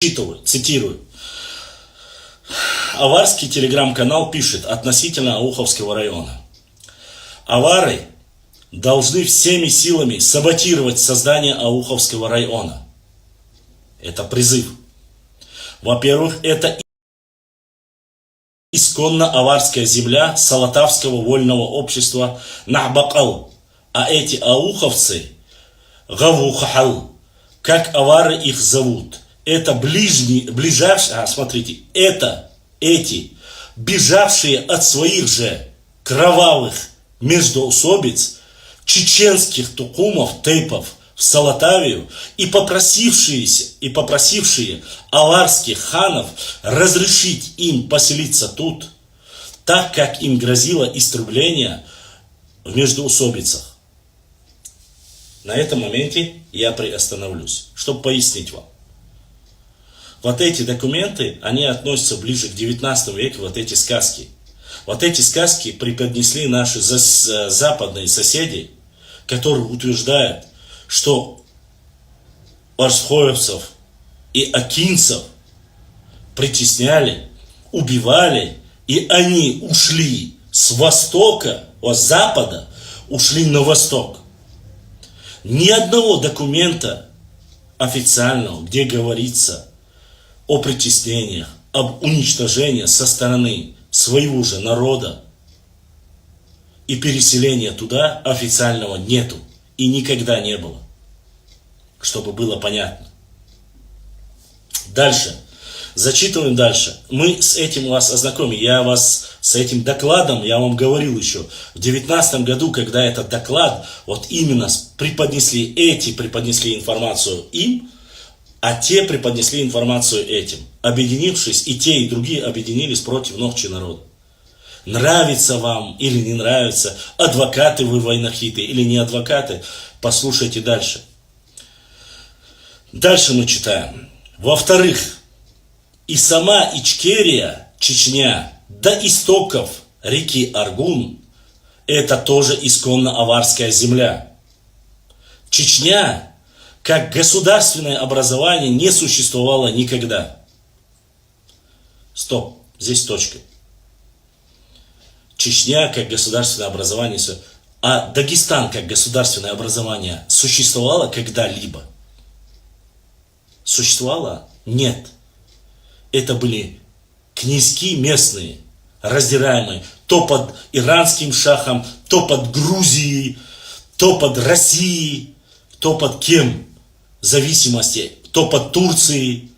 Цитирую. Аварский телеграм-канал пишет относительно Ауховского района. Авары должны всеми силами саботировать создание Ауховского района. Это призыв. Во-первых, это исконно аварская земля Салатавского вольного общества Нахбакал. А эти ауховцы, Гавухахал, как авары их зовут, это эти бежавшие от своих же кровавых междоусобиц чеченских тукумов, тейпов в Салатавию и попросившие аварских ханов разрешить им поселиться тут, так как им грозило истребление в междоусобицах. На этом моменте я приостановлюсь, чтобы пояснить вам. Вот эти документы, они относятся ближе к 19 веку, вот эти сказки. Вот эти сказки преподнесли наши западные соседи, которые утверждают, что арсхоевцев и акинцев притесняли, убивали, и они ушли с востока, с запада, ушли на восток. Ни одного документа официального, где говорится о притеснениях, об уничтожении со стороны своего же народа и переселения туда официального нету и никогда не было, чтобы было понятно. Дальше. Зачитываем дальше. Мы с этим вас ознакомим. Я вас с этим докладом, я вам говорил еще, в 19 году, когда этот доклад, вот именно преподнесли информацию им, а те преподнесли информацию этим. Объединившись, и те, и другие объединились против ногчи народа. Нравится вам или не нравится, адвокаты вы войнохиты или не адвокаты, послушайте дальше. Дальше мы читаем. Во-вторых, и сама Ичкерия, Чечня, до истоков реки Аргун, это тоже исконно аварская земля. Чечня, как государственное образование, не существовало никогда. Стоп, здесь точка. Чечня, как государственное образование, а Дагестан, как государственное образование, существовало когда-либо? Существовало? Нет. Это были князьки местные, раздираемые, то под иранским шахом, то под Грузией, то под Россией, то под кем? В зависимости, то под Турцией.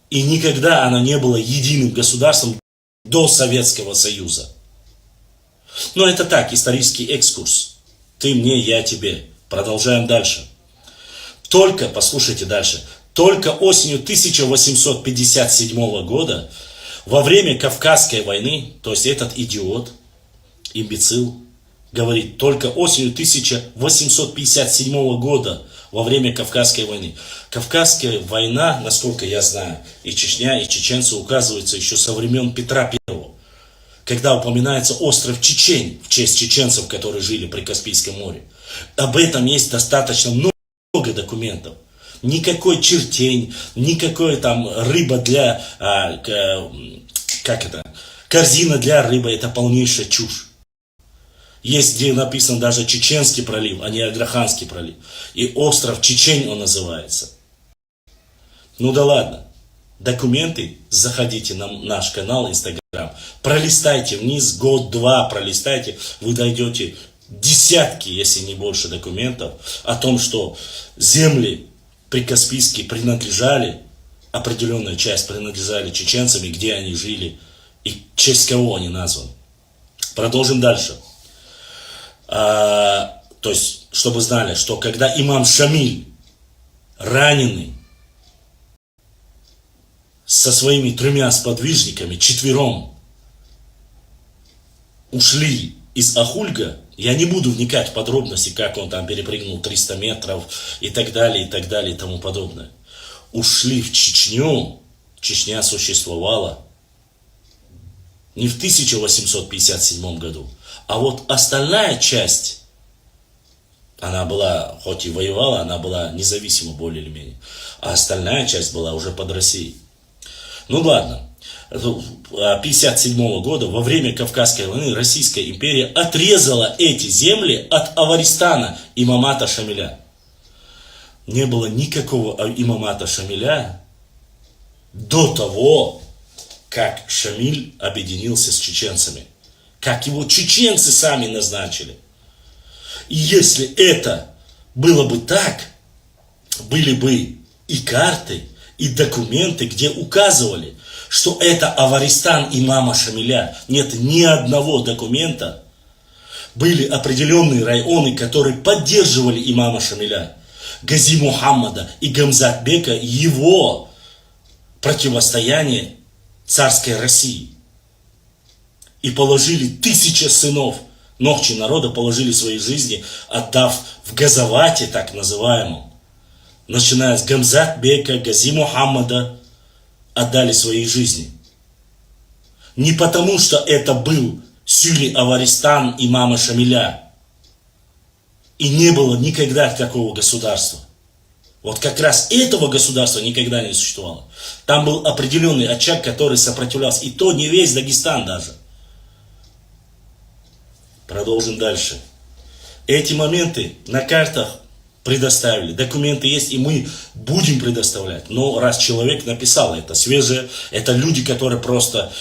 И никогда оно не было единым государством до Советского Союза. Но это так, исторический экскурс. Ты мне, я тебе. Продолжаем дальше. Послушайте дальше. Только осенью 1857 года, во время Кавказской войны, то есть этот идиот, имбецил, говорит, только осенью 1857 года, во время Кавказской войны. Кавказская война, насколько я знаю, и Чечня, и чеченцы указываются еще со времен Петра I, когда упоминается остров Чечень в честь чеченцев, которые жили при Каспийском море. Об этом есть достаточно много документов. Никакой чертень, никакой там рыба для, корзина для рыбы, это полнейшая чушь. Есть, где написан даже Чеченский пролив, а не Аграханский пролив. И остров Чечень он называется. Ну да ладно. Документы, заходите на наш канал Инстаграм, пролистайте вниз, год-два пролистайте, вы найдете десятки, если не больше, документов о том, что земли прикаспийские принадлежали, определенная часть принадлежали чеченцам, и где они жили, и в честь кого они названы. Продолжим дальше. То есть, чтобы знали, что когда имам Шамиль, раненый, со своими 3 сподвижниками, 4 ушли из Ахульга, я не буду вникать в подробности, как он там перепрыгнул 300 метров и так далее, и тому подобное. Ушли в Чечню, Чечня существовала не в 1857 году, а вот остальная часть Она была, хоть и воевала, она была независима более или менее. А остальная часть была уже под Россией. Ну ладно. 1957 года, во время Кавказской войны, Российская империя отрезала эти земли от Аваристана, имамата Шамиля. Не было никакого имамата Шамиля до того, как Шамиль объединился с чеченцами. Как его чеченцы сами назначили. И если это было бы так, были бы и карты, и документы, где указывали, что это Аваристан имама Шамиля. Нет ни одного документа. Были определенные районы, которые поддерживали имама Шамиля. Гази Мухаммада и Гамзатбека, его противостояние царской России. И положили 1000 сынов Нохчи народа, положили свои жизни, отдав в Газавате, так называемом. Начиная с Гамзатбека, Гази Мухаммада, отдали свои жизни. Не потому, что это был Сюли Аваристан имама Шамиля. И не было никогда такого государства. Вот как раз этого государства никогда не существовало. Там был определенный очаг, который сопротивлялся. И то не весь Дагестан даже. Продолжим дальше. Эти моменты на картах предоставили. Документы есть, и мы будем предоставлять. Но раз человек написал это свежее, это люди, которые просто...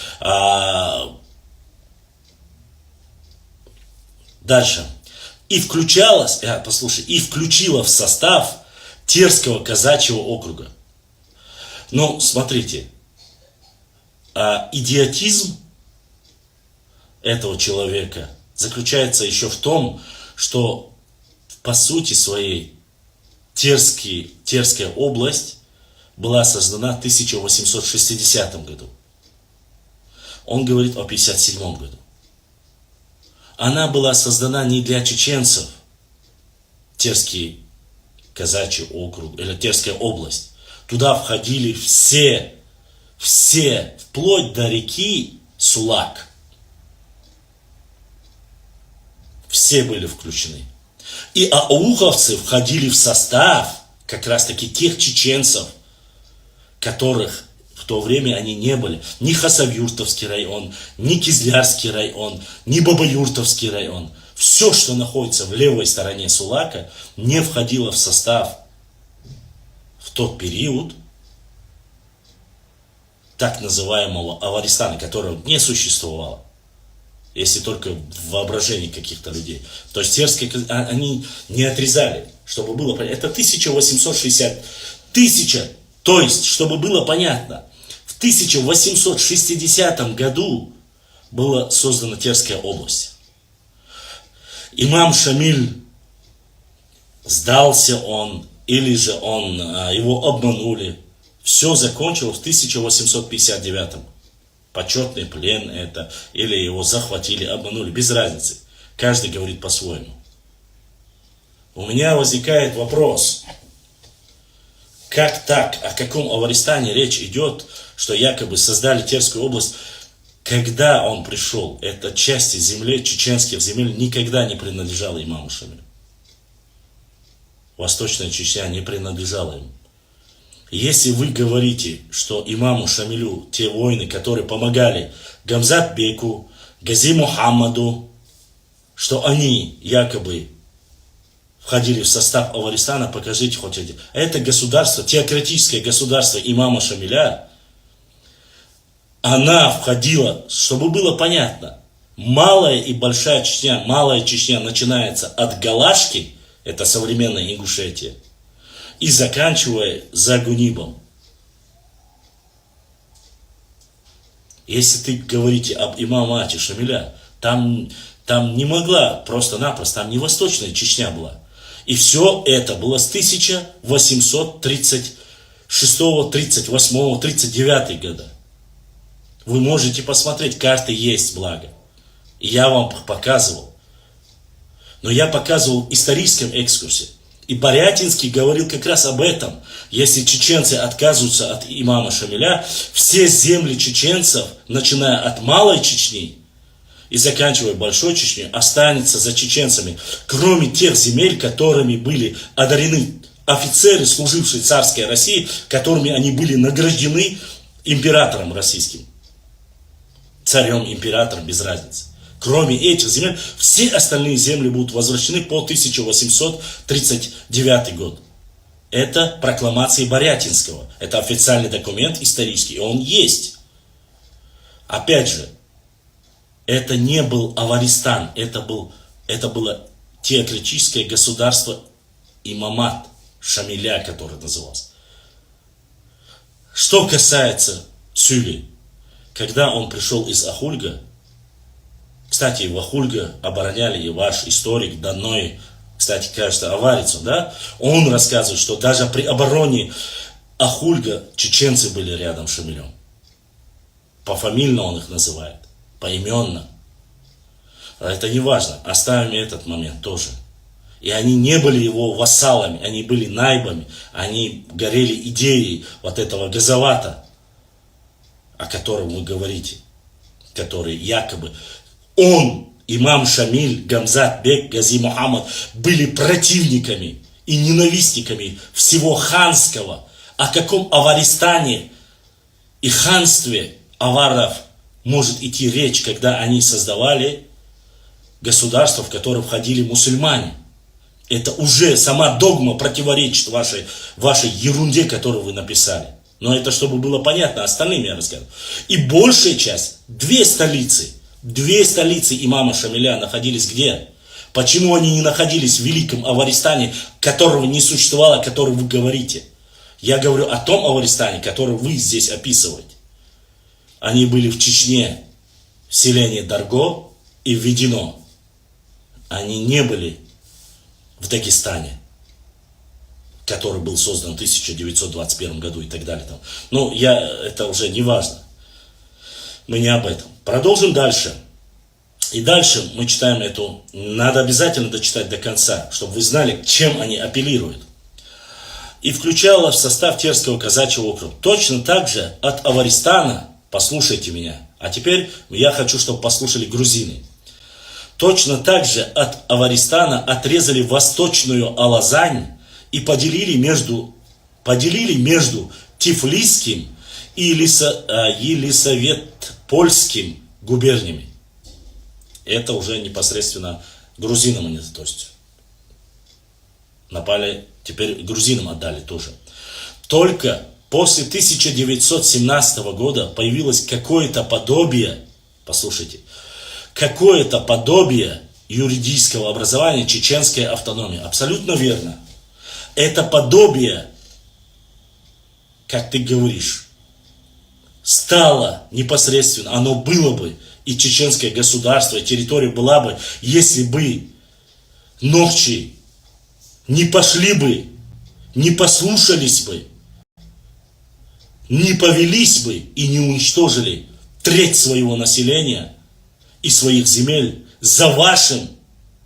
Дальше. И включалось, послушай, и включила в состав Терского казачьего округа. Но смотрите, идиотизм этого человека заключается еще в том, что по сути своей Терская область была создана в 1860 году. Он говорит о 1957 году. Она была создана не для чеченцев, Терский казачий округ, или Терская область. Туда входили все, вплоть до реки Сулак. Все были включены. И ауховцы входили в состав как раз таки тех чеченцев, которых в то время они не были. Ни Хасавюртовский район, ни Кизлярский район, ни Бабаюртовский район. Все, что находится в левой стороне Сулака, не входило в состав в тот период так называемого Аваристана, которого не существовало. Если только в воображении каких-то людей. То есть Терские, они не отрезали, чтобы было понятно. Это 1860. То есть, чтобы было понятно, в 1860 году была создана Терская область. Имам Шамиль сдался он, или же его обманули. Все закончилось в 1859. Почетный плен это, или его захватили, обманули, без разницы. Каждый говорит по-своему. У меня возникает вопрос, как так, о каком Аваристане речь идет, что якобы создали Терскую область, когда он пришел, эта часть земли, чеченских земель, никогда не принадлежала имаму Шамилю. Восточная Чечня не принадлежала ему. Если вы говорите, что имаму Шамилю, те воины, которые помогали Гамзатбеку, Гази Мухаммаду, что они якобы входили в состав Аваристана, покажите хоть один. Это государство, теократическое государство имама Шамиля, она входила, чтобы было понятно, малая и большая Чечня. Малая Чечня начинается от Галашки, это современная Ингушетия, и заканчивая Загунибом. Если ты говорите об имамате Шамиля, там не могла просто-напросто, там не Восточная Чечня была. И все это было с 1836, 38, 39 года. Вы можете посмотреть, карты есть, благо. И я вам показывал. Но я показывал в историческом экскурсе. И Борятинский говорил как раз об этом. Если чеченцы отказываются от имама Шамиля, все земли чеченцев, начиная от Малой Чечни и заканчивая Большой Чечней, останется за чеченцами, кроме тех земель, которыми были одарены офицеры, служившие царской России, которыми они были награждены императором российским. Царем, императором, без разницы. Кроме этих земель, все остальные земли будут возвращены по 1839 год. Это прокламации Борятинского. Это официальный документ исторический, и он есть. Опять же, это не был Аваристан, это было теократическое государство имамат Шамиля, который назывался. Что касается Сюли, когда он пришел из Ахульга, кстати, в Ахульга обороняли и ваш историк Данной, кстати, кажется, Аварицу, да? Он рассказывает, что даже при обороне Ахульга чеченцы были рядом с Шамилем. Пофамильно он их называет, поименно. Это не важно, оставим этот момент тоже. И они не были его вассалами, они были найбами, они горели идеей вот этого газавата, о котором вы говорите, который якобы он, имам Шамиль, Гамзат Бек, Гази Мухаммад были противниками и ненавистниками всего ханского. О каком Аваристане и ханстве аваров может идти речь, когда они создавали государство, в которое входили мусульмане? Это уже сама догма противоречит вашей ерунде, которую вы написали. Но это чтобы было понятно, остальным я рассказываю. И большая часть, две столицы имама Шамиля находились где? Почему они не находились в великом Аваристане, которого не существовало, о котором вы говорите? Я говорю о том Аваристане, который вы здесь описываете. Они были в Чечне, в селении Дарго и в Ведино. Они не были в Дагестане, который был создан в 1921 году и так далее. Но это уже не важно. Мы не об этом. Продолжим дальше. И дальше мы читаем эту. Надо обязательно дочитать до конца, чтобы вы знали, к чем они апеллируют. И включала в состав Терского казачьего округа. Точно так же от Аваристана, послушайте меня, а теперь я хочу, чтобы послушали грузины. Точно так же от Аваристана отрезали восточную Алазань и поделили между Тифлисским и Елисаветпольским губерниями. Это уже непосредственно грузинам они, то есть напали, теперь грузинам отдали тоже. Только после 1917 года появилось какое-то подобие, послушайте, какое-то подобие юридического образования чеченской автономии. Абсолютно верно. Это подобие, как ты говоришь, стало непосредственно, оно было бы, и чеченское государство, и территория была бы, если бы ногчи не пошли бы, не послушались бы, не повелись бы и не уничтожили треть своего населения и своих земель за вашим,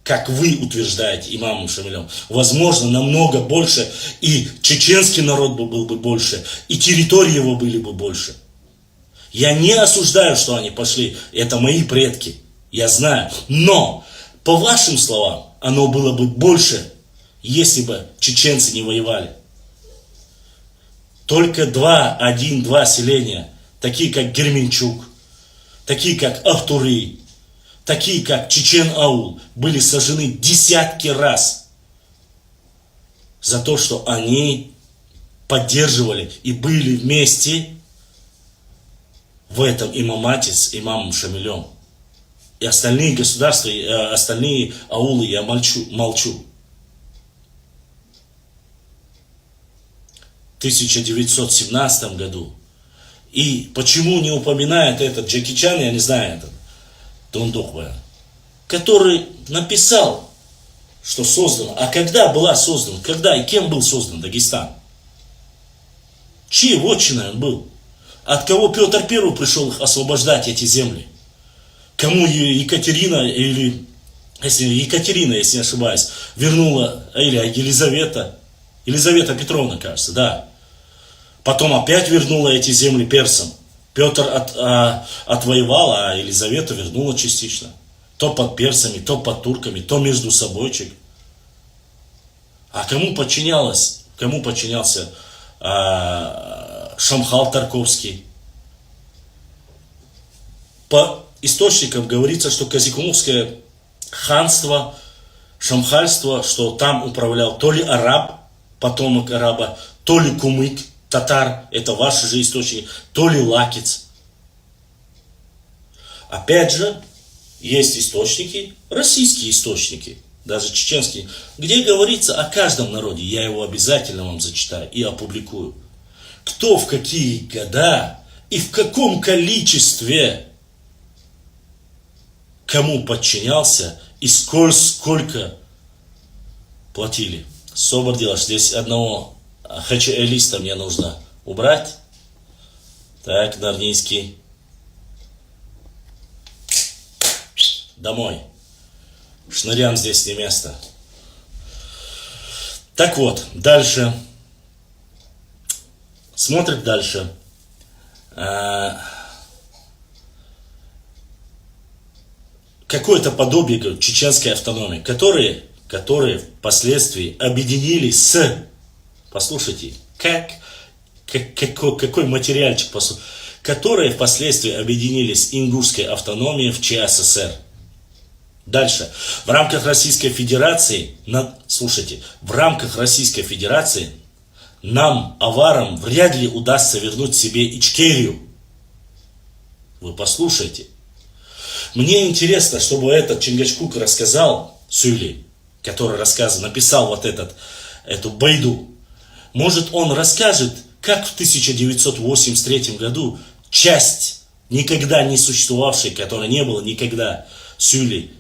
как вы утверждаете, имамом Шамилем, возможно, намного больше, и чеченский народ был бы больше, и территории его были бы больше. Я не осуждаю, что они пошли, это мои предки, я знаю, но, по вашим словам, оно было бы больше, если бы чеченцы не воевали. Только два селения, такие как Герменчук, такие как Ахтуры, такие как Чечен-Аул, были сожжены десятки раз за то, что они поддерживали и были вместе в этом имамате с имамом Шамилем. И остальные государства, остальные аулы я молчу. В 1917 году. И почему не упоминает этот Джеки Чан, я не знаю, этот Дундухвая, который написал, что создано. А когда была создана? Когда и кем был создан Дагестан? Чьей вотчиной он был? От кого Петр I пришел их освобождать, эти земли? Кому Екатерина, если не ошибаюсь, вернула, или Елизавета Петровна, кажется, да. Потом опять вернула эти земли персам. Петр отвоевал, а Елизавета вернула частично. То под персами, то под турками, то между собойчик. А кому подчинялся Шамхал Тарковский? По источникам говорится, что Казикумовское ханство, шамхальство, что там управлял то ли араб, потомок араба, то ли кумык, татар, это ваши же источники, то ли лакец. Опять же, есть источники, российские источники, даже чеченские, где говорится о каждом народе. Я его обязательно вам зачитаю и опубликую. Кто в какие года и в каком количестве кому подчинялся и сколько платили. Собор делаешь, здесь одного ХЧЛиста мне нужно убрать. Так, Нарнийский. Домой. Шнырям здесь не место. Так вот, дальше. Смотрит дальше. Какое-то подобие, говорю, чеченской автономии, которые впоследствии объединились с, послушайте, какой материальчик, которые впоследствии объединились с ингушской автономией в ЧССР. Дальше. В рамках Российской Федерации, в рамках Российской Федерации нам, аварам, вряд ли удастся вернуть себе Ичкерию. Вы послушайте. Мне интересно, чтобы этот Чингачгук рассказал, Сюли, который написал вот эту байду. Может, он расскажет, как в 1983 году часть, никогда не существовавшей, которой не было никогда, Сюли,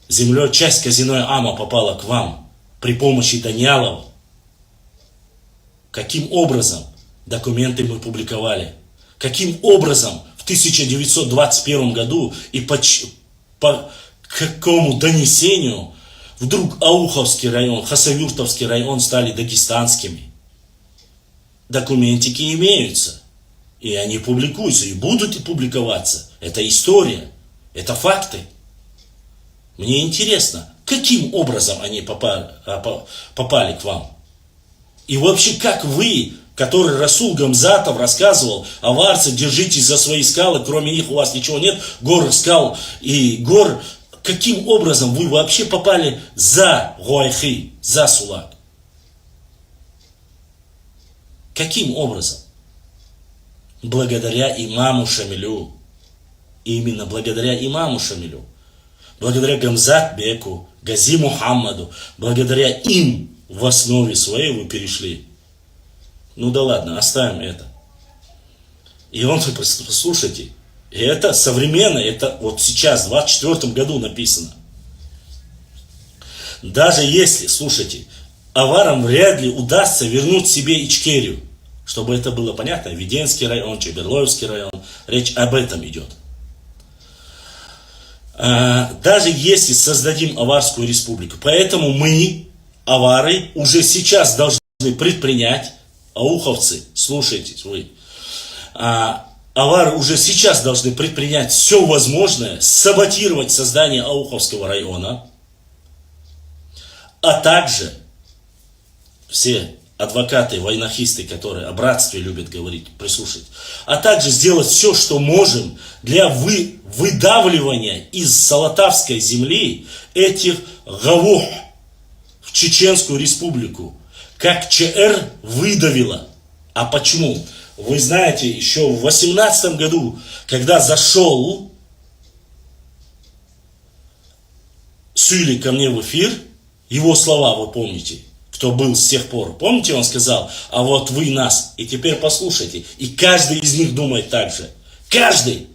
землей, часть казино Ама попала к вам при помощи Даниалова. Каким образом документы мы публиковали? Каким образом в 1921 году и по какому донесению вдруг Ауховский район, Хасавюртовский район стали дагестанскими? Документики имеются, и они публикуются, и будут и публиковаться. Это история, это факты. Мне интересно, каким образом они попали к вам? И вообще, как вы, который Расул Гамзатов рассказывал, аварцы, держитесь за свои скалы, кроме них у вас ничего нет, гор, скал и гор, каким образом вы вообще попали за Гуайхи, за Сулак? Каким образом? Благодаря имаму Шамилю. Именно благодаря имаму Шамилю. Благодаря Гамзат-беку, Гази Мухаммаду. Благодаря им в основе своей вы перешли. Ну да ладно, оставим это. И он, послушайте, это современно, это вот сейчас, в 24 году написано. Даже если, слушайте, аварам вряд ли удастся вернуть себе Ичкерию, чтобы это было понятно, Веденский район, Чеберлоевский район, речь об этом идет. Даже если создадим Аварскую республику, поэтому мы, авары, уже сейчас должны предпринять, ауховцы, слушайте вы, авары уже сейчас должны предпринять все возможное, саботировать создание Ауховского района, а также все адвокаты, войнахисты, которые о братстве любят говорить, прислушать, а также сделать все, что можем для выдавливания из Салатавской земли этих гавух в Чеченскую республику, как ЧР выдавила. А почему? Вы знаете, еще в 18 году, когда зашел Сюли ко мне в эфир, его слова вы помните, кто был с тех пор. Помните, он сказал, а вот вы нас. И теперь послушайте. И каждый из них думает так же. Каждый.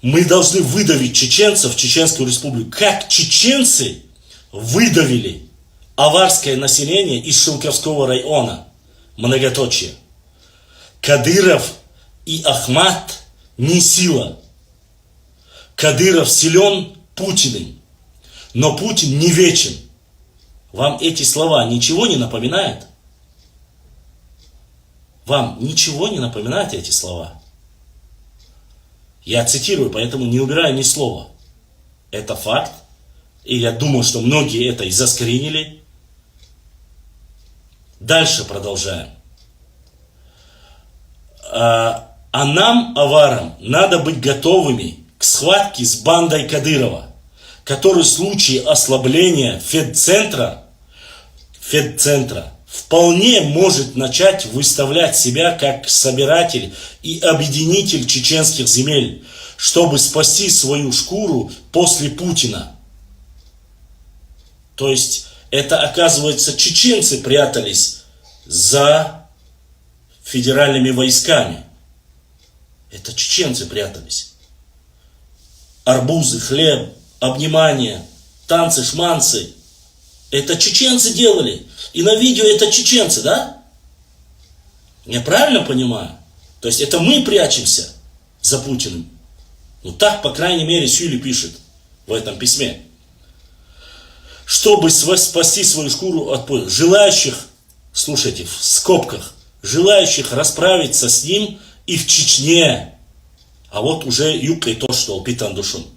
Мы должны выдавить чеченцев в Чеченскую республику. Как чеченцы выдавили аварское население из Шилковского района. Многоточие. Кадыров и Ахмат не сила. Кадыров силен Путиным. Но Путин не вечен. Вам эти слова ничего не напоминают? Вам ничего не напоминают эти слова? Я цитирую, поэтому не убираю ни слова. Это факт. И я думаю, что многие это и заскринили. Дальше продолжаем. А нам, аварам, надо быть готовыми к схватке с бандой Кадырова, который в случае ослабления Федцентра вполне может начать выставлять себя как собиратель и объединитель чеченских земель, чтобы спасти свою шкуру после Путина. То есть, это, оказывается, чеченцы прятались за федеральными войсками. Это чеченцы прятались. Арбузы, хлеб, обнимания, танцы, шманцы. Это чеченцы делали. И на видео это чеченцы, да? Я правильно понимаю? То есть это мы прячемся за Путиным. Ну так, по крайней мере, Сюли пишет в этом письме. Чтобы спасти свою шкуру от желающих, слушайте, в скобках, желающих расправиться с ним и в Чечне. А вот уже юбкой то, что питан душун.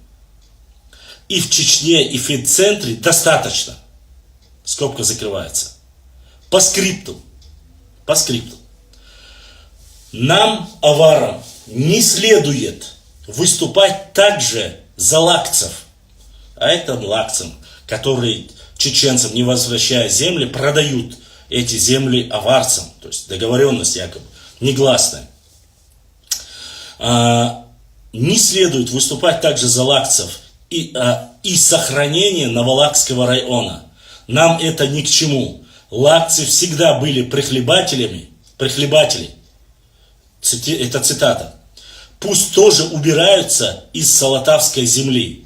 И в Чечне, и в Федцентре достаточно. Скобка закрывается. По скрипту. Нам, аварам, не следует выступать также за лакцев. А это лакцам, которые чеченцам, не возвращая земли, продают эти земли аварцам. То есть договоренность якобы негласная. Не следует выступать также за лакцев и сохранение Новолакского района. Нам это ни к чему. Лакцы всегда были прихлебатели. Это цитата. Пусть тоже убираются из Салатавской земли.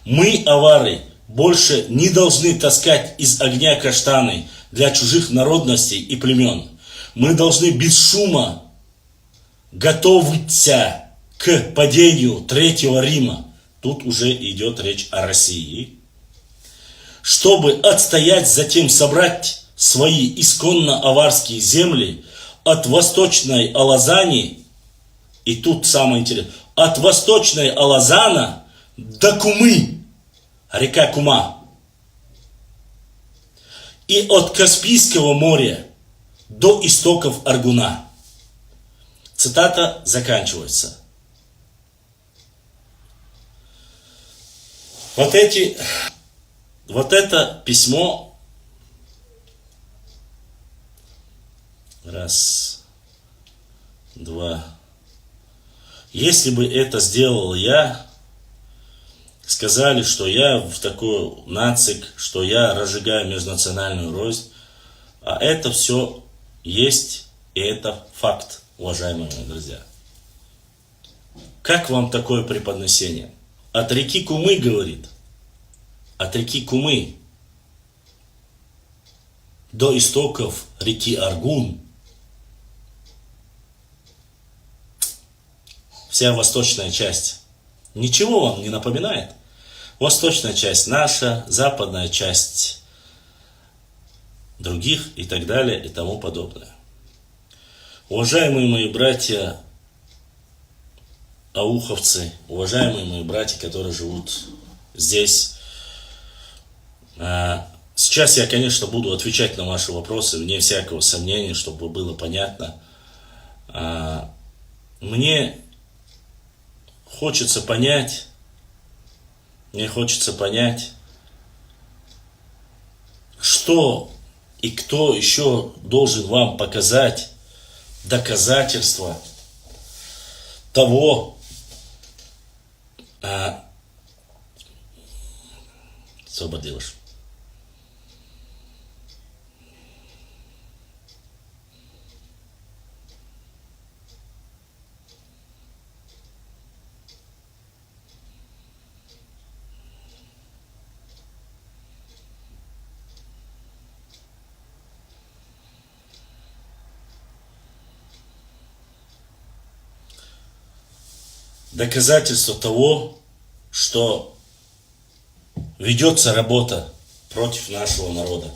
Мы, авары, больше не должны таскать из огня каштаны для чужих народностей и племен. Мы должны без шума готовиться к падению Третьего Рима. Тут уже идет речь о России. Чтобы отстоять, затем собрать свои исконно аварские земли от восточной Алазани, и тут самое интересное, от восточной Алазана до Кумы, река Кума, и от Каспийского моря до истоков Аргуна. Цитата заканчивается. Вот это письмо. Раз, два. Если бы это сделал я, сказали, что я в такой нацик, что я разжигаю межнациональную рознь, а это все есть, и это факт, уважаемые мои друзья. Как вам такое преподношение? От реки Кумы, говорит, от реки Кумы до истоков реки Аргун, вся восточная часть. Ничего вам не напоминает? Восточная часть наша, западная часть других и так далее и тому подобное. Уважаемые мои братья ауховцы, уважаемые мои братья, которые живут здесь, сейчас я, конечно, буду отвечать на ваши вопросы, вне всякого сомнения, чтобы было понятно. Мне хочется понять, что и кто еще должен вам показать доказательства того, что делаешь. Доказательство того, что ведется работа против нашего народа.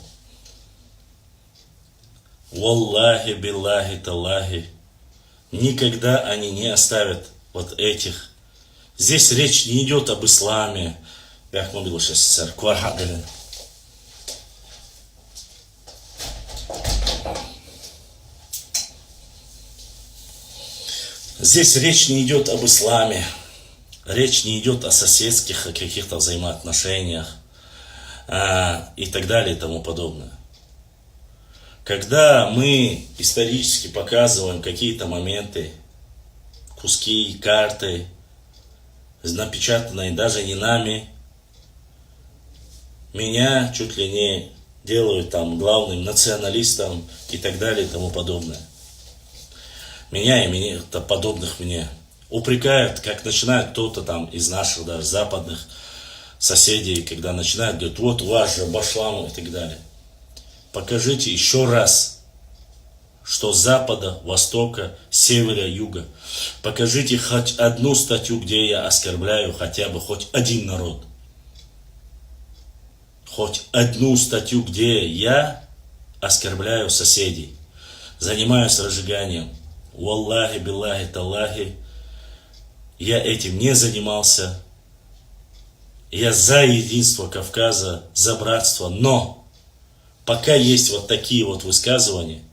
Валлахи, биллахи, таллахи. Никогда они не оставят вот этих. Здесь речь не идет об исламе. Здесь речь не идет об исламе. Речь не идет о соседских каких-то взаимоотношениях и так далее и тому подобное. Когда мы исторически показываем какие-то моменты, куски, карты, напечатанные даже не нами, меня чуть ли не делают там главным националистом и так далее и тому подобное. Меня и подобных мне упрекают, как начинает кто-то там из наших даже западных соседей, когда начинают говорить, вот у вас же башлам и так далее. Покажите еще раз, что с запада, востока, севера, юга. Покажите хоть одну статью, где я оскорбляю хотя бы хоть один народ. Хоть одну статью, где я оскорбляю соседей. Занимаюсь разжиганием. Валлахи, биллахи, таллахи. Я этим не занимался. Я за единство Кавказа, за братство. Но пока есть вот такие вот высказывания,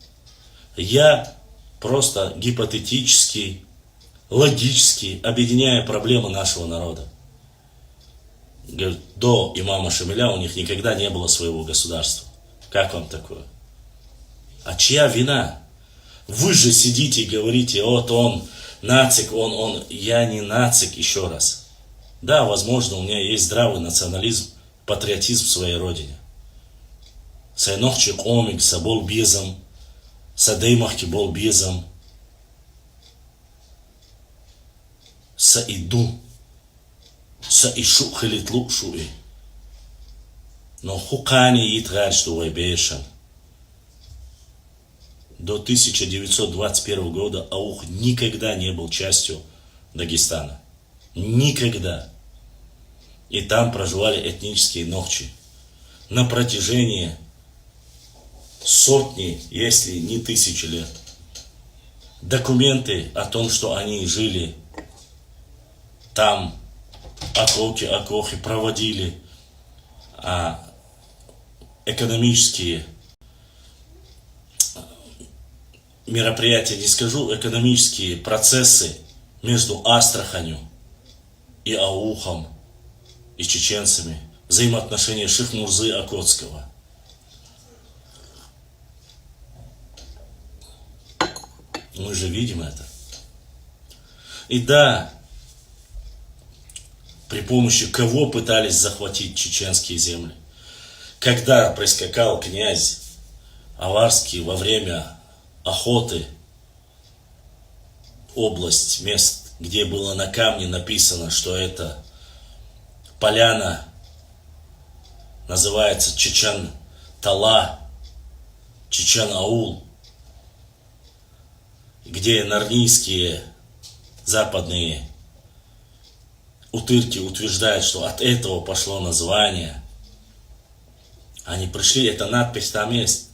я просто гипотетически, логически объединяю проблемы нашего народа. До имама Шамиля у них никогда не было своего государства. Как вам такое? А чья вина? Вы же сидите и говорите, вот он нацик, он. Я не нацик, еще раз. Да, возможно, у меня есть здравый национализм, патриотизм в своей родине. Сайнохчи комик, сабол безом, садеймахки бол безом, саиду, саишу хилитлу шуи. Но хукани итгар, что вайбешан. До 1921 года Аух никогда не был частью Дагестана. Никогда. И там проживали этнические нохчи. На протяжении сотни, если не тысячи лет. Документы о том, что они жили там, окохи проводили экономические мероприятия, не скажу, экономические процессы между Астраханью и Аухом, и чеченцами, взаимоотношения Ших-Мурзы Окотского. Мы же видим это. И да, при помощи кого пытались захватить чеченские земли? Когда прискакал князь Аварский во время охоты, область, мест, где было на камне написано, что это поляна, называется Чечен-Тала, Чечен-Аул, где нарнийские западные утырки утверждают, что от этого пошло название. Они пришли, эта надпись там есть.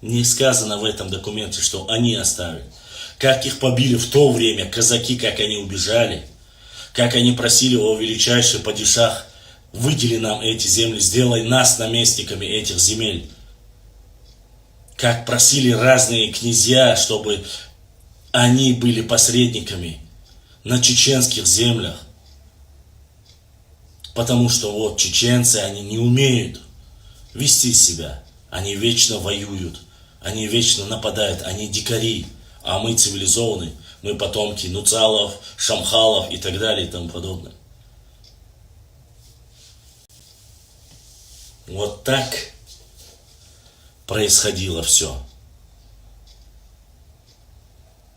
Не сказано в этом документе, что они оставили. Как их побили в то время казаки, как они убежали. Как они просили о величайший падишах, выдели нам эти земли, сделай нас наместниками этих земель. Как просили разные князья, чтобы они были посредниками на чеченских землях. Потому что вот чеченцы, они не умеют вести себя. Они вечно воюют, они вечно нападают, они дикари. А мы цивилизованные, мы потомки нуцалов, шамхалов и так далее и тому подобное. Вот так происходило все.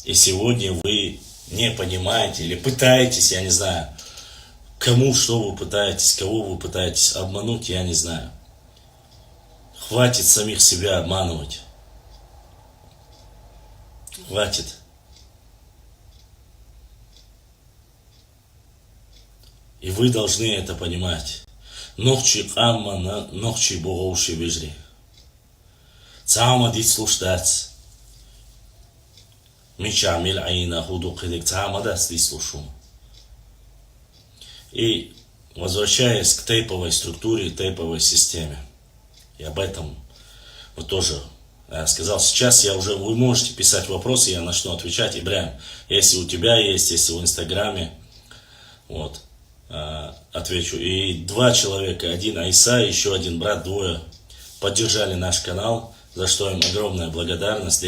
И сегодня вы не понимаете или пытаетесь, я не знаю, кому что вы пытаетесь, кого вы пытаетесь обмануть, я не знаю. Хватит самих себя обманывать. Хватит. И вы должны это понимать. Нохчи камма на нохчи боговши вежри. Цама дит слушдац. Мичамиль аина худу кидик цамада слушум. И возвращаясь к тейповой структуре, тейповой системе, и об этом вот тоже сказал. Сейчас вы можете писать вопросы, я начну отвечать. Ибрahim, если у тебя есть, если в Инстаграме, вот, отвечу. И 2 человека, один Айса, еще один брат, 2 поддержали наш канал, за что им огромная благодарность.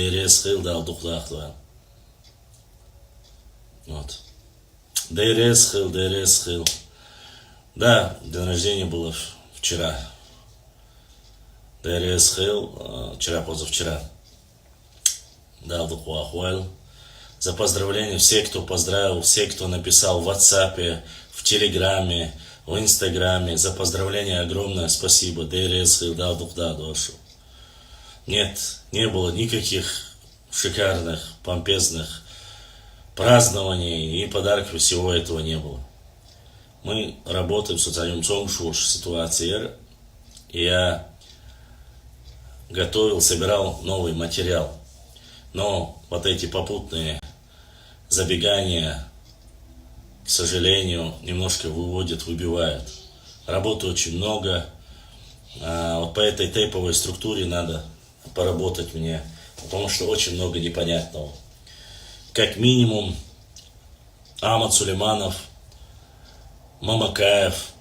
Вот. Дейрес хил. Да, день рождения было вчера. Дейрес хил, позавчера. Да, Ахуайл. За поздравления все, кто поздравил, все, кто написал в WhatsApp, в Телеграме, в Инстаграме. За поздравления огромное спасибо. Дейрес хил, да, дошу. Нет, не было никаких шикарных, помпезных празднований и подарков, всего этого не было. Мы работаем с социальным ситуацией. Я собирал новый материал. Но вот эти попутные забегания, к сожалению, немножко выбивают. Работы очень много. Вот по этой тейповой структуре надо поработать мне, потому что очень много непонятного. Как минимум, Амад Сулейманов, Мамакаев,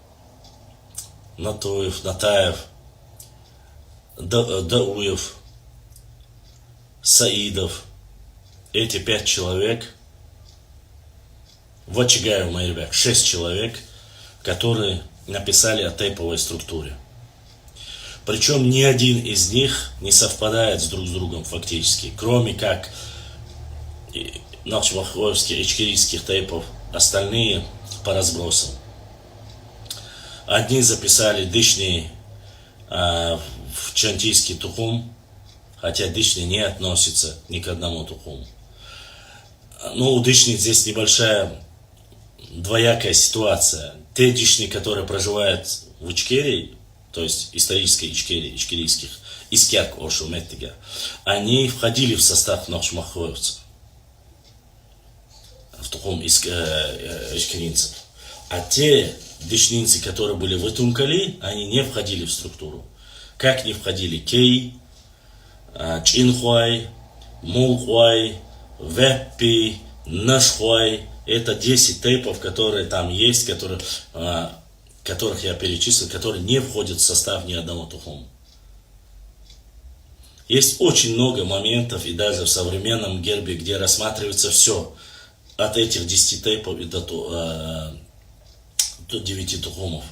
Натаев, Дауев, Саидов, эти 5 человек, в Очагаев, мои ребята, 6 человек, которые написали о тейповой структуре. Причем ни один из них не совпадает друг с другом фактически, кроме как начмахоевских, ичкерийских тейпов, остальные по разбросам. Одни записали дышный в чантийский тухум, хотя дышный не относится ни к одному тухуму. Но у дышни здесь небольшая двоякая ситуация. Те дышни, которые проживают в Ичкерии, то есть исторической Ичкерии, ичкерийских, Искерк Ошуметтига, они входили в состав начмахоевцев, в тухум ичкеринцев. А те дышнинцы, которые были в Итункали, они не входили в структуру. Как не входили Кей, Чинхуай, Мулхуай, Веппи, Нашхуай. Это 10 тейпов, которые там есть, которых я перечислил, которые не входят в состав ни одного тухума. Есть очень много моментов, и даже в современном гербе, где рассматривается все, от этих 10 тейпов и до 9 тухумов,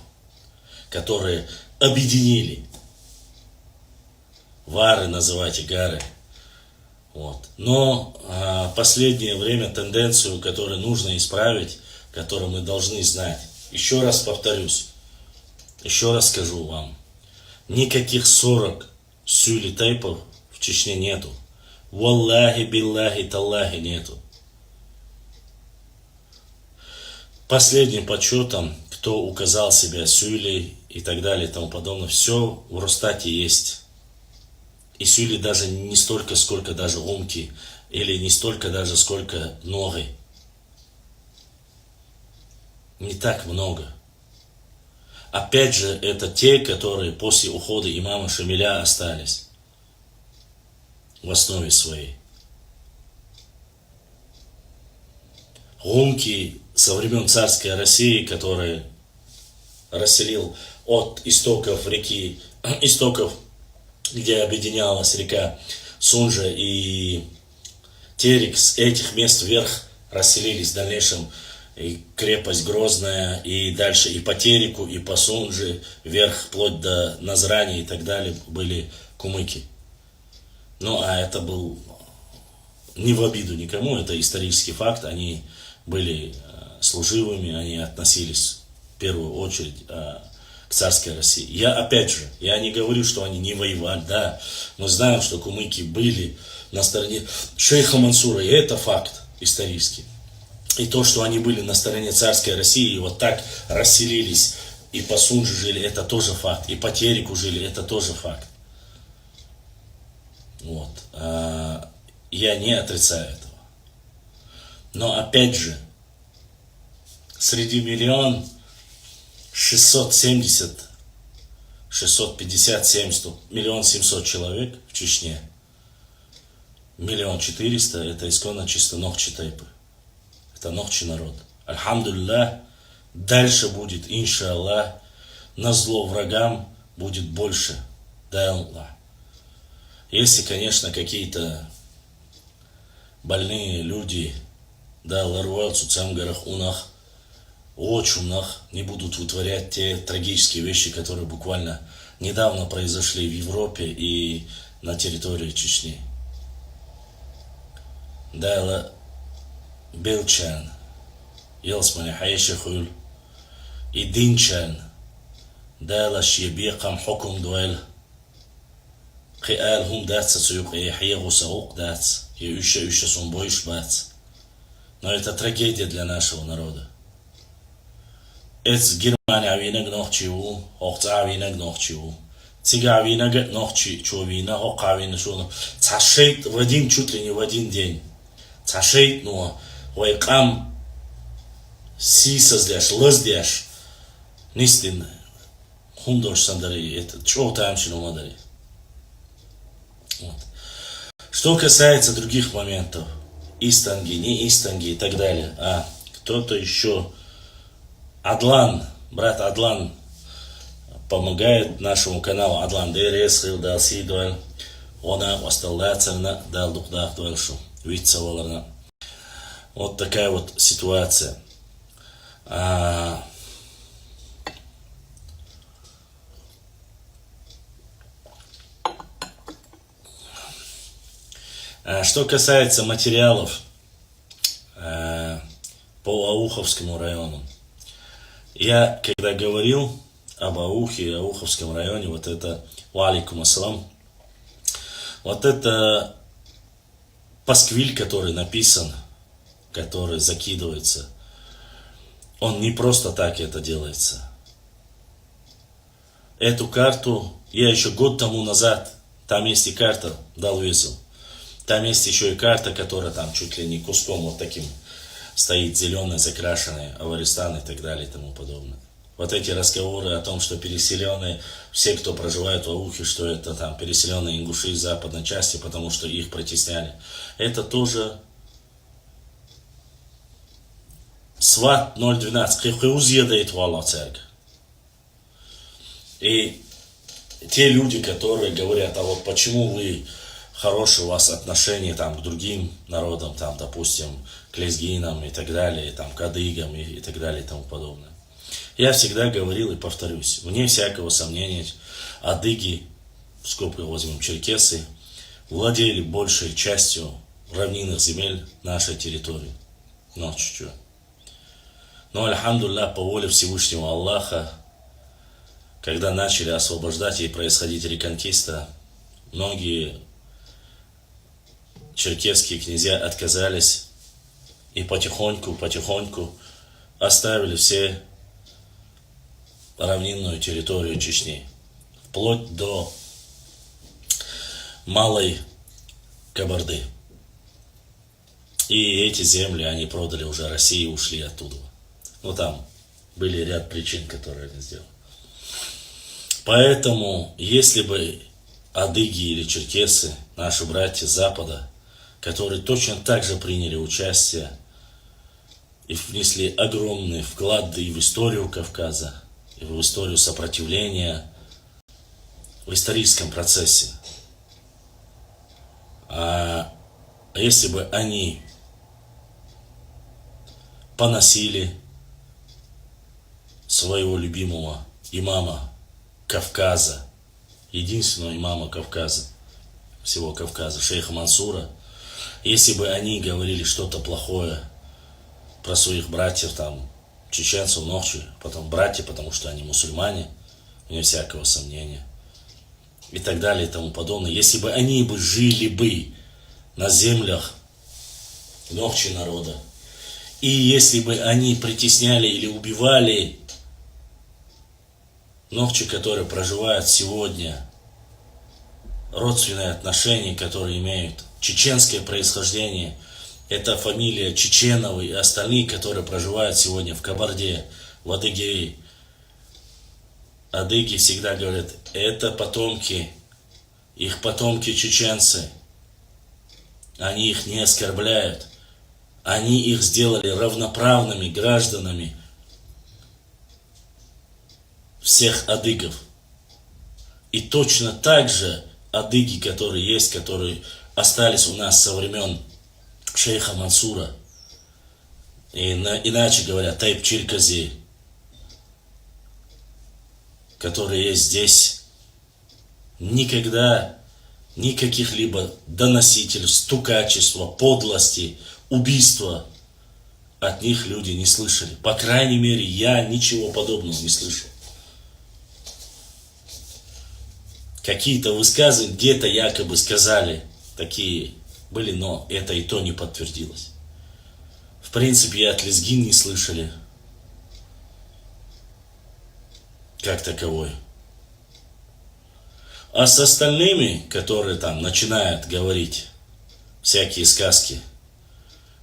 которые объединили. Вары называйте, гары. Вот. Но в последнее время тенденцию, которую нужно исправить, которую мы должны знать. Еще раз повторюсь, еще раз скажу вам. Никаких 40 сюли тейпов в Чечне нету. Валлахи, биллахи, таллахи нету. Последним подсчетом, кто указал себя сюли и так далее и тому подобное, все в Росстате есть. И сюли даже не столько, сколько даже умки, или не столько даже, сколько ноги. Не так много. Опять же, это те, которые после ухода имама Шамиля остались в основе своей. Гумки со времен царской России, который расселил от истоков реки, где объединялась река Сунжа и Терек, с этих мест вверх расселились в дальнейшем и крепость Грозная, и дальше и по Тереку, и по Сунже, вверх, вплоть до Назрани и так далее, были кумыки. Ну, а это был не в обиду никому, это исторический факт, они были служивыми, они относились в первую очередь к царской России. Я не говорю, что они не воевали, да, мы знаем, что кумыки были на стороне шейха Мансура, и это факт исторический. И то, что они были на стороне царской России, и вот так расселились, и по Сунже жили, это тоже факт, и по Тереку жили, это тоже факт. Вот. Я не отрицаю этого. Но опять же, среди 1 650, 70, 1 700 000 человек в Чечне, 1 400 000 это исконно чисто Нохчи Тайпы. Это Нохчи народ. Альхамдулиллах, дальше будет, иншаллах, на зло врагам будет больше. Дай Аллах. Если, конечно, какие-то больные люди, да, ларваются в цемгарах, унах, очумнах, не будут вытворять те трагические вещи, которые буквально недавно произошли в Европе и на территории Чечни. Да, Белчан, Елсмани Хайшихуль, и Динчан, да, Шьебекам Хокум Дуэль, Киал Хум Даца Цуюк и Хьегу Саук Дац, и Юща Сумбойш Бац. Но это трагедия для нашего народа. Эц Германия авинаг нохчиу, Охца авинаг нохчиу, Цига авинаг нохчи човина, Ока авинаг шуно. Цашейт в один, чуть ли не в один день. Цашейт, но Вайкам си создяш, лаздяш, Нистин, Хундош Сандари, это чего тамщину мадари. Вот. Что касается других моментов, Истанги, не Истанги и так далее, а кто-то еще, Адлан, брат Адлан, помогает нашему каналу, Адлан Дерес, Хилдал Сидуэль, она осталляцерна, дал духдах дуэльшу, витцеваларна. Вот такая вот ситуация. Что касается материалов по Ауховскому району, я когда говорил об Аухе и Ауховском районе, вот это, валикум ассалам, вот это пасквиль, который написан, который закидывается, он не просто так это делается. Эту карту я еще год тому назад, там есть и карта, дал весел. Там есть еще и карта, которая там чуть ли не куском вот таким стоит, зеленая, закрашенная, Аваристан и так далее и тому подобное. Вот эти разговоры о том, что переселенные, все, кто проживает в Аухе, что это там переселенные ингуши из западной части, потому что их притесняли. Это тоже сват 012, кыхыузъедает вала церковь. И те люди, которые говорят, а вот почему вы хорошие у вас отношения там к другим народам, там, допустим, к лезгинам и так далее, там, к адыгам и так далее и тому подобное. Я всегда говорил и повторюсь, вне всякого сомнения, адыги, в скобках возьмем черкесы, владели большей частью равнинных земель нашей территории. Но чуть-чуть. Но, альхамдулилlah, по воле Всевышнего Аллаха, когда начали освобождать и происходить реконкиста, многие черкесские князья отказались и потихоньку оставили все равнинную территорию Чечни, вплоть до Малой Кабарды. И эти земли они продали уже России и ушли оттуда. Ну там были ряд причин, которые они сделали. Поэтому, если бы адыги или черкесы, наши братья с Запада, которые точно так же приняли участие и внесли огромные вклады и в историю Кавказа, и в историю сопротивления, в историческом процессе. А если бы они поносили своего любимого имама Кавказа, единственного имама Кавказа, всего Кавказа, шейха Мансура, если бы они говорили что-то плохое про своих братьев, там, чеченцев, нохчи, потом братья, потому что они мусульмане, вне всякого сомнения, и так далее и тому подобное, если бы они бы жили бы на землях нохчи народа, и если бы они притесняли или убивали нохчи, которые проживают сегодня, родственные отношения, которые имеют чеченское происхождение, Это фамилия Чеченовы и остальные, которые проживают сегодня в Кабарде, в Адыгее. Адыги всегда говорят, это потомки, их потомки чеченцы. Они их не оскорбляют. Они их сделали равноправными гражданами всех адыгов. И точно так же адыги, которые есть, которые остались у нас со времен шейха Мансура, и иначе говоря, Тайп Черкази, которые есть здесь, никогда никаких либо доносительств, стукачества, подлости, убийства от них люди не слышали. По крайней мере, я ничего подобного не слышал. Какие-то высказывания где-то якобы сказали, такие были, но это и то не подтвердилось. В принципе, и от лезгин не слышали, как таковой. А с остальными, которые там начинают говорить всякие сказки,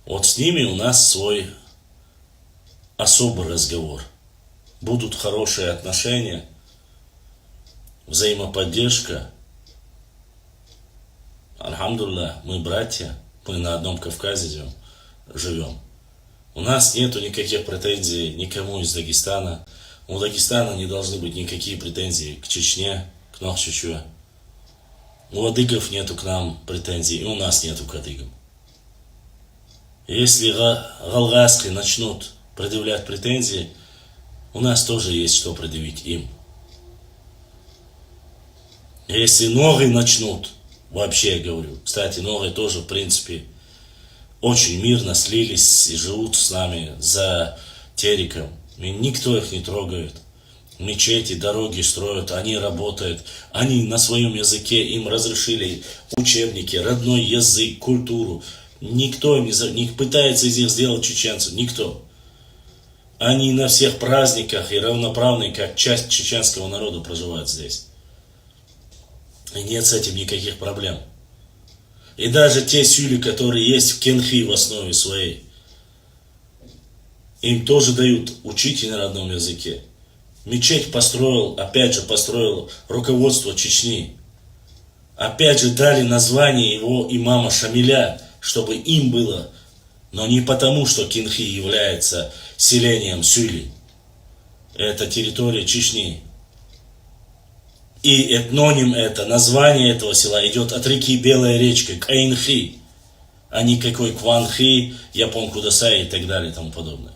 вот с ними у нас свой особый разговор. Будут хорошие отношения, взаимоподдержка. Альхамдулилlah, мы братья, мы на одном Кавказе живем. У нас нету никаких претензий никому из Дагестана. У Дагестана не должны быть никакие претензии к Чечне, к Нохчичуе. У адыгов нету к нам претензий, и у нас нету к адыгам. Если галгаски начнут предъявлять претензии, у нас тоже есть что предъявить им. Если новые начнут, вообще говорю, кстати, новые тоже, в принципе, очень мирно слились и живут с нами за Териком. И никто их не трогает. Мечети, дороги строят, они работают, они на своем языке, им разрешили учебники, родной язык, культуру. Никто не пытается из них сделать чеченцев, никто. Они на всех праздниках и равноправные, как часть чеченского народа, проживают здесь. И нет с этим никаких проблем. И даже те сюли, которые есть в Кенхи в основе своей, им тоже дают учить на родном языке. Мечеть построил, опять же построил руководство Чечни. Опять же дали название его имама Шамиля, чтобы им было, но не потому, что Кенхи является селением сюли. Это территория Чечни. И этноним это, название этого села идет от реки Белая речка, Каинхи, а никакой Кванхи, Япон Кудасай и так далее и тому подобное.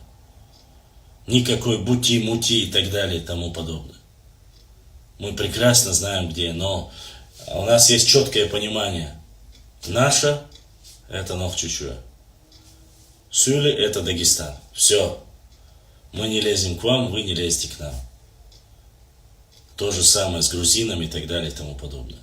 Никакой Бути-Мути и так далее и тому подобное. Мы прекрасно знаем где, но у нас есть четкое понимание. Наша это Нохчичуе. Сюли это Дагестан. Все. Мы не лезем к вам, вы не лезете к нам. То же самое с грузинами и так далее и тому подобное.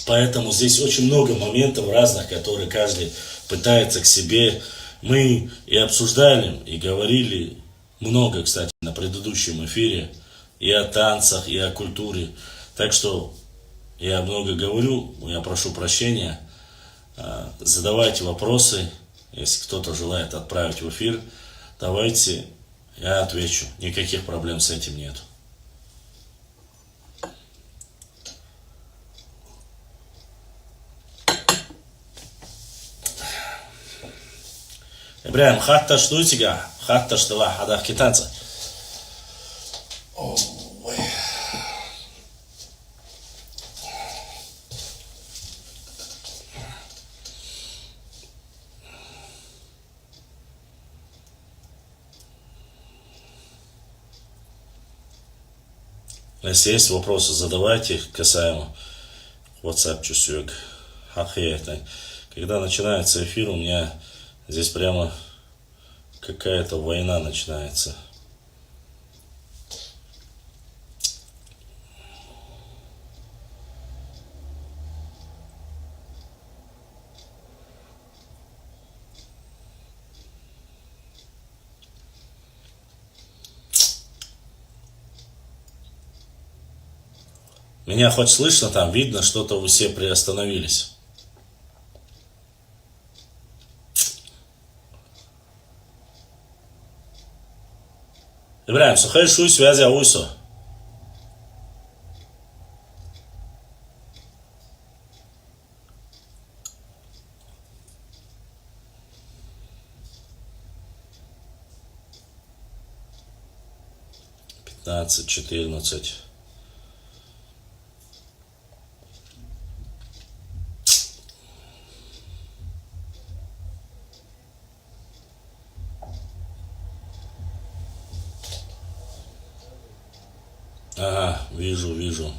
Поэтому здесь очень много моментов разных, которые каждый пытается к себе. Мы и обсуждали, и говорили много, кстати, на предыдущем эфире, и о танцах, и о культуре. Так что я много говорю, я прошу прощения. Задавайте вопросы, если кто-то желает отправить в эфир, давайте, я отвечу. Никаких проблем с этим нет. Ибраим, хатта что у тебя? Хатта что ла, хадах китанца. Если есть вопросы, задавайте касаемо WhatsApp чусюк. Когда начинается эфир, у меня здесь прямо какая-то война начинается. Меня хоть слышно там, видно, что-то вы все приостановились. Ибраим, сухой шуй связи ауйсо. Пятнадцать, 14. Ага, вижу.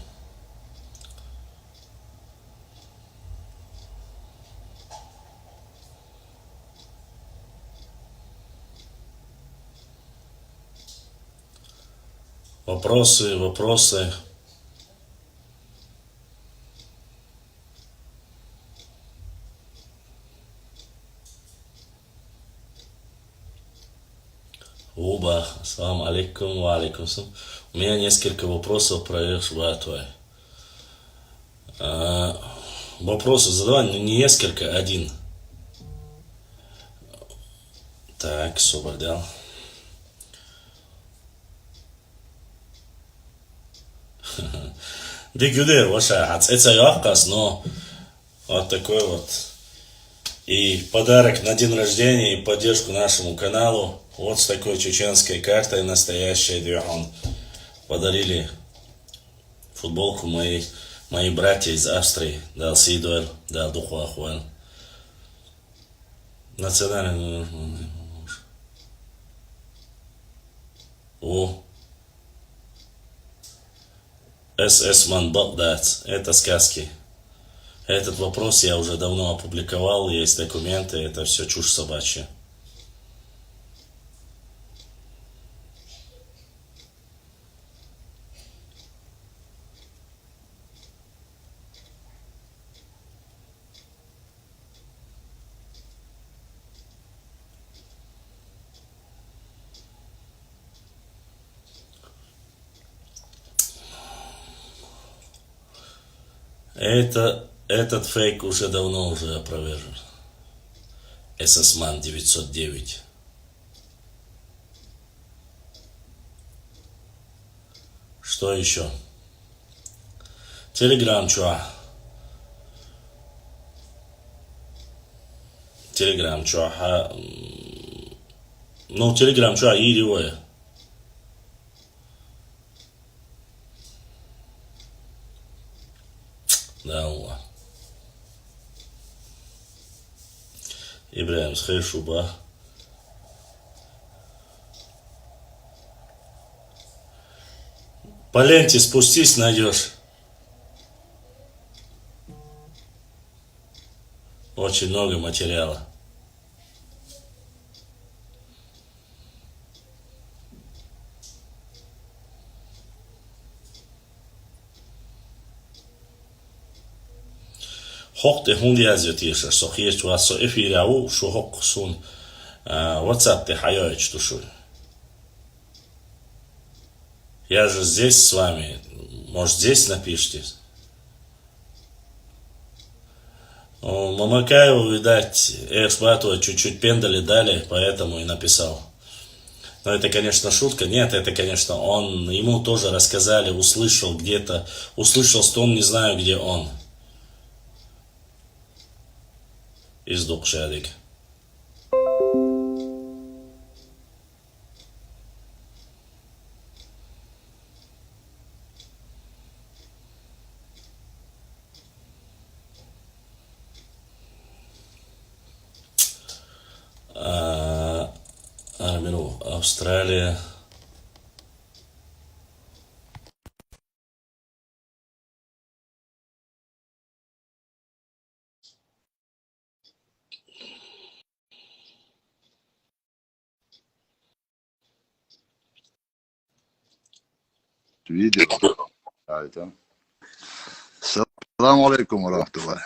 Вопросы. Оба, ассаламу алейкум, ва алейкум ассалам. У меня несколько вопросов про Эхшбатвай. Вопросы задавай, но не несколько, один. Так, освободил. Дегюдер, ваша это яхкас, но вот такой вот. И подарок на день рождения и поддержку нашему каналу. Вот с такой чеченской картой настоящая Двихон. Подарили футболку мои братья из Австрии. Дал Сидуэль, дал Духуахуэль. Национальный. О. СС Ман Багдад. Это сказки. Этот вопрос я уже давно опубликовал, есть документы, это все чушь собачья. Этот фейк уже давно опровержен. ССМан 909. Что еще? Телеграм, чуа. Телеграм, чуа. Ну, Телеграм, чуа, иривое. Да, уа. Ибраим, схэшуба. По ленте спустись, найдешь. Очень много материала. Хок те хунди yazıyor tiyişer. Sohiyet vaso efirau şu hok sun WhatsApp те хаяч тушу. Я же здесь с вами. Может, здесь напишите. Мамакаеву, видать, Эхшбату чуть-чуть пендали дали, поэтому и написал. Но это, конечно, шутка. Нет, это, конечно, ему тоже рассказали, услышал где-то, услышал стон, не знаю, где он. Из Дукшадик. Армину, Австралия. Video. Ayten. Selamun aleyküm ve rahmetullah.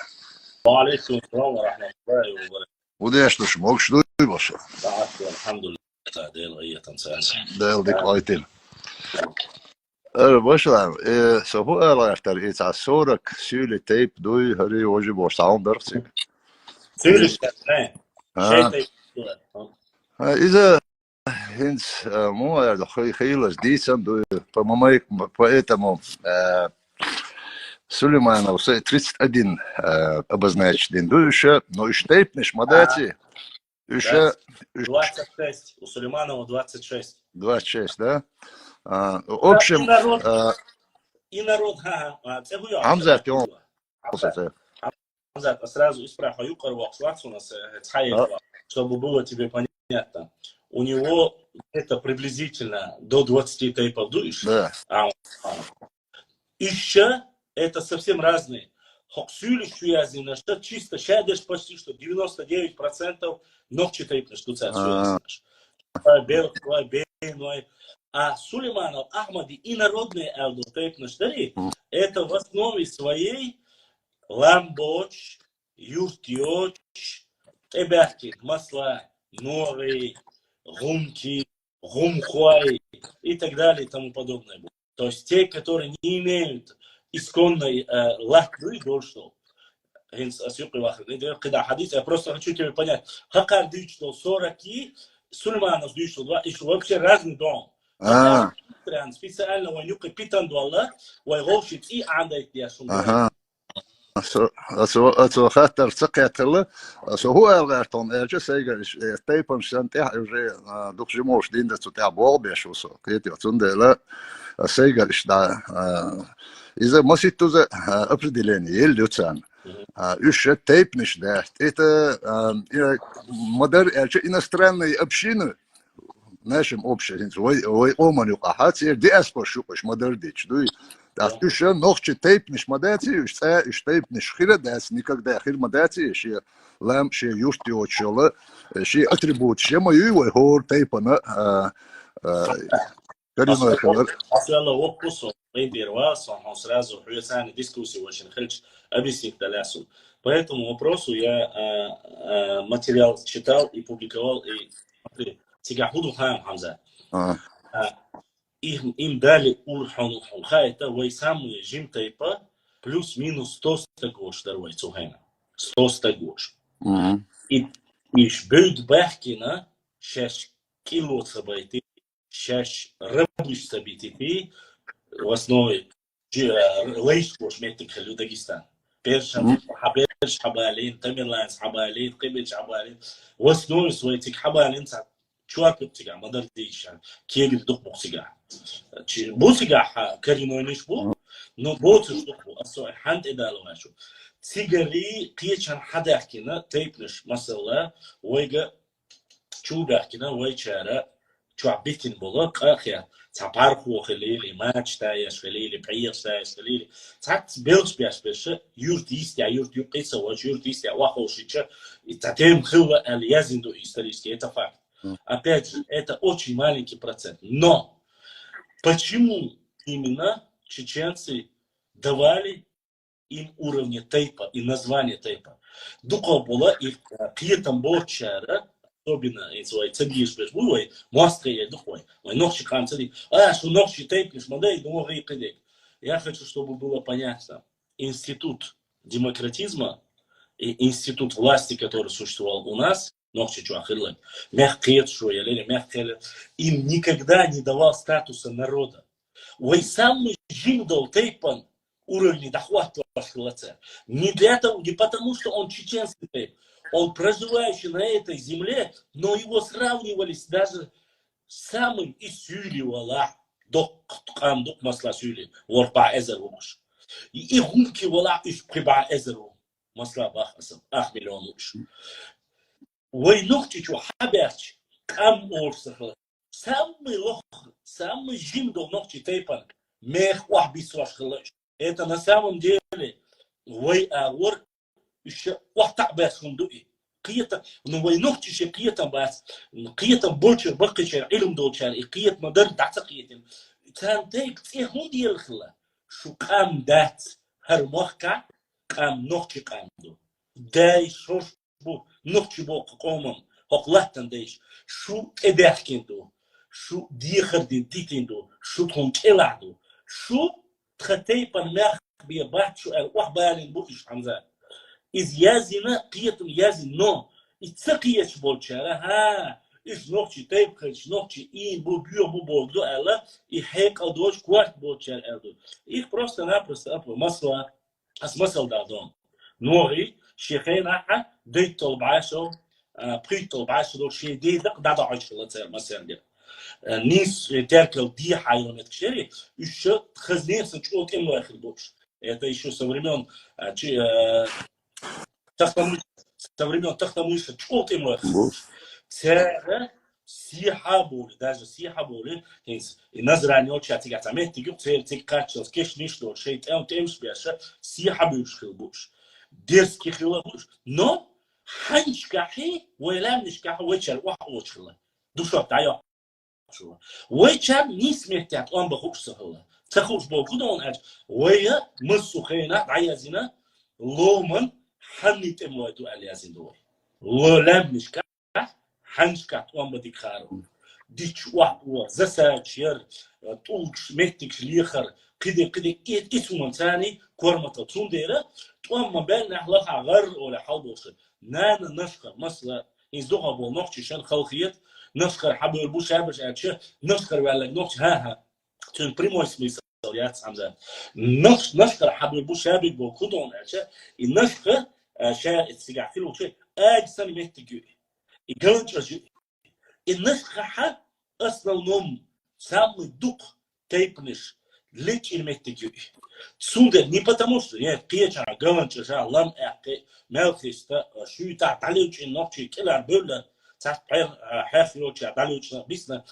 وعليكم السلام ورحمة الله وبركاته. Bu da yaşlışım. Okşudu başa. العفو الحمد لله ديل غية تنسان. Deldik aytin. Başlayalım. Så på är efter ett sårak syli tejp då har det ju varit soundbergsig. سوري شيء إذا Hinz, это хейлас дицам, поэтому Сулейманов 31 обозначен. Еще, но и штейпнеш, мадати, еще 26, у Сулейманова 26. 26, да? В общем, И народ, Хамзат, Хамзат, сразу исправь, у нас, чтобы было тебе понятно. У него это приблизительно до 20 тейпов дуешь. Да. Еще это совсем разные. Хоксюлищу язина, что чисто, щадешь почти, что 99% ногчи тейпнешь, тут язинаш. А Сулейманов, Ахмади и народные элду тейпнешь, это в основе своей ламбоч, юртиоч, эбяхки, масла, норы, гумки, гумхуай и так далее и тому подобное. То есть те, которые не имеют исконной лахры, что когда хадис, я просто хочу тебе понять, Хакар дючил 40, Сулейманов дючил 2, и вообще разный дом. Специально войнюка питан дуалла, войговщиц и андайт яшун. Så خاطر سقيت هو غيرتون اجا سيغا تايبن سنتي اجا دوك جموش دين ده تاع بول بيشو سو كيتي تندلا سيغا دا اذا ما سيتو ذا определение لوتسان ايش تايبنش ده это модер اجا иностранные общины нашим общим ой оман юқахат диаспор шукаш модер дич дуй Das ist ja noch Tape nicht Madati, ich Tape nicht Hira, das никогда Hir Madati, ich Lam, ich just die Ochole, ich Attribut, ich мою его Hor Tape, Карина Хелер. Асвелла вопросу, интервалсон, он сразу хуясани дискуссии очень хочу объяснить далясу. По этому вопросу я материал читал и публиковал, и Тигахуду Хам Хамза. Им дали урхайта, вой самые жим тайпа, плюс-минус 100 стагош дарвай цухайна. 100 стагош. И шбейт бахкина, 6 кило сабайти, 6 рабыш сабити, в основе лейшкош метик халю Дагестан. Першам хаберш хабалин, Тамерланс хабалин, Кибич хабалин. В основе свой тик хабалин чуарк птига, мадар дейша, кегил дух бухсига. بوسيجا كريمو نشبو نو بوتش دقو أسوأ حنت إدالو هاشو سيجاري قيشان حدا حكينا تيبنش مثلا ويجا شو بحكينا ويشارة شو عبيتين بلوك أخيا تعباركو خليلي ماتش تايش خليلي بعيش تايش خليلي تعت بيلش بيش يورتيستيا يورتيقيسا واش يورتيستيا واخوشيتشا تعتم خلوة اليازندو исторически это факт. Опять же, это очень маленький процент, но почему именно чеченцы давали им уровни тейпа и название тейпа? Дука была и клиентам борчара, особенно из цадиш без буй, маска я духой, мой ногчи канцели, что ногчи тейп лишь модель, думаю и кидек. Я хочу, чтобы было понятно, институт демократизма и институт власти, который существовал у нас, ногчи чуахирлы, мягкие шуя, мягкие, им никогда не давал статуса народа. Вы самый жимдол тейпан уровни дохвата вашего. Не для того, не потому, что он чеченский тейп, он проживающий на этой земле, но его сравнивались даже с самым Исюли вала, док масла сюли, ворба эзерумаш. И гумки вала иш приба эзеру, масла бахасам, миллион уш. Вы ногтичу хаберч, кам орсахла. Самый лох, самый жимдол ногти тейпан, мех вахбисваш хлаш. Это на самом деле, вы аур, еще вахтабас хундуи. Киета, ну вы ногтичу киетам бас, киетам больше бакчер, илм долчар, и киет мадар дата киетам. Там тейп тихундил хла. Шу кам дат, хармахка, кам ногти камду. Дай шош бу. نقطة بوق قومم هقلتن ديش شو إباحكيندو شو ديخردين تيتيندو شو تهم تلعدو شو تختيبن ماخ بيبات شو الواح بالين بوكش حمزة إذ يازينا قيتم يازين نو إتسقيش بولشارة ها إيش نوكشي تيب خش نوكشي إين بو بيو بو بوغدو ألا إحيك أدوش كوارت بوتشر أدو إيش بروستا نابروستا أبو مسلا أس مسل دادون نوري شيخين أحا ديت طلبعاشو بريت طلبعاشو دو شي دي دق دادا عشق لتر مثلا دي نيس تركل دي حيوانات كشري еще خزنец чуть им лахил больше. Это еще со времен со времен Тахтамыша чуть им лахил. Цера сиха боли, даже сиха боли. И назрание очень отяготамет, тигу цер тиг качел, кеш ничто, шейт тем спяша сиха больше хил больше. Дерзкий хил больше. Но ханчкахи, войламнишкахи, войчер вах очхила. Душа тая. ويشاب نيس مهتات أم بخوش سهلا تخوش بوجودون أج ويا مسخينا عيازنا لومن حنيت إمواتو عليازين دوي لولم نشكا حنشكا أم بديك خارو ديش واحد زسا شير طولش مهتكش ليخر قدي إيت من ثاني كورمة تصونديرة أم من بين نحلها غر ولا حوضوش نانا نشكر مثلا يزدوها بونوكش شان خلقيت نشكر حبل البوش هابش أتشه نشكر ولا نوكش ها تون بريمو اسمي يا حمزة نشكر حبل البوش هابش بوكودون أتشه النشكر شا السجع فيه وشيء أجسام مهتجي يقولش أجي النشكر ح أصلا نوم سام دوق تيبنش ليش المهتجي سودا не потому что я печа говорю что лам эки мелхиста شو تعليش النوكشي كلا بولا تحت حاف يوتشا داليوتشا بيسنا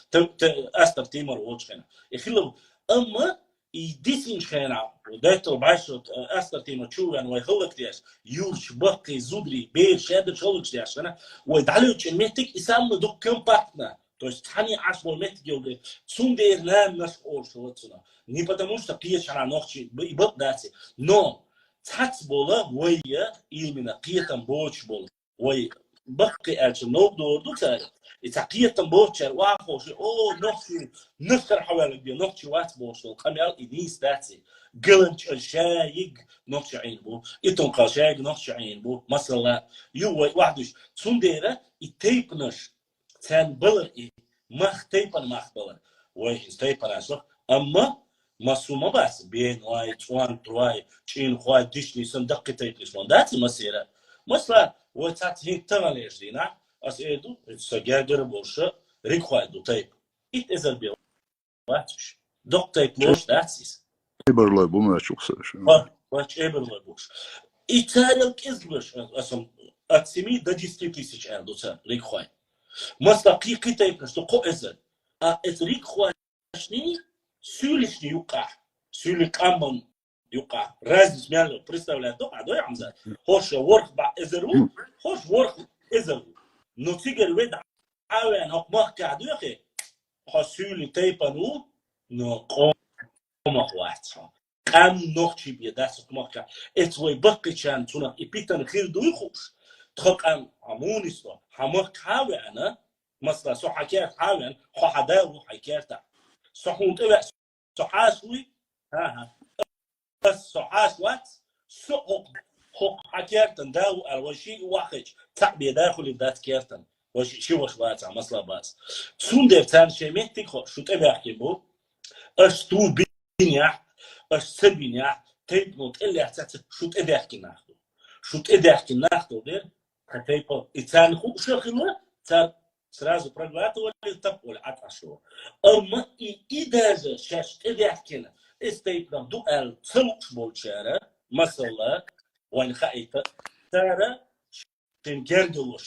أستر تيمر ووتشنا يخلو أما يديسين شخنا ودايتو بعشرة أستر تيمر شو يعني ويخلق دياش يورش بقي زودري بير شادر شلوش دياش أنا وداليوتشا ميتك يسمى دوك كمباكتنا то есть они аж момент делали сундер нам наш оршлотсуна не потому что пьешара ночи и бот дати но цац бола войя именно пьетам боч бол вой بقي أجنوب دور دوكسر إتقية تنبوتشر واقوش أو نقطي نفكر حوالي بيا نقطي وات بوشل قميال إديس داتي قلنش الشايق نقطي عين بو إتنقى شايق نقطي عين بو مثلا يو واحدش سنديرة إتيبنش تان بلر إيه مخ تيبن مخ بلر وين تيبن أشلخ أما مسوما بس بين واي توان تواي تشين خواي ديشني صندق تيبنش من داتي مسيرة مثلا وتعت هي تغليش دينا أسئلة السجاجر بورشة ريكوايدو تايب إت إزر بيواتش دوك تايب لوش داتسيس إبرلاي بوما شخصش واتش إبرلاي بوش إيتاليك إزبلش أسم أتسمي دجستي تيسيش أندو تا ريكواي مستقي تايب نشتو قو إزر إت ريكوايشني سولشني يوقع سولك أمن يوقع راز ميالو представляет дока до ямза хош ворх ба изеру хош ворх изеру но тигер вед авен хокмах каду яхи хасули тайпану но قوم خواته كم نوخشي بيداس хокмах ка اتوي بقي чан туна ипитан خير دويخوش تخق ام امونيستو حمق حاوي انا مثلا سو حكيت حاوي خو حداو حكيتا صحوت ابا صحاسوي ها بس صحاس وات سوق حق حكيرتن داو الوشي واحد تعبي داخل بدات كيرتن وشي شو وخوات مثلا بس سوندر تان شيمتك شو تبعكي بو اشتو بينيا اش سبينيا تيبنوت اللي احتاج شو تبعكي ناخذ شو تبعكي ناخذ دير كتيبو اتان خو شو خلوا تان سرازو برغلاتو ولا تبقوا العطشو اما اذا شاش تبعكينا استيبنا دوال سلوش بولشارة مثلا وين خايفة ترى تنجردلو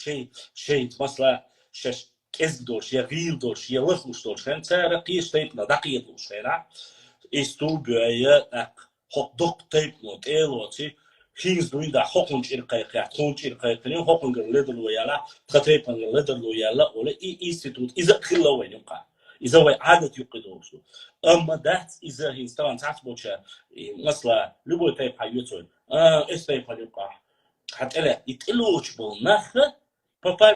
شيء مثلا شش كزدوش يغيل دوش يلخوش دوش هن ترى قيس تيبنا دقيق دوش هنا استو بيا حق دق تيبنا تيلوتي هينز دوين دا حقنش إرقايقيا تونش إرقايقيا حقنش لدرلو يالا تقريبا لدرلو يالا ولا إنستيتوت إذا خلا وين يقع إذا هو عادة يقدروا أما ده إذا هي طبعا تعرف بوشة مثلا لبو تايب حيوتون إيش تايب حيوقع حتى لا يتقلوش بالنخ بابا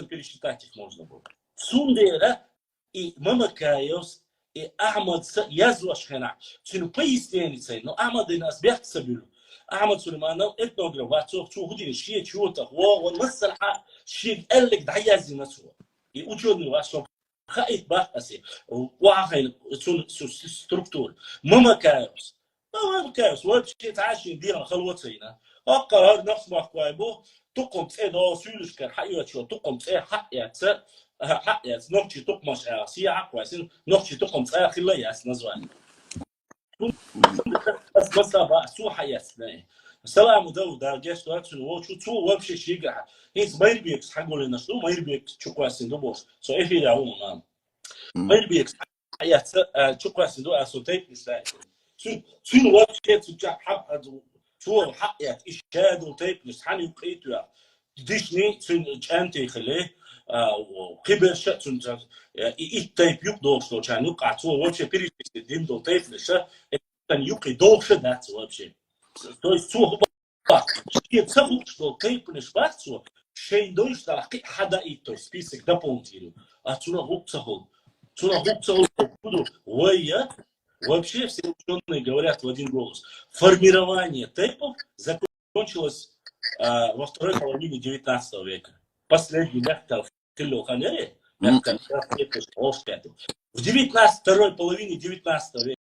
пересчитать можно было сундера и мама каёс и Ахмад язлаш хана сину пояснение но Ахмад и нас бьется было Ахмад Сулейманов этнограф вацов чугудин шие чута он مسرح شيء قال لك ده يازي نسوه и ученый вас, что хаит бахаси, вахай структур. Мамакаус. Мамакаус, вообще تعاشي دينا خلوتينا. أقرار نفس ما قايبو تقوم تأذى سولشكر حيات شو تقوم تأذى حقيات نقطة تقمش عاصية عقواسين نقطة تقوم تأذى خلاياس نزوان. بس بقى سو حياتنا. سلام دا جست وقتن وشو تو وابشي شيء هيز ما يربيكس حقول لنا شنو ما يربيكس شو كويسين دوبوس سو إيه في دعوة نعم ما يربيكس حياة شو كويسين دو أسوتيك نسلا شو وابشي تجاه حق شو حقيقة إشهاد وتيب نسحني وقيتوا ديشني شو أنتي خليه وقبل شيء شو إيتيب يقدوش لو كان يقع شو وابشي بريش دين دو تيب نسلا كان يقي دوش ده وابشي То есть هو شيء تسوي شو كيف نشبه شيء دوش تلاقي حدا إيتو список дополнительный отсюда губцахол буду вая вообще все ученые говорят в один голос формирование тейпов закончилось во второй половине 19 века последний век килоханере в второй половине 19 века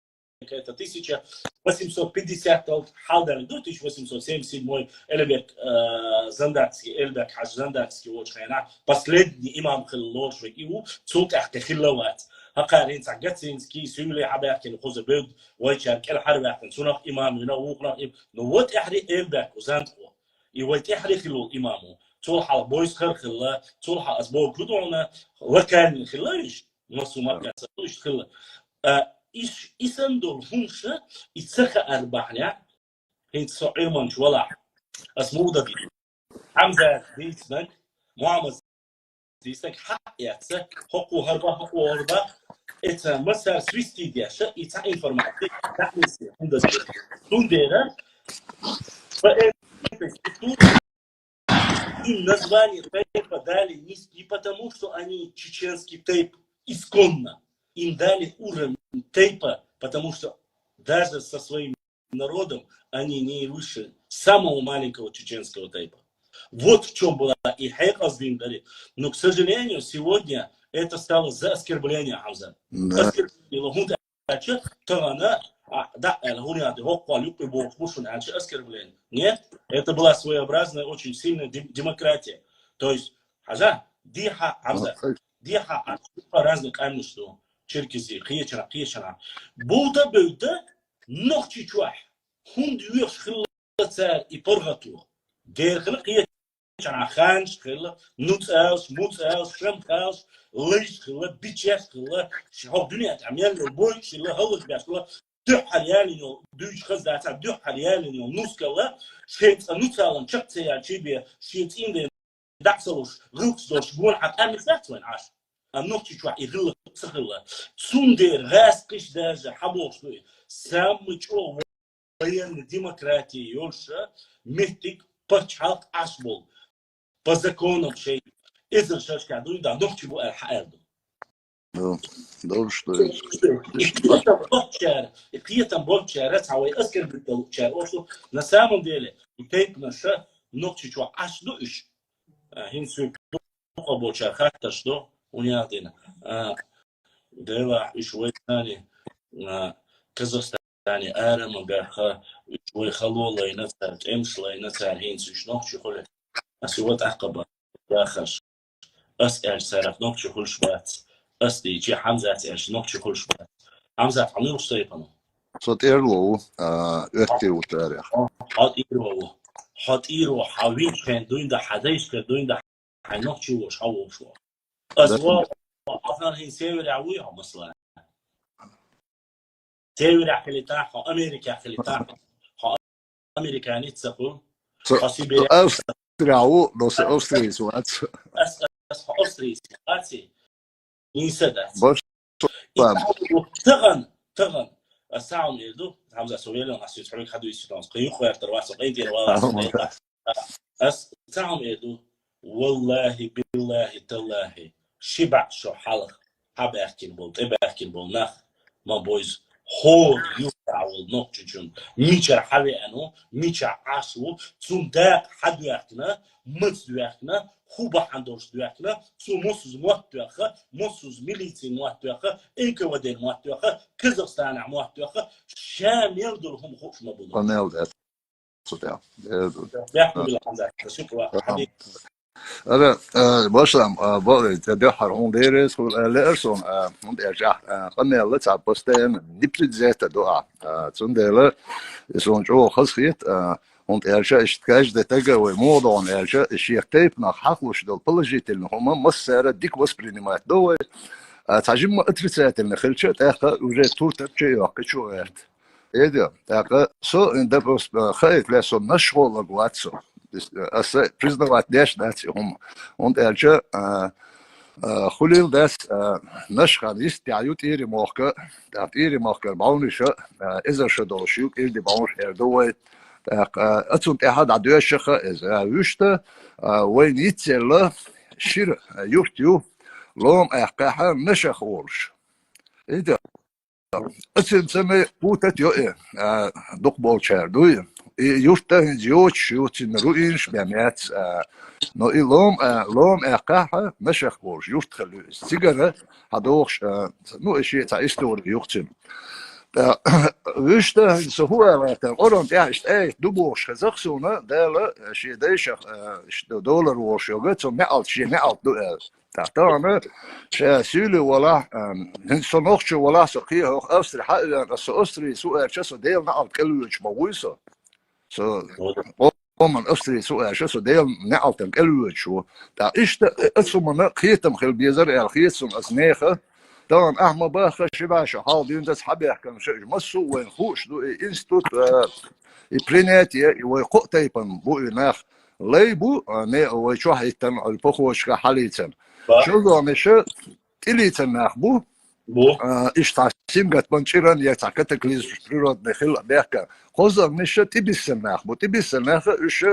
это 1850 до 1877 Эльбек Зандакский, Эльбек Хаж Зандакский очхайна последний имам хиллош векиу цук ахте хилловат هقارين تعجتينسكي سيولي حباكين خوز بيد ويشار كل حرباكين سنق إمام ينوقنا نوت إحري إلباك وزانتقو يوت إحري خلو إمامه تولح بويس خر خلا تولح أسبوع كدونا وكان خلاش نصو ما كان سويش خلا إيش إسندول هونشة يتسخى أربعنا هين صعير منش ولا اسمه ده حمزة ديسنك معمز ديسنك حق ياتسه حقو هربا حقو هربا إتا مسار سويستي دياشة إتا إنفورماتيك تحميسي هنده تون دينا им название тейпа дали не потому, что они чеченский тейп исконно. Им дали уровень тейпа, потому что даже со своим народом они не выше самого маленького чеченского тейпа. Вот в чем была и хайказдин дали. Но, к сожалению, сегодня это стало за оскорбление Хамза. Оскорбление. Нет, это была своеобразная, очень сильная демократия. То есть, хажа, диха Хамза, диха разных амнистов. Черкизы, Киечана. Булда бöйда нохчи чуах. Хунд юш хилла цар и поргату. Дер хилла Киечана ханш хилла, нуцаус, шрамхаус, лейш хилла, бичес хилла, шхоб дуният амял бой хилла халлах бяш хилла. Дух халялиньо, душ хаздата, дух халялиньо, нускала, шейц нуцалан чакцея чибе, шейц инде даксалуш, руксдош, гон хат амисатвен аш. نقطة شو يغلق تغلق سندر غاسقش درجة حبوش سامج أو وين ديمقراطية يورشة مهتك بتشحق عشبول بزكونم شيء إذا شاش كادون دا نقطة بو الحقادو دول что إقيتم بوتشار رتعوي أذكر بالدوتشار أوشو نسامم ديله يتيب نشا نقطة شو عشدو إيش هين سوي بوتشار خاتش دو ونياتنا دوا شوي ثاني كازاخستاني ارم بخا شوي خلوله ينتر امشلا ينتر هين شنو شغل اسوات عقبه داخش اسال سرف نوك شغل شبات اسدي جي حمزه ايش نوك شغل شبات حمزه عملوا شيطانو صوت إيرلو أرتي وتاريخ حط إيرو حاوين كان دوين ده حدايش كان دوين ده حنوك شو شو شو أزواج أصلاً هي سير عويهم مثلاً سير عقلتها أمريكا عقلتها أمريكاني تسقون خاصية أستريعو نص أستري سوات أستري سواتي ينسدت باش تغن الساعة يدو حمزة سويلون عسير حريك حدو يسيطانس قيوخ ويرتر واسق قيدير والله الساعة يدو والله بالله تالله شبع شو حلق حب أحكي بول تبى أحكي بول نخ ما بويز Ho yutawul nokçucun. Miçer havianu, miçer asu, zundak hadüyakna, mız düyakna, huba handoş düyakna, su mutsuz muat düyakı, mutsuz milisi muat düyakı, ilke vadel muat düyakı, Kazakstan'a muat düyakı, şamil durhum hoşma bulur. Panel det. Så där. Behmi bil hamza. Şükran. Hadi. Evet, başlam, bu de harun deriz, Lerson, und ja, panel zaposten, niprizeta doa. Zundele, so ein Joe Hasriet, und ist gleich der Tage, wo Modon, ist hier Tape nach Hachlusch, der Pologit, in Homa, Massera, dick was primat doe. تعجب ما اترسات ان خلشة تاخا وجه تو تبشي وقشو غيرت ايه ده تاخا سو ان ده بس خايف لا سو نشغل قواتسو اس بريزنوات داش داتس هم und خليل داس نشغل يستعيوت ايري موخا دات ايري موخا باونشا اذا شدوشيوك ايري باونش اردويت اتسونت احد عدوشخه اذا وشتا وين يتسلا شير يفتيو لوم احقاها نشخ ورش إذا أتسم سمي بوتت يو إيه دق بولشار دوي يوشتا هنزيوش يوتسن روينش باميات نو إي لوم احقاها نشخ ورش يوشت خلو السيجارة هدوخش نو إشي تا إستور يوتسم وشتا so hoe oron ja ist echt du bosch gesagt so ne der shi deisha dollar was jo gut so mehr als je mehr als du da da ne سيلي ولا so noch schon ولا so hier auch östri so östri so so der na kelluch mawisa so man östri so der na alt kelluch da ist so man khietam khil bizer el khietsum asnecha طبعا احمد باخ شباشة حال دين ده صحابي يحكم شيء مسو وين خوش دو انستوت بريناتي ويقو تايبن بو ناخ ليبو ني وشو هيتن البخوش حاليتن Ba. شو دو مش تليتن ناخ بو Bu. اشتاسيم قد بنشيران يتعكتك ليز بريرود نخل بيحكا خوزا مش تبسن ناخ بو تبسن ناخ اش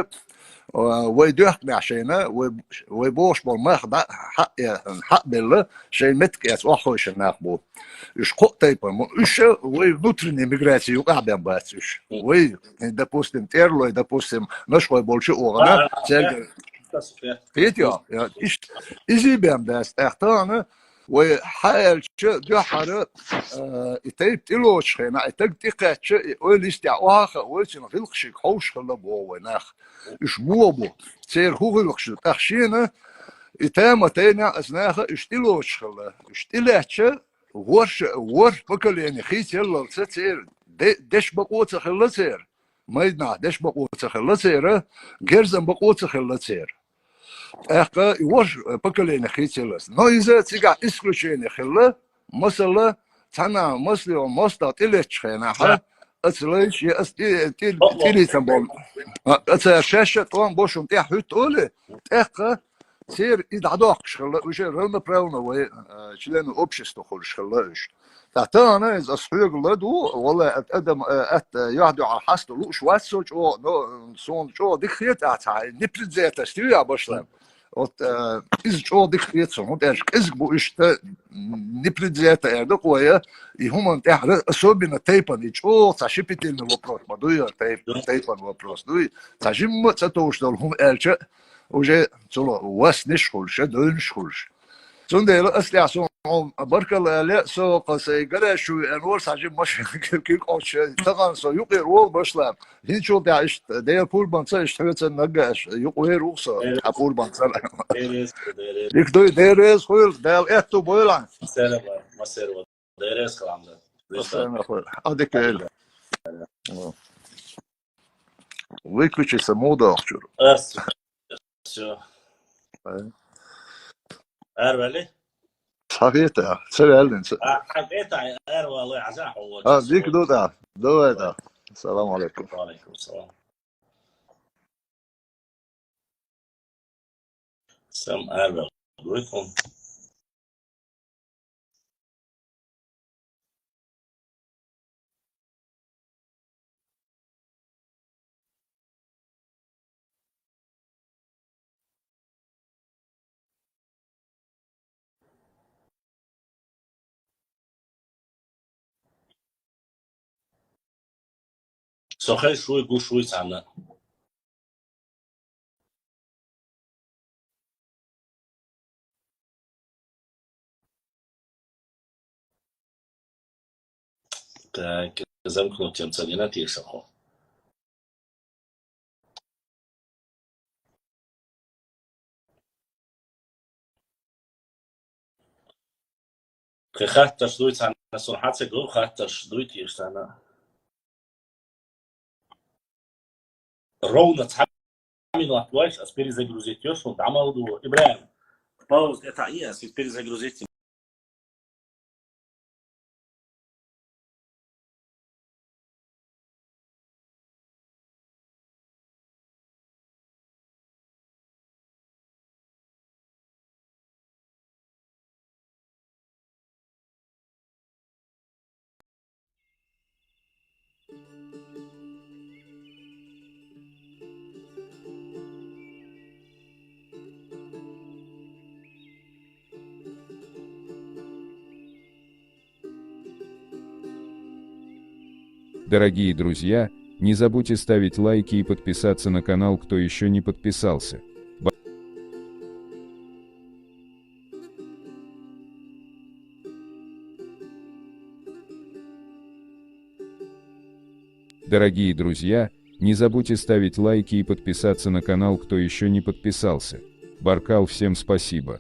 ويدوح معشينا ويبوش بالماخ حق بالله شيء متك يس وحوش الناخبو ايش قو تايبا ايش وينوترني ميغراتي وقع بين باتش وي допустим تيرلو допустим نشوي بولشي اوغنا تيرجع فيديو ايش ايزي بين باس اختانا وحال شو جحر تايب تلوش خينا تاك تقاتش وليستع واخ ولسن غلقش خوش خلا بو وناخ ايش بو تير هو غلقش تخشينا إتاما تينا أسناخا اشتلوش خلا اشتلاتش ورش بكل يعني خيت يلا تسير دش بقوت خلا تسير مايدنا دش بقوت خلا تسير جرزن بقوت خلا تسير اخا ورش بكل يعني خيت يلا نويزا تيجا اسكلوشين خلا مثلا تنا مثل مصدا تلتش خينا ها أتلاش يا تيلي تنبول أتشاشة طبعا بوشم تيح تقولي تأخ سير يدعدوك شغل وش رنا براونا وي شلون أوبشستو خل شغلش تعتانا إذا صحيح لدو والله أتقدم يهدو على حسب لو شو واسوج أو نو صون شو دخيت أتاع نبرد زي تستوي بشلم ot iz čo dikhiet so und iz bu ist непредвзято такое и хуман особенно тейпан и čo зашипительный вопрос мадуя тейпан вопрос ну и зажим это что хум элче уже цоло вас не школьше дön школьш Sunday asli asun barkal la so qasay gala şu enwar sajim maş kik oç tagan so yuqi rol başlar hiç o da işte de pul bansa işte vetsen nagaş yuqi ruhsa apul bansa Deres. Deres. dikdoy deres koyul del etto boylan Serva. Maserva. Deres kalamda. Lütfen. aslan koyul adik el выключится мода ахчур As. Şu. Erveli. صحيح سأل حبيت أروى الله يعزاه ديك دودا السلام عليكم وعليكم السلام. سم أروى بكم. سخن شوي قو شوي تعنا. Так, замкнуть це не натішого. خاطر شدويت عن سرعات جو خاطر شدويت يشتانا. ровно تعملوا отвач, а перезагрузить ее, что там ауду Ибраим. Пауз это и а перезагрузить. Дорогие друзья, не забудьте ставить лайки и подписаться на канал, кто еще не подписался. Дорогие друзья, не забудьте ставить лайки и подписаться на канал, кто еще не подписался. Баркал, всем спасибо.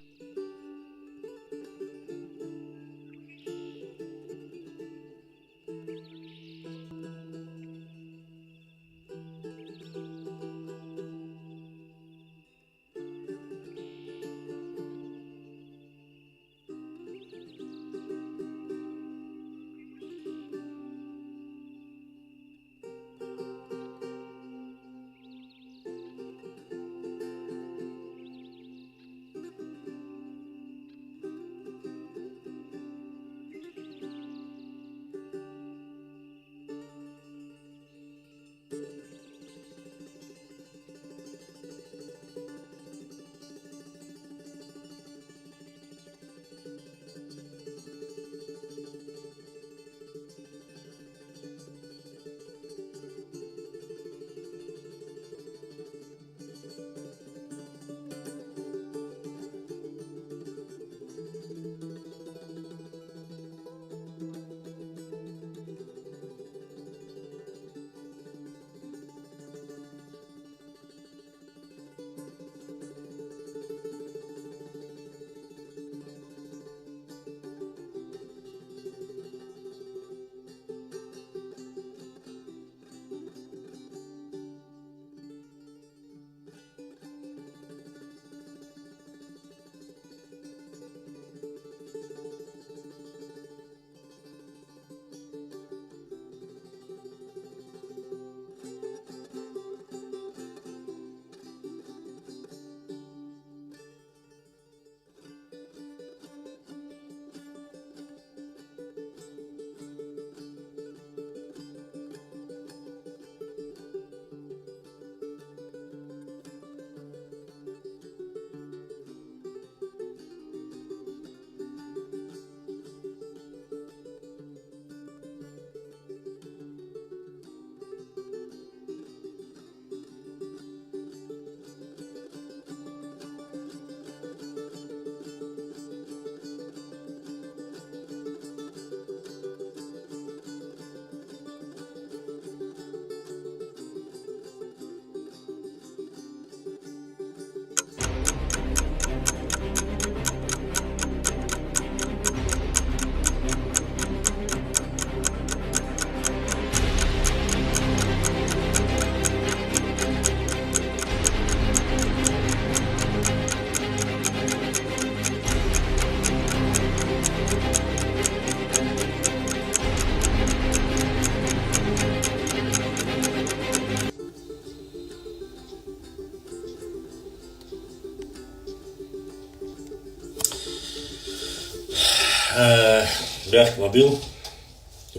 Бях мобил,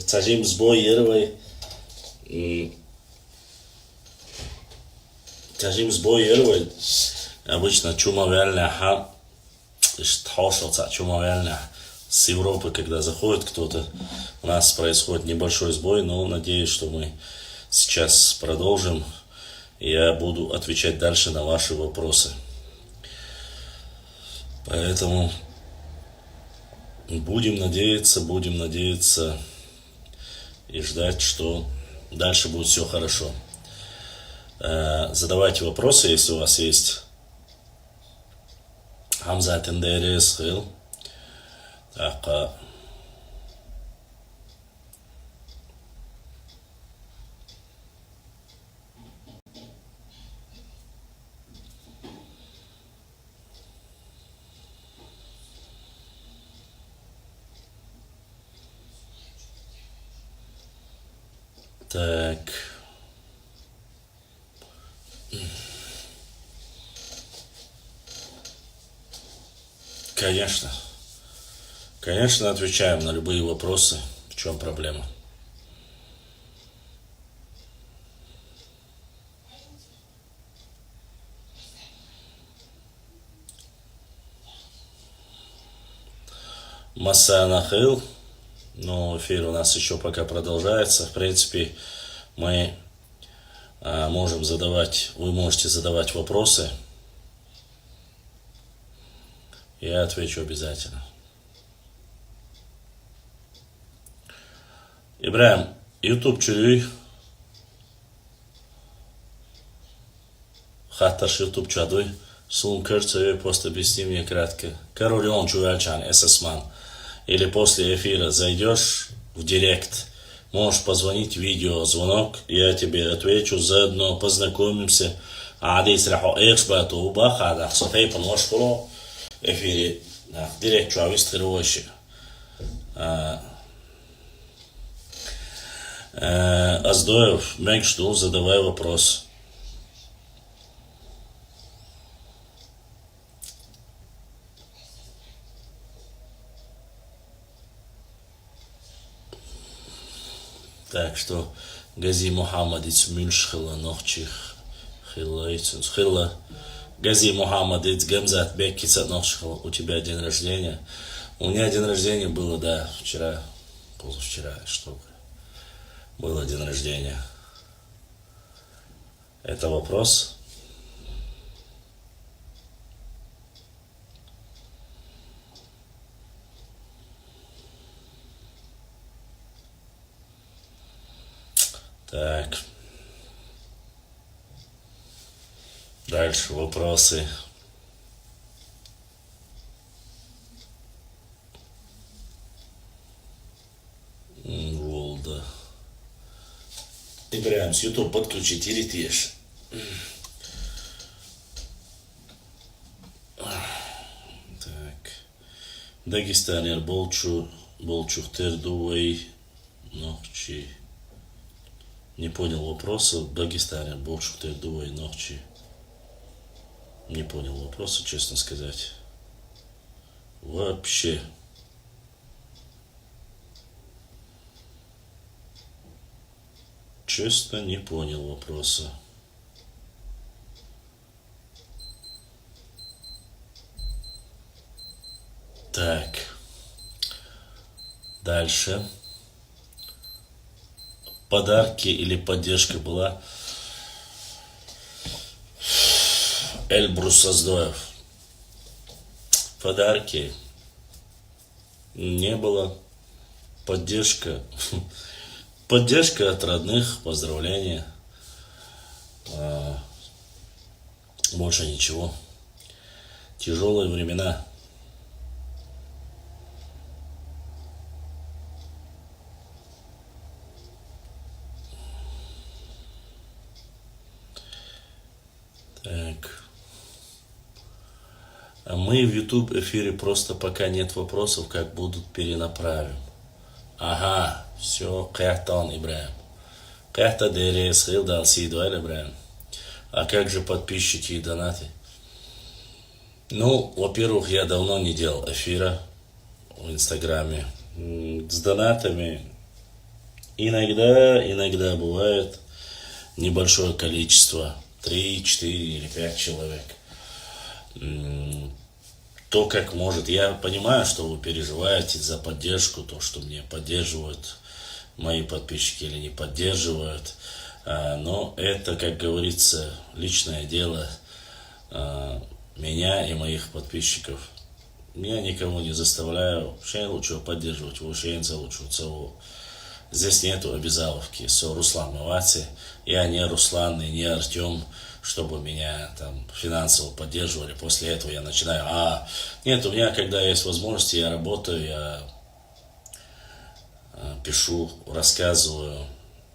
сажим сбой ервай, сажим сбой ервай, обычно чумовельная ха, штхошоца чумовельная с Европы, когда заходит кто-то, у нас происходит небольшой сбой, но надеюсь, что мы Сейчас продолжим. Я буду отвечать дальше на ваши вопросы. Поэтому будем надеяться и ждать, что дальше будет все хорошо. Задавайте вопросы, если у вас есть. Хамза Тендерес Хил. Так. Конечно, отвечаем на любые вопросы. В чем проблема? Масса Нахил. Но эфир у нас еще пока продолжается. В принципе, мы можем вы можете задавать вопросы. Я отвечу обязательно. Ибраим, YouTube чуй. Хатташ YouTube чадуй. Сум кырцевый, просто объясни мне кратко. Король Чувальчан, ССМан. Или после эфира зайдешь в директ, можешь позвонить, видеозвонок, я тебе отвечу, заодно познакомимся. Адис рахо эксбату убаха, да, сотей поношколо эфире, да, директ чуавист херовойши. Аздоев, мэг жду, задавай вопрос. Так что Гази Мухаммадиц Мюльшхила Нохчих Хила Гази Мухаммадиц Гамзат Беккица Нохшхила. У тебя день рождения? У меня день рождения было, да, позавчера, что было день рождения. Это вопрос? Так. Дальше вопросы. Волда. Ибраим, с YouTube подключить или тешь. Так. Дагестанер Болчухтер Дуэй Нохчи. Не понял вопроса. Дагестанер Болчухтер Дуэй Нохчи. Не понял вопроса, честно сказать. Вообще. Честно, не понял вопроса. Так. Дальше. Подарки или поддержка была. Эльбрус Создоев. Подарки не было. Поддержка. Поддержка от родных, поздравления. Больше ничего. Тяжелые времена. Так. А мы в YouTube эфире просто пока нет вопросов, как будут перенаправим. Ага, все, Кахтан Ибраим. Кахта Дерес, Хилдал Сидуэль Ибраим. А как же подписчики и донаты? Ну, во-первых, я давно не делал эфира в Инстаграме. С донатами иногда бывает небольшое количество. 3, 4 или 5 человек. То, как может. Я понимаю, что вы переживаете за поддержку, то, что мне поддерживают мои подписчики или не поддерживают. Но это, как говорится, личное дело меня и моих подписчиков. Я никому не заставляю, вообще лучше поддерживать, вообще лучше целого. Здесь нету обязаловки. Все, Руслан Мавати. Я не Руслан и не Артем, чтобы меня там финансово поддерживали. После этого я начинаю. Нет, у меня, когда есть возможность, я работаю, я пишу, рассказываю,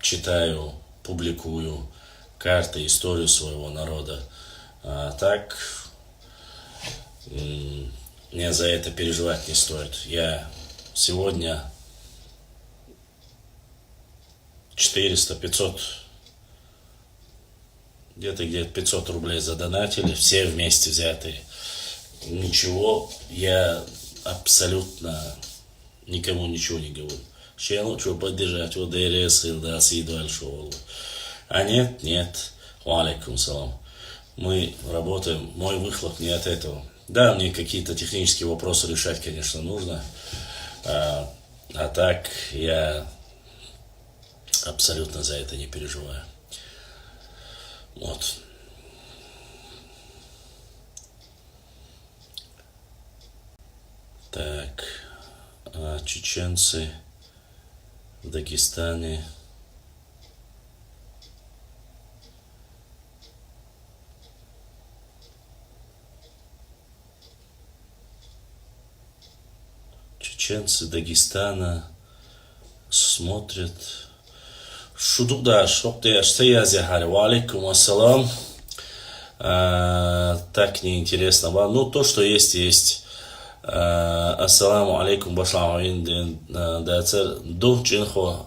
читаю, публикую карты, историю своего народа. Так мне за это переживать не стоит. Я сегодня 400, 500, где-то 500 рублей задонатили, все вместе взятые. Ничего, я абсолютно никому ничего не говорю. Ще лучше поддержать, вот ДРС, да, съеду альшоу. А нет, алейкум салам. Мы работаем, мой выхлоп не от этого. Да, мне какие-то технические вопросы решать, конечно, нужно. А так я абсолютно за это не переживаю. Вот. Так, чеченцы в Дагестане. Чеченцы Дагестана смотрят. Шудукда, шокте, аштаязихари. Валикум ассалам. Так неинтересно. Ну, то, что есть, есть. Ассаламу алейкум башламин дацер ду чинхо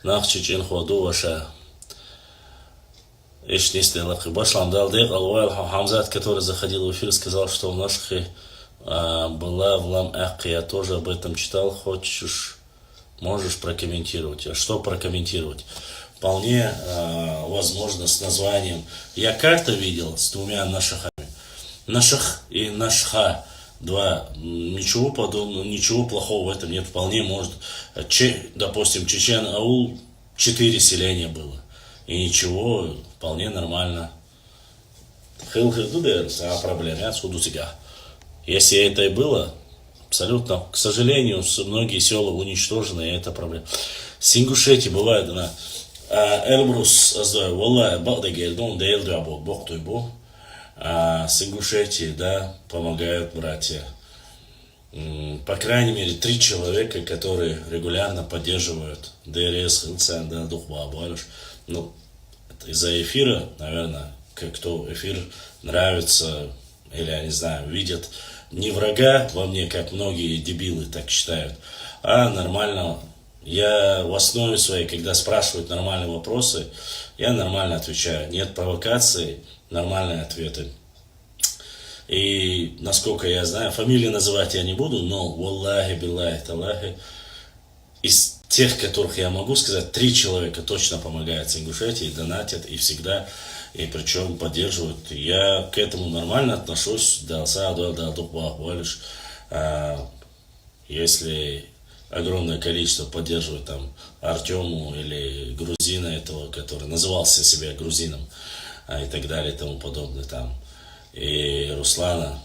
нахчи чинхо ду ваша эшнисты лахи башлам дал дек алвайл Хамзат, который заходил в эфир, сказал, что в наших была в Лам Ак. Я тоже об этом читал. Хочешь, можешь прокомментировать. А что прокомментировать? Вполне возможно с названием. Я как-то видел с двумя нашахами. Нашах и нашха. Два. Ничего подобного, ничего плохого в этом нет. Вполне может. Допустим, Чечен Аул 4 селения было. И ничего, вполне нормально. Проблем. Я отсюда тебя. Если это и было, абсолютно, к сожалению, многие села уничтожены, и это проблема. С Ингушетией бывает, она Эльбрус, Валлах, Багдагельдон, Дейлдуабо, Бог Туйбо. С Ингушетией, да, помогают братья. По крайней мере, 3 человека, которые регулярно поддерживают ДРС, Хилцан, да, Духба, Абалюш. Ну, из-за эфира, наверное, кто эфир нравится, или, я не знаю, видят не врага во мне, как многие дебилы так считают, а нормально. Я в основе своей, когда спрашивают нормальные вопросы, я нормально отвечаю. Нет провокаций, нормальные ответы. И, насколько я знаю, фамилии называть я не буду, но, валлахи, биллахи, талахи, из тех, которых я могу сказать, 3 человека точно помогают с Ингушетией, донатят и всегда, и причем поддерживают. Я к этому нормально отношусь, если огромное количество поддерживает там Артему или грузина этого, который назывался себя грузином, и так далее, и тому подобное там, и Руслана.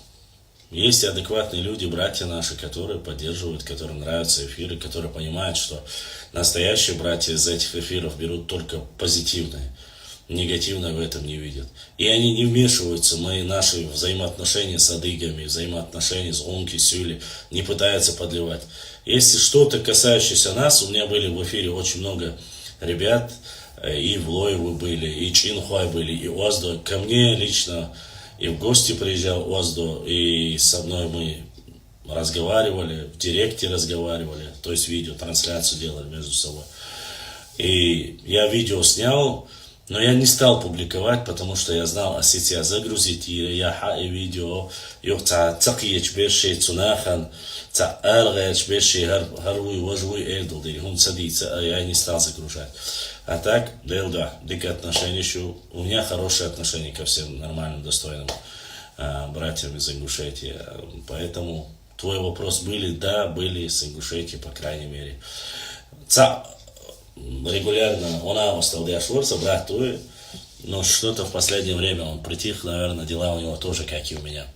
Есть адекватные люди, братья наши, которые поддерживают, которым нравятся эфиры, которые понимают, что настоящие братья из этих эфиров берут только позитивное, негативное в этом не видят. И они не вмешиваются в наши взаимоотношения с адыгами, взаимоотношения с Онки, Сюли, не пытаются подливать. Если что-то касающееся нас, у меня были в эфире очень много ребят, и в Лоеву были, и Чинхуай были, и Оздо. Ко мне лично и в гости приезжал Оздо, и со мной мы разговаривали, в директе разговаривали, то есть видео, трансляцию делали между собой. И я видео снял, но я не стал публиковать, потому что я знал, а сейчас загрузить я и видео, юхта цакиеч берши цунахан, цаалгаеч берши харуй вожуй эльдл, он садится, а я не стал загружать. А так, да, дикое отношение еще. У меня хорошие отношения ко всем нормальным, достойным братьям из Ингушетии. Поэтому твой вопрос были, да, были с Ингушетии, по крайней мере. регулярно, он августа Шварца, брат твой, но что-то в последнее время он притих, наверное, дела у него тоже, как и у меня.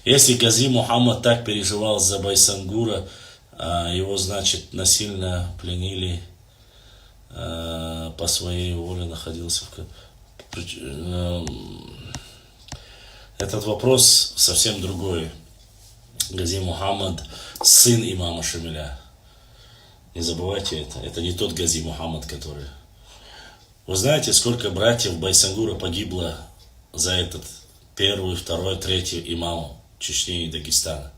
Если Гази Мухаммад так переживал за Байсангура, его, значит, насильно пленили, по своей воле находился Этот вопрос совсем другой. Гази Мухаммад, сын имама Шамиля. Не забывайте это. Это не тот Гази Мухаммад, который... Вы знаете, сколько братьев Байсангура погибло за этот первый, второй, третий имам Чечни и Дагестана?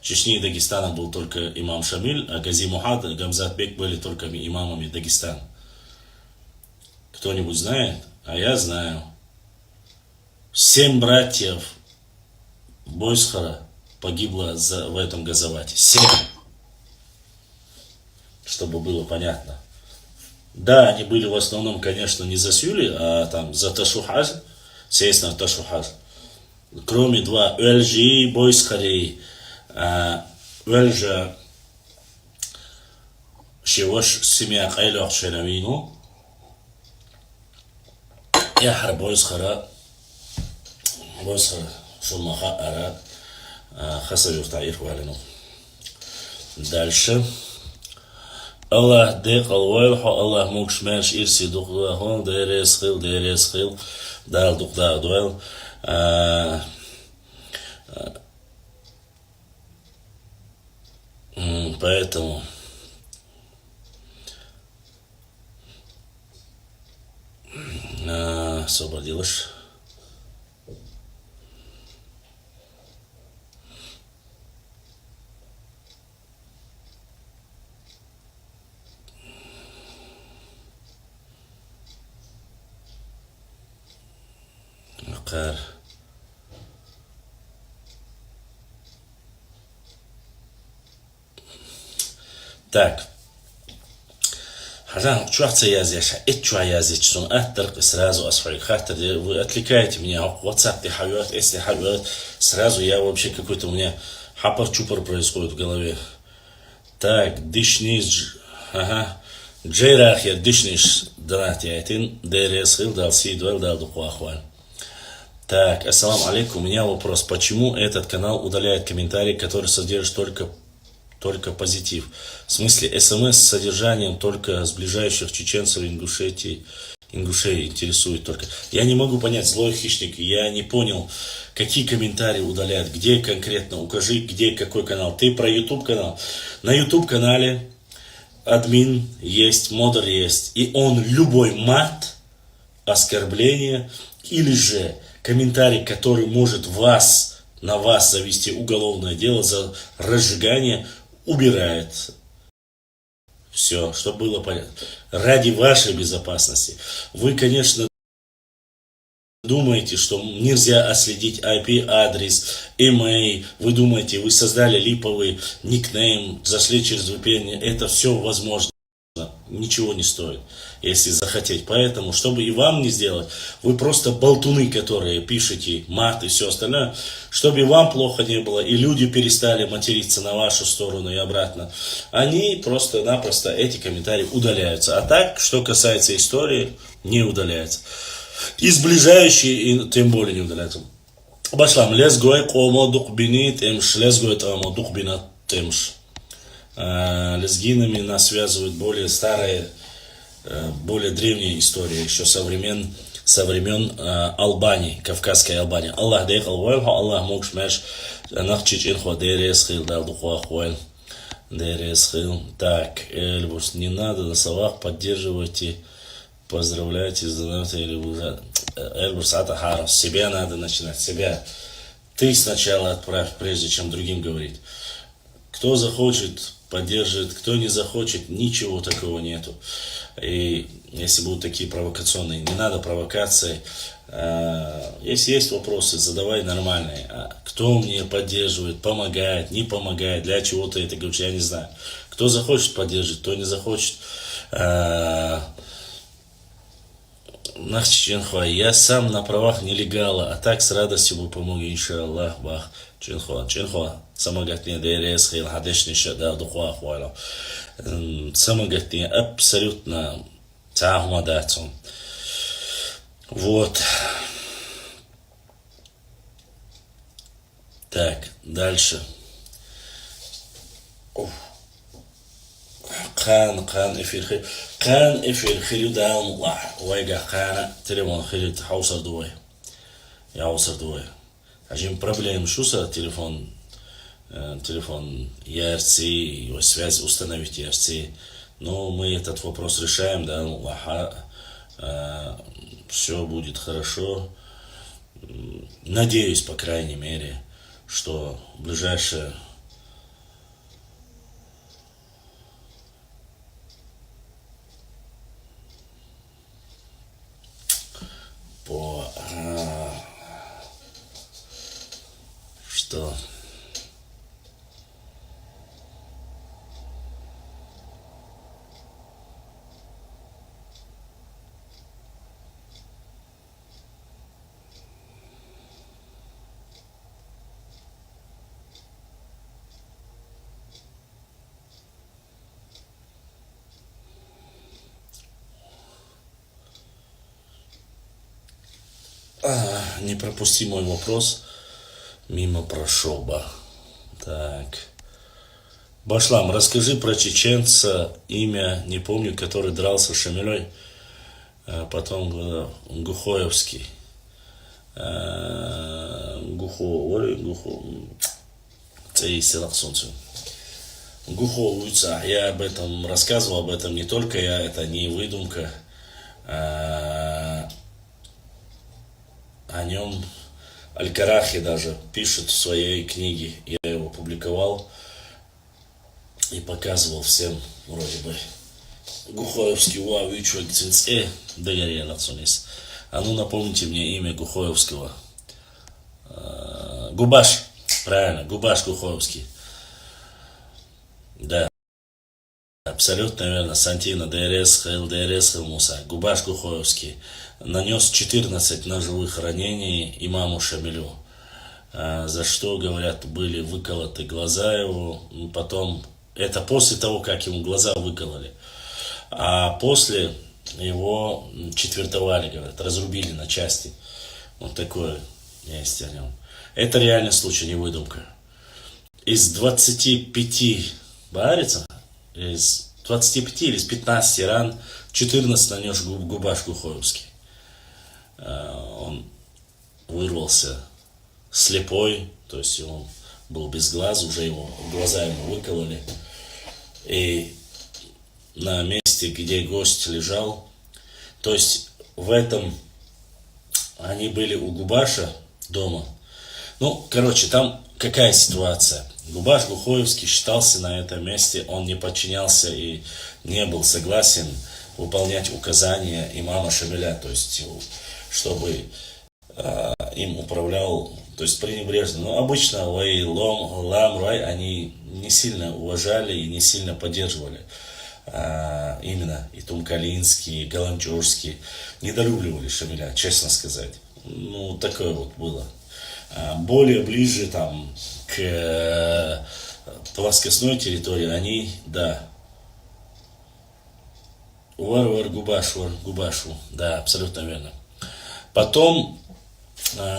В Чечне и Дагестана был только имам Шамиль, а Гази Мухаммад и Гамзатбек были только имамами Дагестана. Кто-нибудь знает? А я знаю. 7 братьев Бойсхара погибло в этом газовате. 7. Чтобы было понятно. Да, они были в основном, конечно, не за Сюли, а там за Ташухаз, естественно, Ташухаз. Кроме 2 Эльжи, Бойсхари, Эльжа, Шивош, Семья Кайлох Шенавину, Яхар Бойсхара, Шумаха Ара, Хасавюр Таир Валину. Дальше. Allah de qalwayl Allah mukshmash irsi duqdahu deres khil dal duqdadwel поэтому освободилась. Так. Хазан, чуахца язяша, чуа язячсон, аттарк сразу асфаль хаттер, вы отвлекаете меня, WhatsApp тихавет, если хавет, сразу я вообще какой-то у меня хапар-чупар происходит в голове. Так, дышниш, ага, джейрах я дышниш, донатиатин, дэресхил, дал сидвел, дал духуахваль. Так, ассаламу алейкум, у меня вопрос, почему этот канал удаляет комментарии, которые содержат только позитив? В смысле, СМС с содержанием только сближающих чеченцев и ингушей интересует только. Я не могу понять, злой хищник, я не понял, какие комментарии удаляют, где конкретно, укажи, где какой канал. Ты про YouTube канал. На YouTube канале админ есть, модер есть, и он любой мат, оскорбление или же комментарий, который может на вас завести уголовное дело за разжигание, убирает. Все, чтобы было понятно. Ради вашей безопасности. Вы, конечно, думаете, что нельзя отследить IP-адрес, email. Вы думаете, вы создали липовый никнейм, зашли через VPN. Это все возможно. Ничего не стоит, если захотеть. Поэтому, чтобы и вам не сделать, вы просто болтуны, которые пишете мат и все остальное, чтобы и вам плохо не было, и люди перестали материться на вашу сторону и обратно. Они просто-напросто, эти комментарии удаляются. А так, что касается истории, не удаляется. И сближающие, тем более не удаляются. Башлам, лезгой комо духбинит эмш, лезгой тамо духбинат эмш. Лезгинами нас связывают более старые, более древние истории, еще со времен Албании, Кавказской Албании. Аллах дейхал вэлху, Аллах мукшмеш, нахчич инху дэресхил, далдухуахуэль, дэресхил. Так, Эльбус, не надо на словах, поддерживайте, поздравляйте, здравствуйте, Эльбус, это харас, себя надо начинать, себя. Ты сначала отправь, прежде чем другим говорить. Кто захочет, поддержит, кто не захочет, ничего такого нету. И если будут такие провокационные, не надо провокации. Если есть вопросы, задавай нормальные. Кто мне поддерживает, помогает, не помогает, для чего-то это говоришь, я не знаю. Кто захочет поддержит, кто не захочет. Я сам на правах нелегала, а так с радостью бы помог, иншаллах, бах. Чинхуа, самогатни дэресхил, хадешни шада духуахуала. Самогатни абсолютно Тагмадацун. Вот. Так, дальше. Қан эфир хилю даун вайга қана телефон хилю хаусар дуай. Я хаусар дуай. Ажим проблем шуса телефон ERC, связь установить ERC. Но мы этот вопрос решаем, да, все будет хорошо. Надеюсь, по крайней мере, что в ближайшее что не пропусти мой вопрос, мимо прошел бы. Так. Башлам, расскажи про чеченца, имя, не помню, который дрался с Шамилей, потом Гухоевский. Гуховуется. Я об этом рассказывал, об этом не только я, это не выдумка. О нем Аль-Карахи даже пишет в своей книге. Я его публиковал и показывал всем вроде бы. Гухоевский уавичу цинце дагария нацунис. А ну напомните мне имя Гухоевского. Губаш. Правильно, Губаш Гухоевский. Да. Абсолютно верно. Сантина ДРС Муса. Губаш Гухоевский нанес 14 ножевых ранений имаму Шамилю, за что, говорят, были выколоты глаза его. Потом, это после того, как ему глаза выкололи, а после его четвертовали, говорят, разрубили на части. Вот такое есть о нем. Это реальный случай, не выдумка. Из 25 баарицев, из 25 или из 15 ран 14 нанес Губаш Гухоевский. Он вырвался слепой, то есть он был без глаз, уже его глаза ему выкололи. И на месте, где гость лежал, то есть в этом они были у Губаша дома. Ну, короче, там какая ситуация? Губаш Гухоевский считался на этом месте, он не подчинялся и не был согласен выполнять указания имама Шамиля, то есть чтобы им управлял, то есть пренебрежно. Но обычно Лам, они не сильно уважали и не сильно поддерживали. Именно и Тумкалинский, и Галанчорский недолюбливали Шамиля, честно сказать. Ну, такое вот было. Более ближе там к плоскостной территории они, да. Губашу, да, абсолютно верно. Потом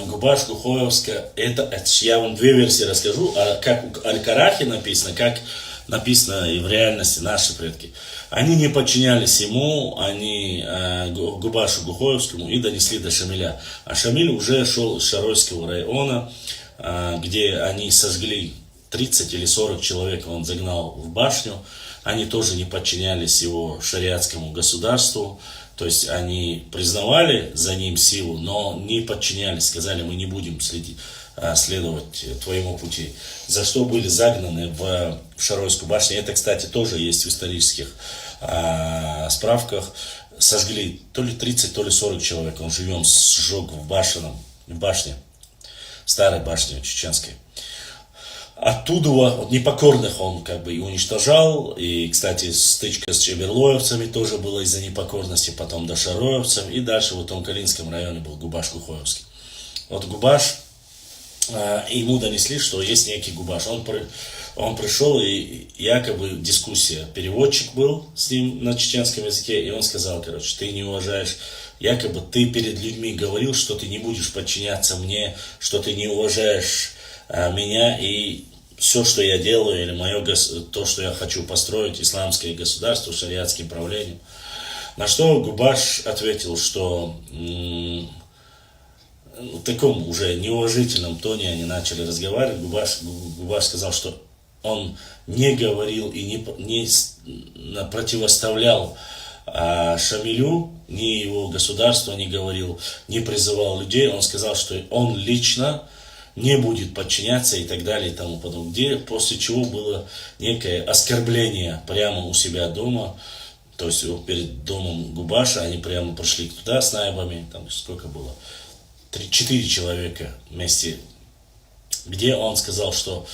Губаш Гухоевская, это я вам две версии расскажу, как у Аль-Карахи написано, как написано и в реальности наши предки. Они не подчинялись ему, они Губашу Гухоевскому и донесли до Шамиля. А Шамиль уже шел из Шаройского района, где они сожгли 30 или 40 человек, он загнал в башню. Они тоже не подчинялись его шариатскому государству. То есть они признавали за ним силу, но не подчинялись, сказали, мы не будем следовать твоему пути. За что были загнаны в Шаройскую башню. Это, кстати, тоже есть в исторических справках. Сожгли то ли 30, то ли 40 человек. Он живем сжег в башне, старой башне чеченской. Оттуда вот, непокорных он как бы и уничтожал. И, кстати, стычка с чеберлоевцами тоже была из-за непокорности. Потом до шароевцев. И дальше в Тумкалинском районе был Губаш Гухоевский. Вот Губаш ему донесли, что есть некий Губаш. Он пришел, и якобы дискуссия. Переводчик был с ним на чеченском языке, и он сказал, короче, ты не уважаешь, якобы ты перед людьми говорил, что ты не будешь подчиняться мне, что ты не уважаешь меня, и все, что я делаю, или то, что я хочу построить, исламское государство, шариатским правлением. На что Губаш ответил, что в таком уже неуважительном тоне они начали разговаривать. Губаш сказал, что он не говорил и не противоставлял Шамилю, ни его государству не говорил, не призывал людей. Он сказал, что он лично не будет подчиняться и так далее и тому подобное. После чего было некое оскорбление прямо у себя дома. То есть перед домом Губаша они прямо прошли туда с наибами. Там сколько было? 4 человека вместе. Где он сказал, что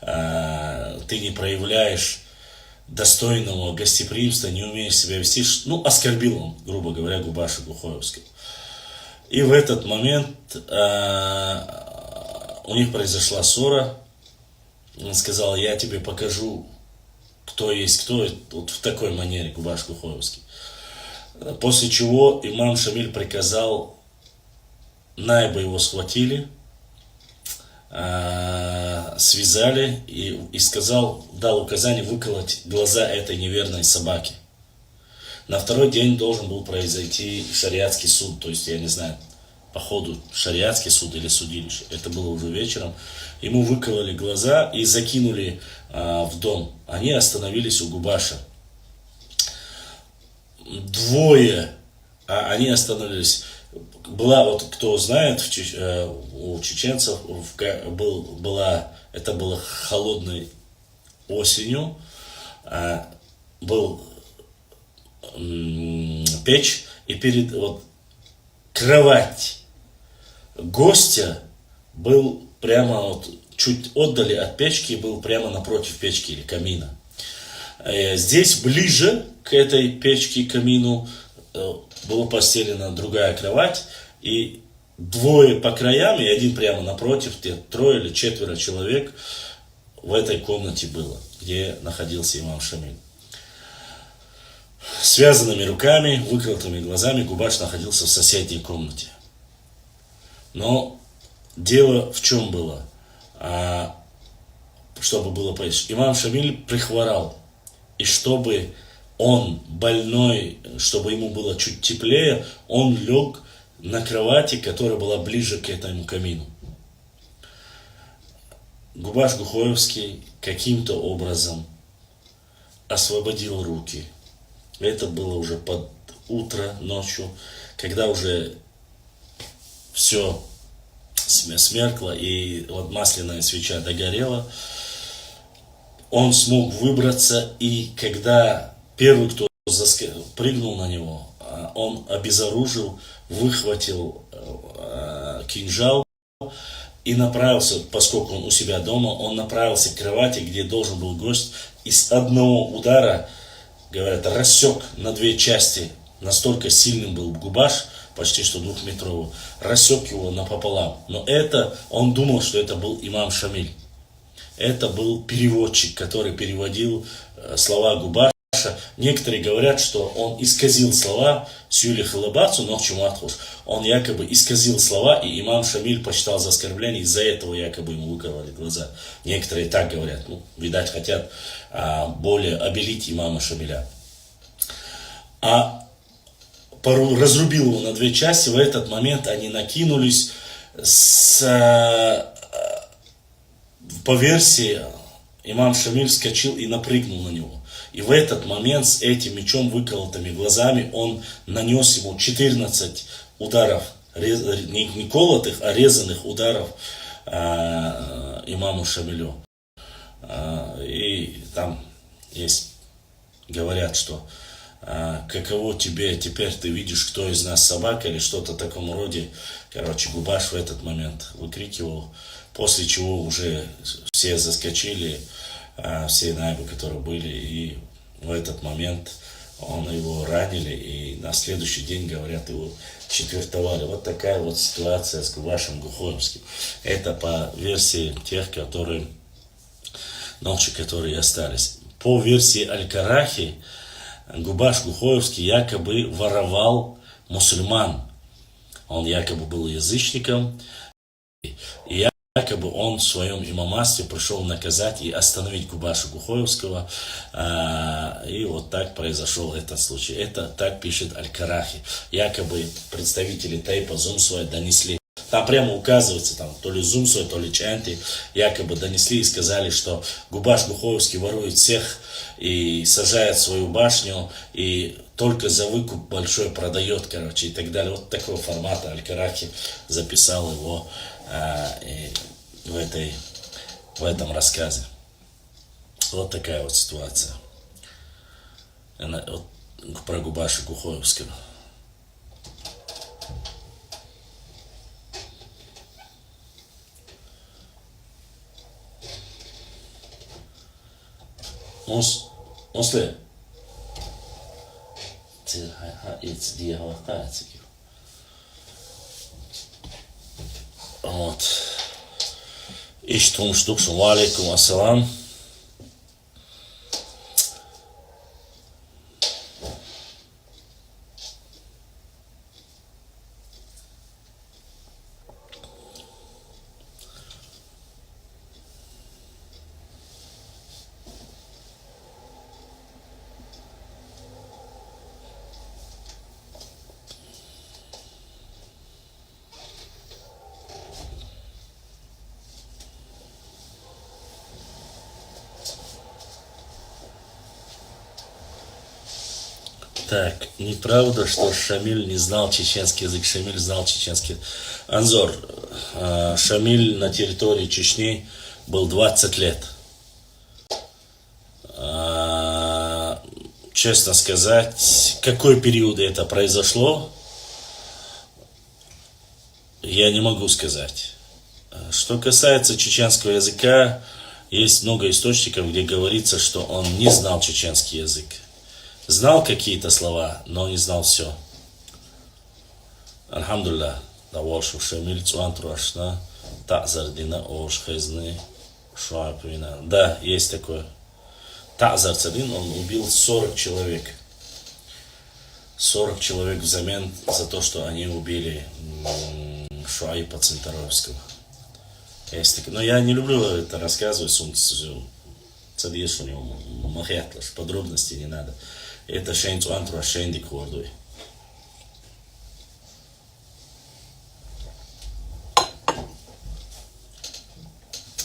ты не проявляешь достойного гостеприимства, не умеешь себя вести. Ну, оскорбил он, грубо говоря, Губаша Глухоевского. И в этот момент у них произошла ссора. Он сказал, я тебе покажу, кто есть кто. Вот в такой манере Губаш Глухоевский. После чего имам Шамиль приказал, наибы его схватили, связали и сказал, дал указание выколоть глаза этой неверной собаки. На второй день должен был произойти шариатский суд, то есть, я не знаю, походу шариатский суд или судилище. Это было уже вечером. Ему выкололи глаза и закинули в дом. Они остановились у Губаша. Двое, они остановились. Была, вот кто знает, у чеченцев это было холодной осенью, был печь, и перед кровать гостя был прямо чуть отдали от печки, был прямо напротив печки или камина. Здесь ближе к этой печке, камину, была постелена другая кровать, и двое по краям, и один прямо напротив, 3 или 4 человек в этой комнате было, где находился имам Шамиль. Связанными руками, выколотыми глазами Губаш находился в соседней комнате. Но дело в чем было? Чтобы было понятно, имам Шамиль прихворал, и чтобы он больной, чтобы ему было чуть теплее, он лег на кровати, которая была ближе к этому камину. Губаш Глухоевский каким-то образом освободил руки. Это было уже под утро, ночью, когда уже все смеркло и масляная свеча догорела. Он смог выбраться, и когда первый, кто прыгнул на него, он обезоружил, выхватил кинжал и направился, поскольку он у себя дома, он направился к кровати, где должен был гость, и с одного удара, говорят, рассек на 2 части, настолько сильным был Губаш, почти что 2-метровый, рассек его напополам. Но он думал, что это был имам Шамиль. Это был переводчик, который переводил слова Губаша. Некоторые говорят, что он исказил слова Сюли Халабацу, но к чему отхож. Он якобы исказил слова, и имам Шамиль посчитал за оскорбление, из-за этого якобы ему выкололи глаза. Некоторые так говорят, видать, хотят более обелить имама Шамиля. Разрубил его на 2 части, в этот момент они накинулись по версии, имам Шамиль вскочил и напрыгнул на него. И в этот момент с этим мечом, выколотыми глазами, он нанес ему 14 ударов, не колотых, а резаных ударов имаму Шамилю. И там говорят, что каково тебе, теперь ты видишь, кто из нас собака, или что-то в таком роде. Короче, Губаш в этот момент выкрикивал, после чего уже все заскочили, все наибы, которые были, и в этот момент Он его ранили, и на следующий день, говорят, его четвертовали. Вот такая вот ситуация с Губашем Гухоевским. Это по версии тех, которые остались. По версии Аль-Карахи, Губаш Гухоевский якобы воровал мусульман. Он якобы был язычником, и якобы он в своем имаматстве пришел наказать и остановить Губаша Гухоевского. И вот так произошел этот случай. Это так пишет Аль-Карахи. Якобы представители Тайпа Зумсуя донесли. Там прямо указывается, там, то ли Зумсуя, то ли Чанти, якобы донесли и сказали, что Губаш Гухоевский ворует всех и сажает свою башню, и только за выкуп большой продает, короче, и так далее. Вот такого формата Аль-Карахи записал его в этом рассказе. Вот такая вот ситуация. Вот про Губаша Гухоевского. Muslim. Вот. Иштум штук, шум алейкум, ассалам. Так, неправда, что Шамиль не знал чеченский язык. Шамиль знал чеченский. Анзор, Шамиль на территории Чечни был 20 лет. Честно сказать, какой период это произошло, я не могу сказать. Что касается чеченского языка, есть много источников, где говорится, что он не знал чеченский язык. Знал какие-то слова, но не знал все. Альхамдулилlah, давалшу Шамиль Цуантруашна, Тазардина Ош Хезны Шуапина. Да, есть такое. Тазар Цадин, он убил 40 человек. 40 человек взамен за то, что они убили Шуайпа Центаровского. Есть такое. Но я не люблю это рассказывать. Цадиш у него махятлаш, подробностей не надо. Это Шейн Цуантруа Шейнди Кордуй.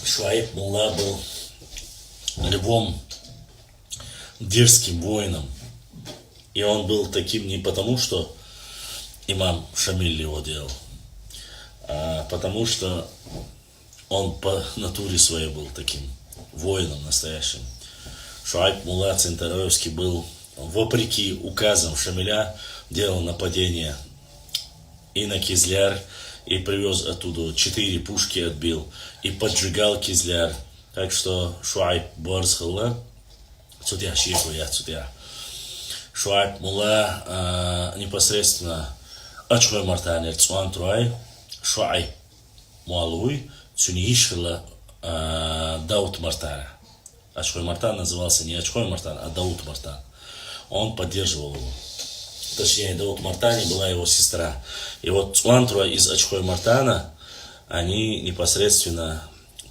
Шуайб Мулла был львом, дерзким воином. И он был таким не потому, что имам Шамиль его делал, а потому что он по натуре своей был таким воином настоящим. Шуайб Мулла Центаровский был, вопреки указам Шамиля, делал нападение и на Кизляр, и привез оттуда 4 пушки, отбил, и поджигал Кизляр. Так что Шуайб Борсхалла, судья Шиху, я судья. Шуайб Мулла непосредственно Ачхой Мартанер Цуан Труай, Шуайб Муалуй, Цунишхала Даут Мартана. Ачхой Мартан назывался не Ачхой Мартан, а Даут Мартан. Он поддерживал его. Точнее, Даут Мартани была его сестра. И вот Цуантруа из Ачхой Мартана, они непосредственно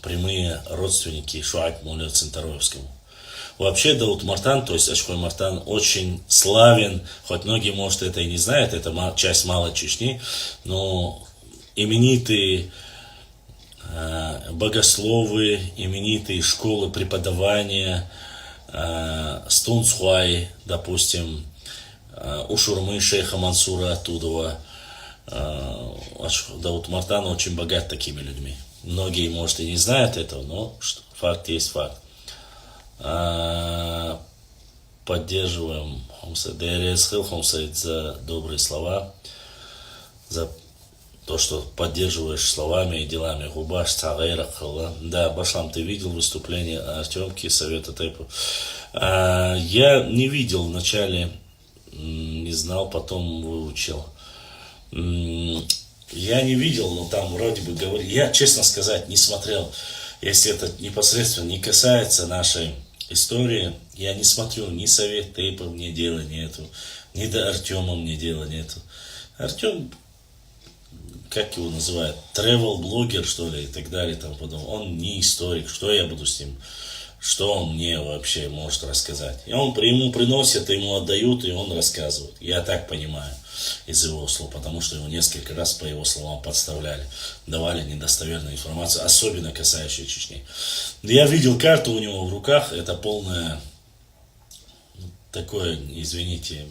прямые родственники Шуайб Мулла Центаровскому. Вообще Даут Мартан, то есть Ачхой Мартан, очень славен, хоть многие, может, это и не знают, это часть Малой Чечни, но именитые богословы, именитые школы преподавания, Стунцхуай, допустим, у Шурмы шейха Мансура оттуда. Даут Мартан очень богат такими людьми. Многие, может, и не знают этого, но факт есть факт. Поддерживаем Хомсайд за добрые слова, за то, что поддерживаешь словами и делами. Губаш, Цагайра, Халла. Да, Башлам, ты видел выступление Артемки, Совета Тайпа? Я не видел в начале Не знал, потом выучил. Я не видел, но там вроде бы говорили. Я, честно сказать, не смотрел. Если это непосредственно не касается нашей истории, я не смотрю ни Совет Тейпа, мне дела нету, ни до Артема мне дела нету. Артем, как его называют, travel-блогер, что ли, и так далее, там потом. Он не историк, что я буду с ним, что он мне вообще может рассказать. И он ему приносят, ему отдают, и он рассказывает. Я так понимаю из его слов, потому что его несколько раз, по его словам, подставляли, давали недостоверную информацию, особенно касающуюся Чечни. Я видел карту у него в руках, это полное, такое, извините,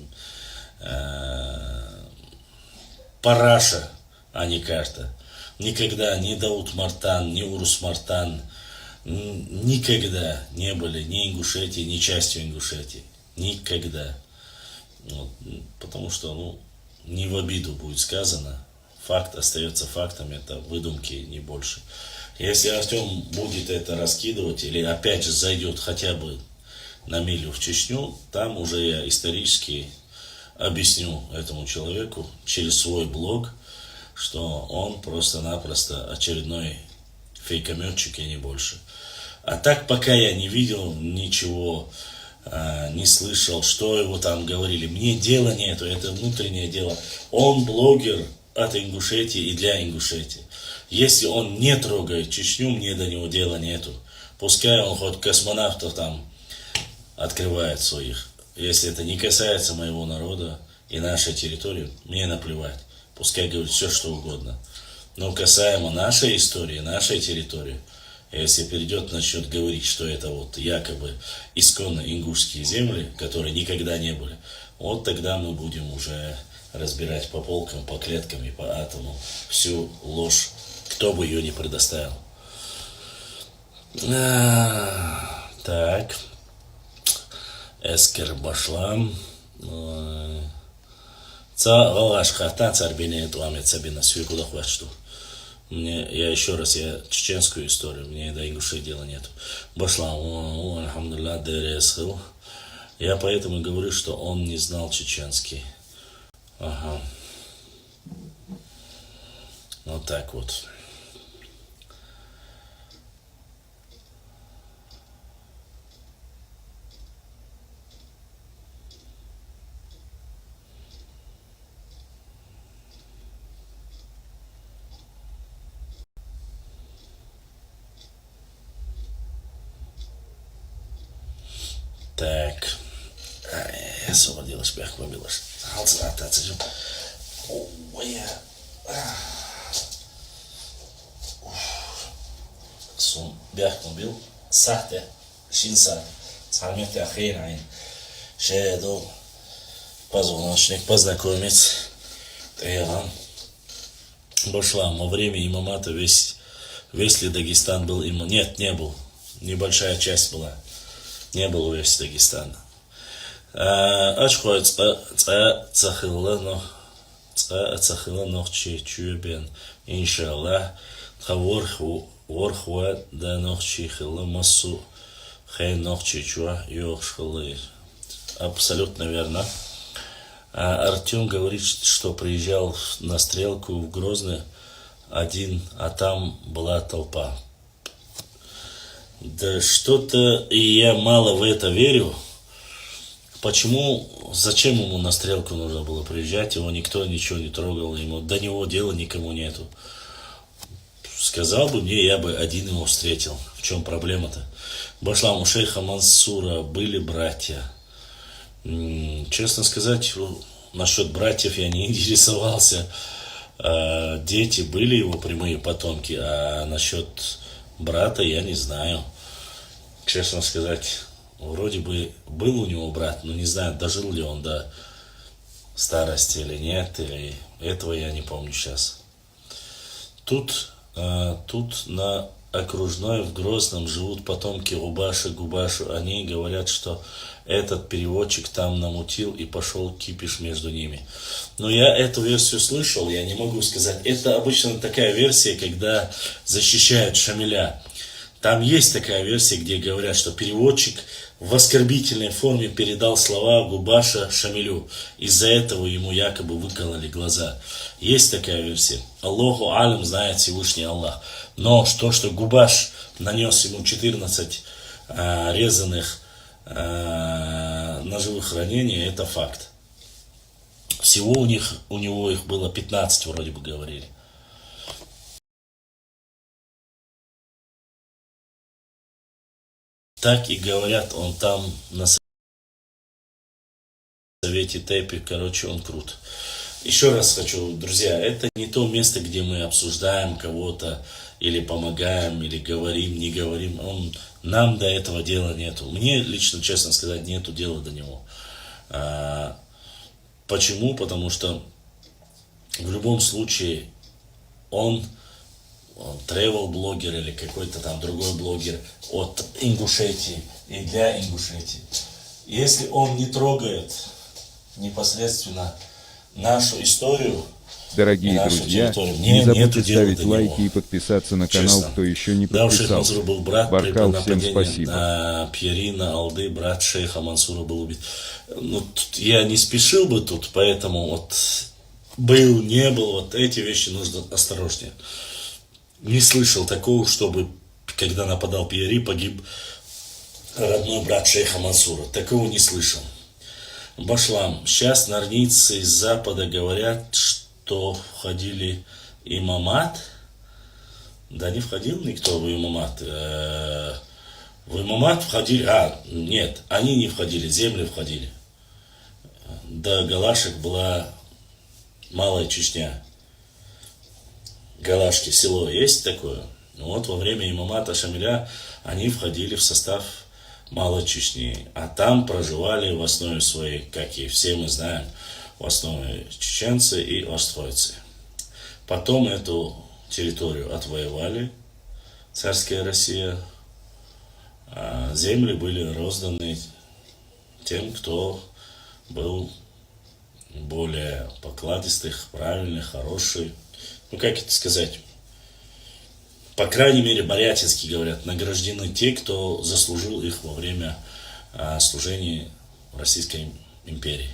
параша, а не карта. Никогда ни Дауд Мартан, ни Урус Мартан никогда не были ни Ингушетии, ни частью Ингушетии. Никогда. Вот, потому что, не в обиду будет сказано. Факт остается фактом, это выдумки, не больше. Если Артем будет это раскидывать, или опять же зайдет хотя бы на милю в Чечню, там уже я исторически объясню этому человеку через свой блог, что он просто-напросто очередной фейкометчик и не больше. А так, пока я не видел ничего, не слышал, что его там говорили. Мне дела нету, это внутреннее дело. Он блогер от Ингушетии и для Ингушетии. Если он не трогает Чечню, мне до него дела нету. Пускай он хоть космонавтов там открывает своих. Если это не касается моего народа и нашей территории, мне наплевать. Пускай говорит все, что угодно. Но касаемо нашей истории, нашей территории, если придет, начнет говорить, что это вот якобы исконно ингушские земли, которые никогда не были, вот тогда мы будем уже разбирать по полкам, по клеткам и по атому всю ложь, кто бы ее ни предоставил. Так. Эскер Башлам. Галашхата царбине туамет сабина свекуда хвачту. Я еще раз, я чеченскую историю, мне до ингушей дела нет. Башлам, алхамдулилlah, дересхил. Я поэтому говорю, что он не знал чеченский. Ага. Вот так вот. Так. Освободилась, бях побилась. Алцратацию. Ой, Сум бях побил. Сахте. Шинса. Цармете ахейрайн. Шеду. Позвоночник познакомиться. Тайран. Башлам. Во время имамата весь ли Дагестан был имам? Нет, не был. Небольшая часть была. Не был весь Дагестан. Очхой цахилла нохчи чуебен. Иншаллах. Ворхуа да нохчи хилла массу. Хей нохчи чуа йохшхиллы. Абсолютно верно. Артем говорит, что приезжал на стрелку в Грозный один, а там была толпа. Да что-то и я мало в это верю. Почему, зачем ему на стрелку нужно было приезжать? Его никто ничего не трогал, ему до него дела никому нету. Сказал бы мне, я бы один его встретил. В чем проблема-то? Башлам, у шейха Мансура были братья. Честно сказать, насчет братьев я не интересовался. Дети были его прямые потомки, а насчет брата я не знаю. Честно сказать, вроде бы был у него брат, но не знаю, дожил ли он до старости или нет, или этого я не помню сейчас. Тут на окружной в Грозном живут потомки Убаша, Губашу. Они говорят, что этот переводчик там намутил и пошел кипиш между ними. Но я эту версию слышал, я не могу сказать. Это обычно такая версия, когда защищают Шамиля. Там есть такая версия, где говорят, что переводчик в оскорбительной форме передал слова Губаша Шамилю. Из-за этого ему якобы выкололи глаза. Есть такая версия. Аллаху алям, знает Всевышний Аллах. Но что Губаш нанес ему 14 резаных ножевых ранений, это факт. Всего у него их было 15, вроде бы говорили. Так и говорят, он там на совете Тепи, короче, он крут. Еще раз хочу, друзья, это не то место, где мы обсуждаем кого-то, или помогаем, или говорим, не говорим. Нам до этого дела нету. Мне лично, честно сказать, нету дела до него. Почему? Потому что в любом случае он travel-блогер или какой-то там другой блогер от Ингушетии и для Ингушетии. Если он не трогает непосредственно нашу историю, Дорогие нашу друзья, территорию, не нету забудьте дела ставить до лайки него. и подписаться на канал, Честно. кто еще не Да, у шейха подписался. Мансура был брат, при Баркал, всем нападении спасибо. на Пьерина Алды, брат шейха Мансура был убит. Ну, тут я не спешил бы тут, поэтому вот был, не был, вот эти вещи нужно осторожнее. Не слышал такого, чтобы, когда нападал Пьери, погиб родной брат шейха Мансура. Такого не слышал. Башлам. Сейчас нарницы из Запада говорят, что входили имамат. Да не входил никто в имамат. В имамат входили... нет, они не входили, земли входили. До Галашек была Малая Чечня. Галашки, село есть такое? Вот во время имамата Шамиля они входили в состав Малой Чечни. А там проживали в основе своей, как и все мы знаем, в основе чеченцы и остройцы. Потом эту территорию отвоевали, царская Россия. А земли были розданы тем, кто был более покладистых, правильных, хороший. Ну, как это сказать? По крайней мере, бурятински говорят, награждены те, кто заслужил их во время служения в Российской империи.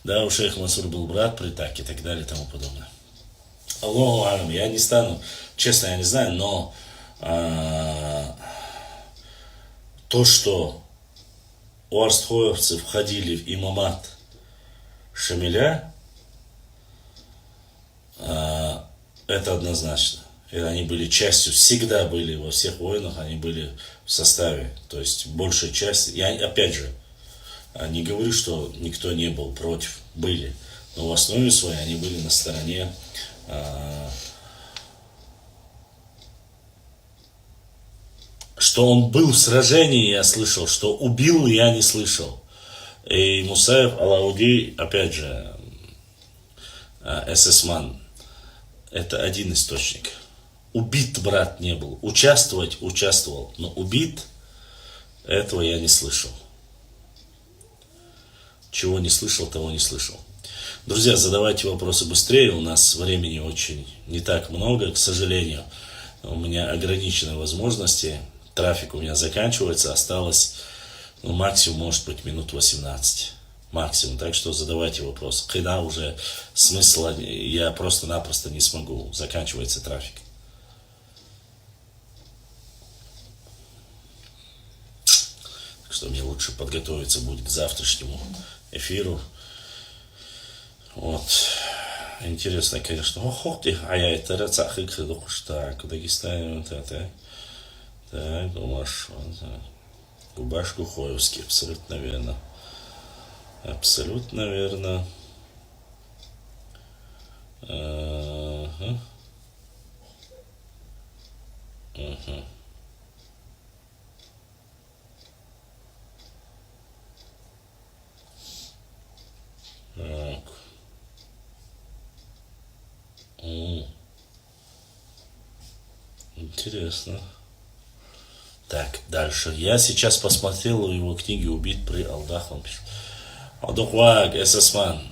Да, у шейха Мансура был брат при так и так далее и тому подобное. Аллаху алям, я не стану, честно, я не знаю, но то, что уарстхоевцы входили в имамат Шамиля, это однозначно. И они были частью, всегда были во всех войнах, они были в составе. То есть большая часть, я опять же не говорю, что никто не был против, были. Но в основе своей они были на стороне что он был в сражении, я слышал, что убил, я не слышал. И Мусаев Алауди, опять же, эсэсман, это один источник. Убит брат не был. Участвовать участвовал, но убит, этого я не слышал. Чего не слышал, того не слышал. Друзья, задавайте вопросы быстрее, у нас времени очень не так много, к сожалению. У меня ограничены возможности, трафик у меня заканчивается, осталось максимум, может быть, минут 18. Максимум, так что задавайте вопросы. Когда уже смысла, я просто-напросто не смогу, заканчивается трафик. Так что мне лучше подготовиться будет к завтрашнему эфиру. Вот. Интересно, конечно. Ох ты, а я это рацахик, так, Дагестан, так, думаешь, Губаш Гухоевский, абсолютно верно. Абсолютно верно. Ага. Ага. Так. Интересно. Так, дальше. Я сейчас посмотрел его книги «Убит при Алдах». Он пишет. Алдухваг, эсэсман.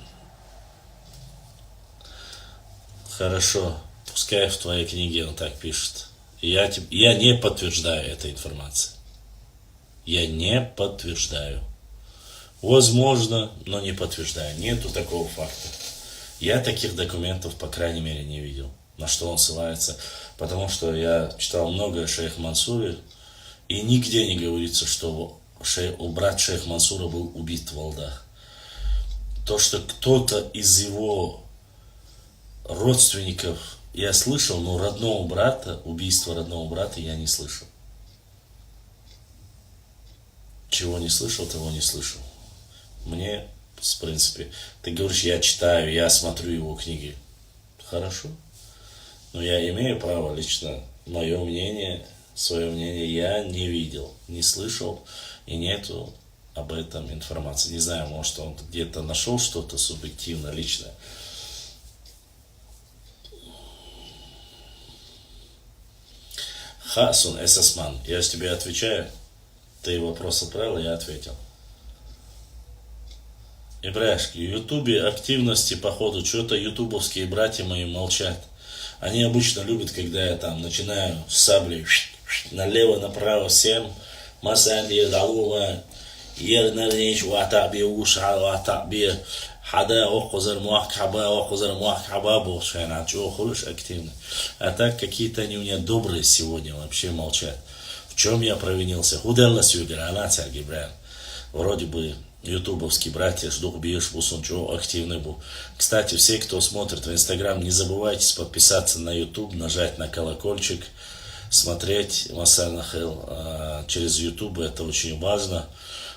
Хорошо. Пускай в твоей книге он так пишет. Я не подтверждаю этой информации. Я не подтверждаю. Возможно, но не подтверждаю. Нету такого факта. Я таких документов, по крайней мере, не видел. На что он ссылается. Потому что я читал много о шейх Мансуре. И нигде не говорится, что брат шейх Мансура был убит в Валдах. То, что кто-то из его родственников, я слышал, но убийство родного брата я не слышал. Чего не слышал, того не слышал. Мне, в принципе, ты говоришь, я читаю, я смотрю его книги. Хорошо. Но я имею право лично, мое мнение, свое мнение я не видел, не слышал и нету об этом информации. Не знаю, может он где-то нашел что-то субъективно, личное. Хасун Эсасман, я же тебе отвечаю. Ты вопрос отправил, я ответил. Ибрашки, в Ютубе активности, походу, что-то ютубовские братья мои молчат. Они обычно любят, когда я там начинаю с саблей налево-направо всем. Масанди, Далува, Ернарнич, Ватаби, Уша, Ватаби, Хада, Охузар, Муахкаба, Охузар, Муахкаба, Бошхайна, чего ходишь активно. А так какие-то они у меня добрые сегодня вообще молчат. В чем я провинился? Худалла Сюгер, Анацар Гибран. Вроде бы ютубовские братья, жду бьешь бусунчо, активный был. Кстати, все, кто смотрит в Инстаграм, не забывайте подписаться на Ютуб, нажать на колокольчик, смотреть Масар Нахил через Ютуб, это очень важно.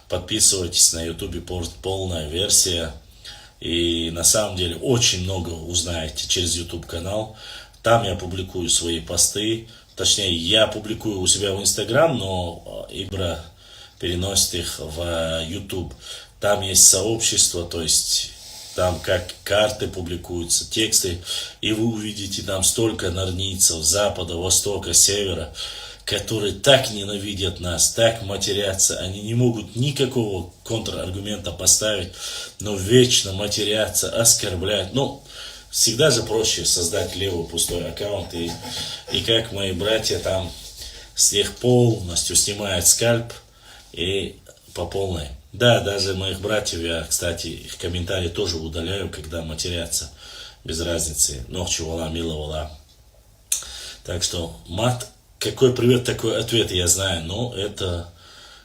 Подписывайтесь на Ютубе, полная версия. И на самом деле очень много узнаете через Ютуб канал. Там я публикую свои посты. Точнее, я публикую у себя в Инстаграм, но Ибра переносит их в YouTube. Там есть сообщество, то есть там как карты публикуются, тексты, и вы увидите там столько норнийцев запада, востока, севера, которые так ненавидят нас, так матерятся, они не могут никакого контраргумента поставить, но вечно матерятся, оскорбляют. Ну, всегда же проще создать левый пустой аккаунт, и как мои братья там с них полностью снимают скальп, и по полной. Да, даже моих братьев я, кстати, их комментарии тоже удаляю, когда матерятся. Без разницы. Ночью вала, мила вала. Так что мат, какой привет, такой ответ, я знаю. Но это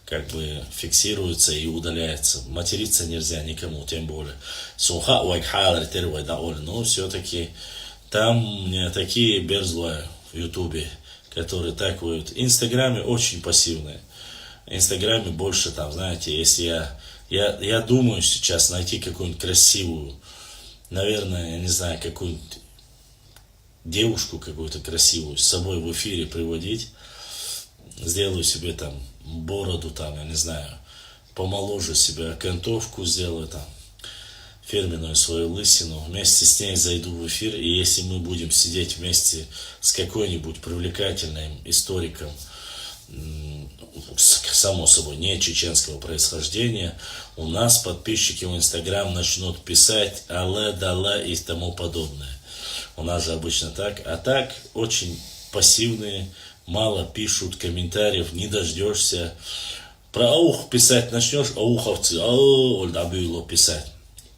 как бы фиксируется и удаляется. Материться нельзя никому, тем более. Суха но все-таки там у меня такие берзлы в Ютубе, которые так вот. В Инстаграме очень пассивные. В Инстаграме больше там, знаете, если я думаю сейчас найти какую-нибудь красивую, наверное, я не знаю, какую-нибудь девушку какую-то красивую с собой в эфире приводить, сделаю себе там бороду там, я не знаю, помоложе себе окантовку сделаю там, фирменную свою лысину, вместе с ней зайду в эфир, и если мы будем сидеть вместе с какой-нибудь привлекательным историком, само собой, не чеченского происхождения, у нас подписчики в Инстаграм начнут писать алле, дале и тому подобное. У нас же обычно так. А так, очень пассивные, мало пишут комментариев, не дождешься. Про аух писать начнешь, ауховцы, ольдабюло писать.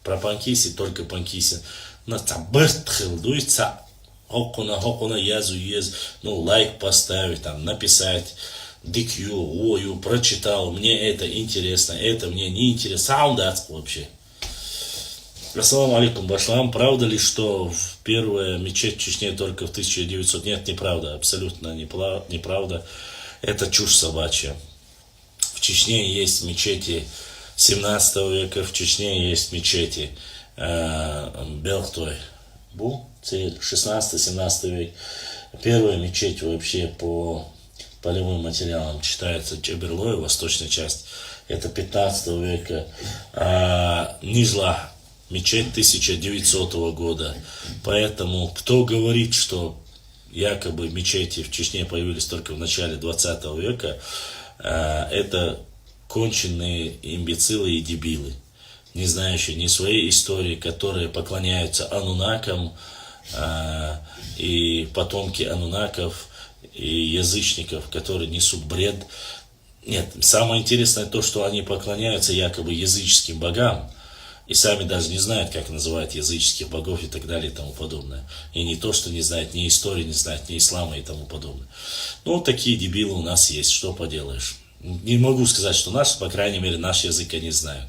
Про панкиси, только панкиси. На табыртхил, дуйца, хокуна, язу, ну, лайк поставить, там, написать. Дикью, ою, прочитал, мне это интересно, это мне не интересно. Саундат вообще. Ассаламу алейкум, башлам. Правда ли, что первая мечеть в Чечне только в 1900? Нет, неправда, абсолютно неправда. Это чушь собачья. В Чечне есть мечети 17 века, в Чечне есть мечети Белхтой, 16-17 век. Первая мечеть вообще по полевым материалам считается Чеберлой, восточная часть. Это 15 века. Нижла мечеть 1900 года. Поэтому, кто говорит, что якобы мечети в Чечне появились только в начале 20 века, это конченые имбецилы и дебилы, не знающие ни своей истории, которые поклоняются анунакам, и потомки анунаков и язычников, которые несут бред. Нет, самое интересное то, что они поклоняются якобы языческим богам, и сами даже не знают, как называют языческих богов и так далее и тому подобное. И не то, что не знают ни истории, не знают ни ислама и тому подобное. Ну, вот такие дебилы у нас есть, что поделаешь. Не могу сказать, что наш, по крайней мере, наш язык они знают.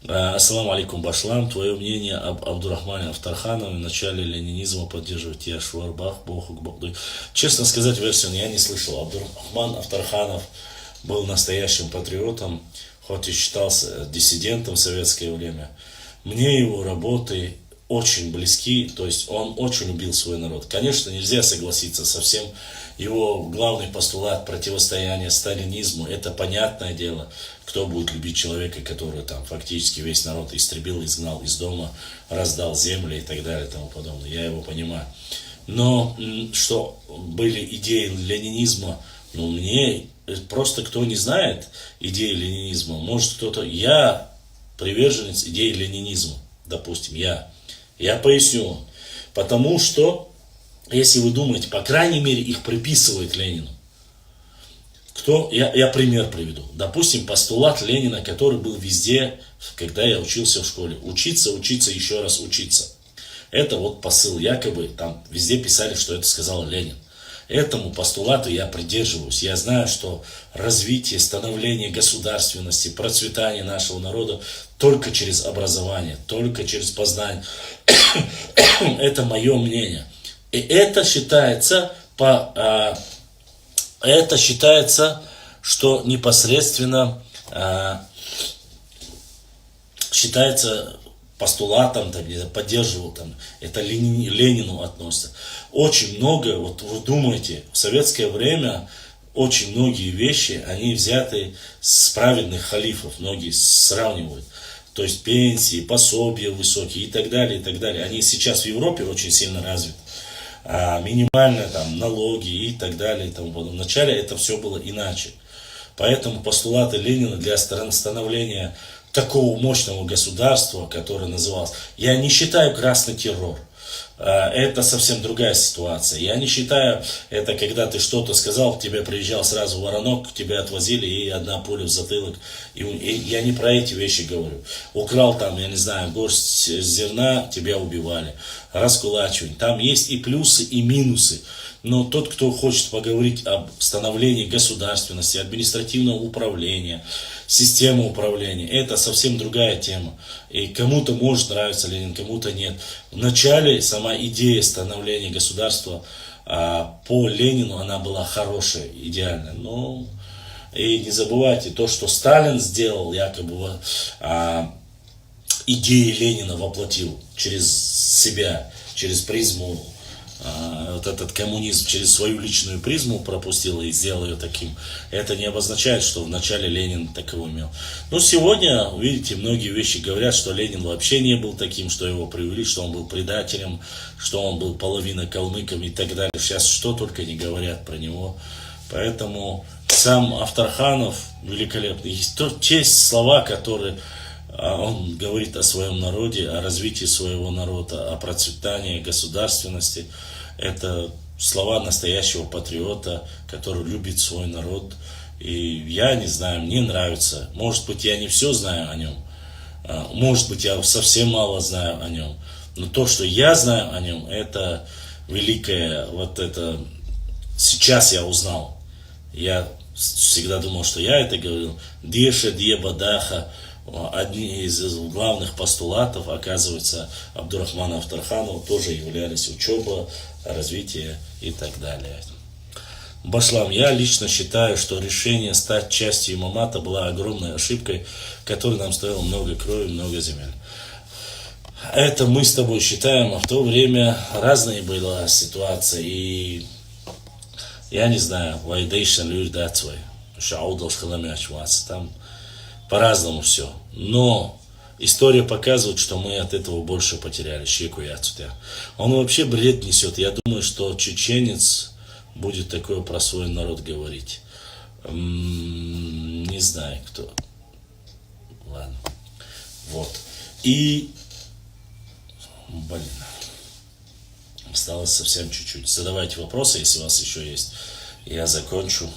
Ассаламу алейкум, Башлам. Твое мнение об Абдурахмане Авторханове в начале ленинизма поддерживает я, Шварбах, Бохук, Богдуй. Честно сказать, версию я не слышал. Абдурахман Авторханов был настоящим патриотом, хоть и считался диссидентом в советское время. Мне его работы очень близки, то есть он очень любил свой народ. Конечно, нельзя согласиться со всем. Его главный постулат противостояния сталинизму, это понятное дело. Кто будет любить человека, который там фактически весь народ истребил, изгнал из дома, раздал земли и так далее и тому подобное. Я его понимаю. Но что были идеи ленинизма, ну мне просто кто не знает идеи ленинизма, может кто-то, я приверженец идеи ленинизма, допустим, я поясню, потому что, если вы думаете, по крайней мере, их приписывает Ленину. Я пример приведу. Допустим, постулат Ленина, который был везде, когда я учился в школе. Учиться, учиться, еще раз учиться. Это вот посыл, якобы там везде писали, что это сказал Ленин. Этому постулату я придерживаюсь. Я знаю, что развитие, становление государственности, процветание нашего народа только через образование, только через познание. Это мое мнение. И это считается, что непосредственно считается постулатом, поддерживал, это Ленину относится. Очень много, вот вы думаете, в советское время очень многие вещи, они взяты с праведных халифов, многие сравнивают. То есть пенсии, пособия высокие и так далее, и так далее. Они сейчас в Европе очень сильно развиты. Минимально там налоги и так далее и тому подобное. Вначале это все было иначе. Поэтому постулаты Ленина для становления такого мощного государства, которое называлось, я не считаю красный террор. Это совсем другая ситуация. Я не считаю, это когда ты что-то сказал, к тебе приезжал сразу воронок, тебя отвозили и одна пуля в затылок. И я не про эти вещи говорю. Украл там, я не знаю, горсть зерна, тебя убивали. Раскулачивание. Там есть и плюсы, и минусы. Но тот, кто хочет поговорить об становлении государственности, административного управления, системы управления, это совсем другая тема. И кому-то может нравиться Ленин, кому-то нет. Вначале сама идея становления государства по Ленину, она была хорошая, идеальная. Но и не забывайте, то, что Сталин сделал, якобы идеи Ленина воплотил через себя, через призму, вот этот коммунизм через свою личную призму пропустил и сделал ее таким. Это не обозначает, что вначале Ленин такого имел. Но сегодня, видите, многие вещи говорят, что Ленин вообще не был таким, что его привели, что он был предателем, что он был половина калмыком и так далее. Сейчас что только не говорят про него. Поэтому сам Авторханов великолепный. Есть те слова, которые он говорит о своем народе, о развитии своего народа, о процветании государственности. Это слова настоящего патриота, который любит свой народ. И я не знаю, мне нравится. Может быть, я не все знаю о нем. Может быть, я совсем мало знаю о нем. Но то, что я знаю о нем, это великое, вот это сейчас я узнал. Я всегда думал, что я это говорил. Деша, Деба, Даха. Одни из главных постулатов, оказывается, Абдурахмана Авторханова тоже являлись учеба, развитие и так далее. Башлам, я лично считаю, что решение стать частью имамата была огромной ошибкой, которая нам стоила много крови, много земель. Это мы с тобой считаем, а в то время разные была ситуация, и я не знаю, вайдейшн люрдацвай, шаудалш халамячвац, там по-разному все. Но история показывает, что мы от этого больше потеряли. Щеку я отсюда. Он вообще бред несет. Я думаю, что чеченец будет такое про свой народ говорить. Не знаю кто. Ладно. Вот. И... Осталось совсем чуть-чуть. Задавайте вопросы, если у вас еще есть. Я закончу.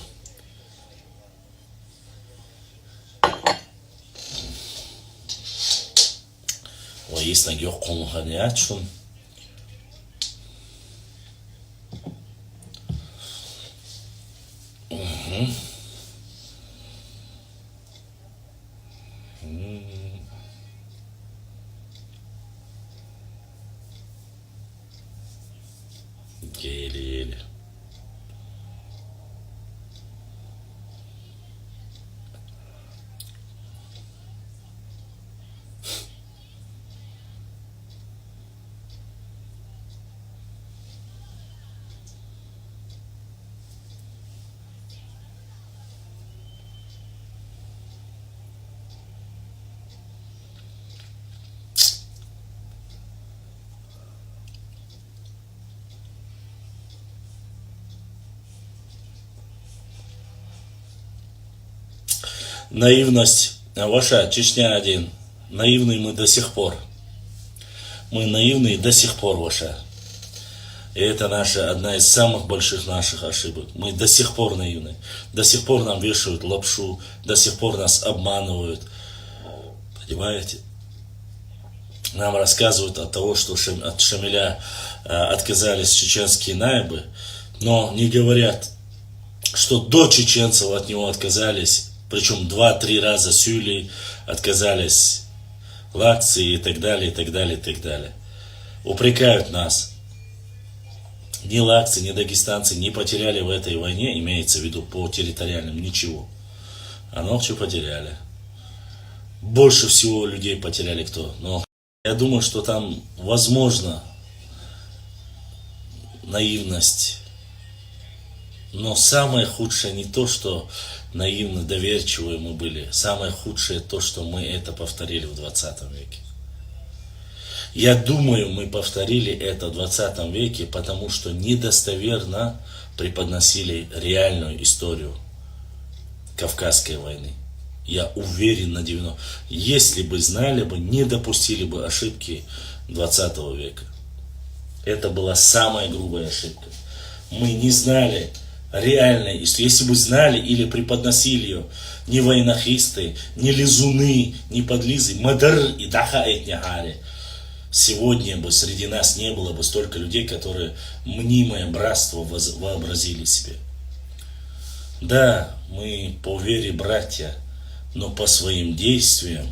Ой, есть на геохкому ханячун. Еле-еле. Наивность ваша, Чечня-1. Наивны мы до сих пор. Мы наивны до сих пор, ваша. И это наша, одна из самых больших наших ошибок. Мы до сих пор наивны. До сих пор нам вешают лапшу. До сих пор нас обманывают. Понимаете? Нам рассказывают от того, что от Шамиля отказались чеченские наибы. Но не говорят, что до чеченцев от него отказались. Причем 2-3 раза Сюли отказались, Лакцы и так далее, и так далее, и так далее. Упрекают нас. Ни лакцы, ни дагестанцы не потеряли в этой войне, имеется в виду по территориальным, ничего. А Нохчи потеряли. Больше всего людей потеряли кто? Но я думаю, что там возможно наивность. Но самое худшее не то, что наивно доверчивые мы были. Самое худшее то, что мы это повторили в 20 веке. Я думаю, мы повторили это в 20 веке, потому что недостоверно преподносили реальную историю Кавказской войны. Я уверен на 90%. Если бы знали бы, не допустили бы ошибки 20 века. Это была самая грубая ошибка. Мы не знали реальной истории. Если бы знали или преподносили ее не войнахисты, не лизуны, не подлизы, мадр и даха этнягари, сегодня бы среди нас не было бы столько людей, которые мнимое братство вообразили себе. Да, мы по вере братья, но по своим действиям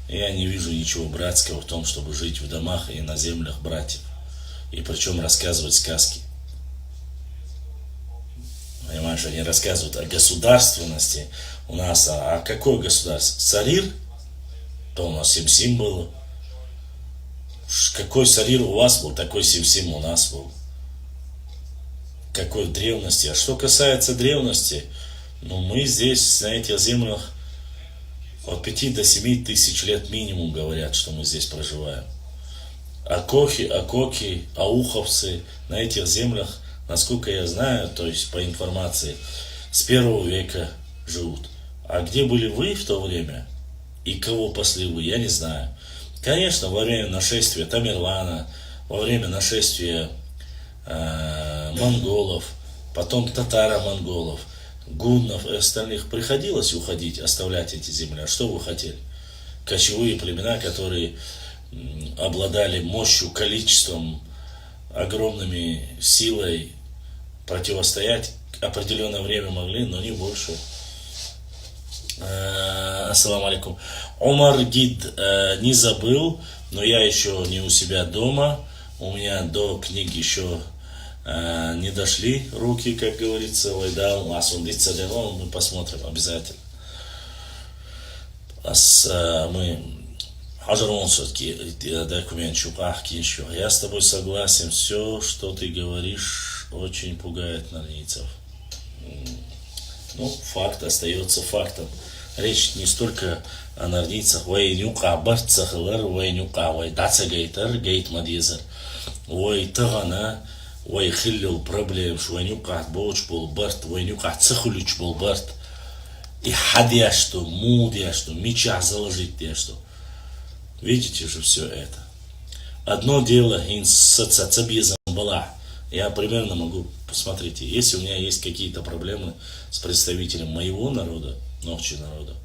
я не вижу ничего братского в том, чтобы жить в домах и на землях братьев. И причем рассказывать сказки. Понимаешь, они рассказывают о государственности. У нас, а какое государство? Сарир? То у нас Сим-Сим было. Какой Сарир у вас был, такой Сим-Сим у нас был. Какой в древности. А что касается древности, ну мы здесь, на этих землях, от 5 до 7 тысяч лет минимум говорят, что мы здесь проживаем. Акохи, Акоки, Ауховцы на этих землях, насколько я знаю, то есть по информации, с 1 века живут. А где были вы в то время и кого пасли вы, я не знаю. Конечно, во время нашествия Тамерлана, во время нашествия монголов, потом татаро-монголов, гуннов и остальных приходилось уходить, оставлять эти земли. А что вы хотели? Кочевые племена, которые обладали мощью, количеством, огромными силой, противостоять определенное время могли, но не больше. Ассаламу алейкум. Омар Гид, не забыл, но я еще не у себя дома. У меня до книги еще не дошли руки, как говорится. Мы посмотрим обязательно. Мы Хажарон все-таки документ еще. Я с тобой согласен. Все, что ты говоришь, очень пугает норвийцев. Ну, факт остается фактом. Речь не столько о норвийцах. Вайнюка барцахлар, вайнюка вайдаца гейтер, гейт мадизер. Вай тагана, вай хиллил проблем, вайнюка боуч бол барт, вайнюка цахулюч бол барт. И хадя что, мудя что, меча заложить те что. Видите же все это. Одно дело с цабизом была. Я примерно могу, посмотрите, если у меня есть какие-то проблемы с представителем моего народа, ногчи народа,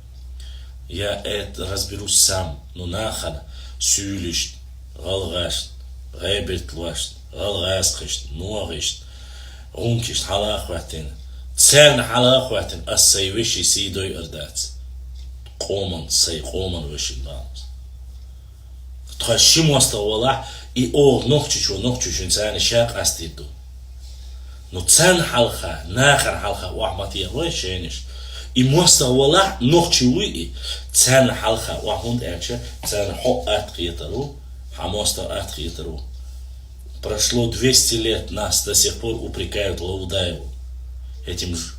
я это разберусь сам. Ну нахана, сюлишь, галгаш, гайбертлаш, галгасхиш, нуагиш, гункиш, халахватин, церн халахватин, ассайвиши сидой эрдац. Коман, сай коман вышин дамс. Тхашим оставала и ногчу инсаны шак астиду. Но цен халха, нахар халха, вахматия вайшениш. И оставала ногчу и цен халха, вахмунд эрча, цен хо аткиетару, хамоста аткиетару. Прошло 200 лет, нас до сих пор упрекают Лаудаеву, этим же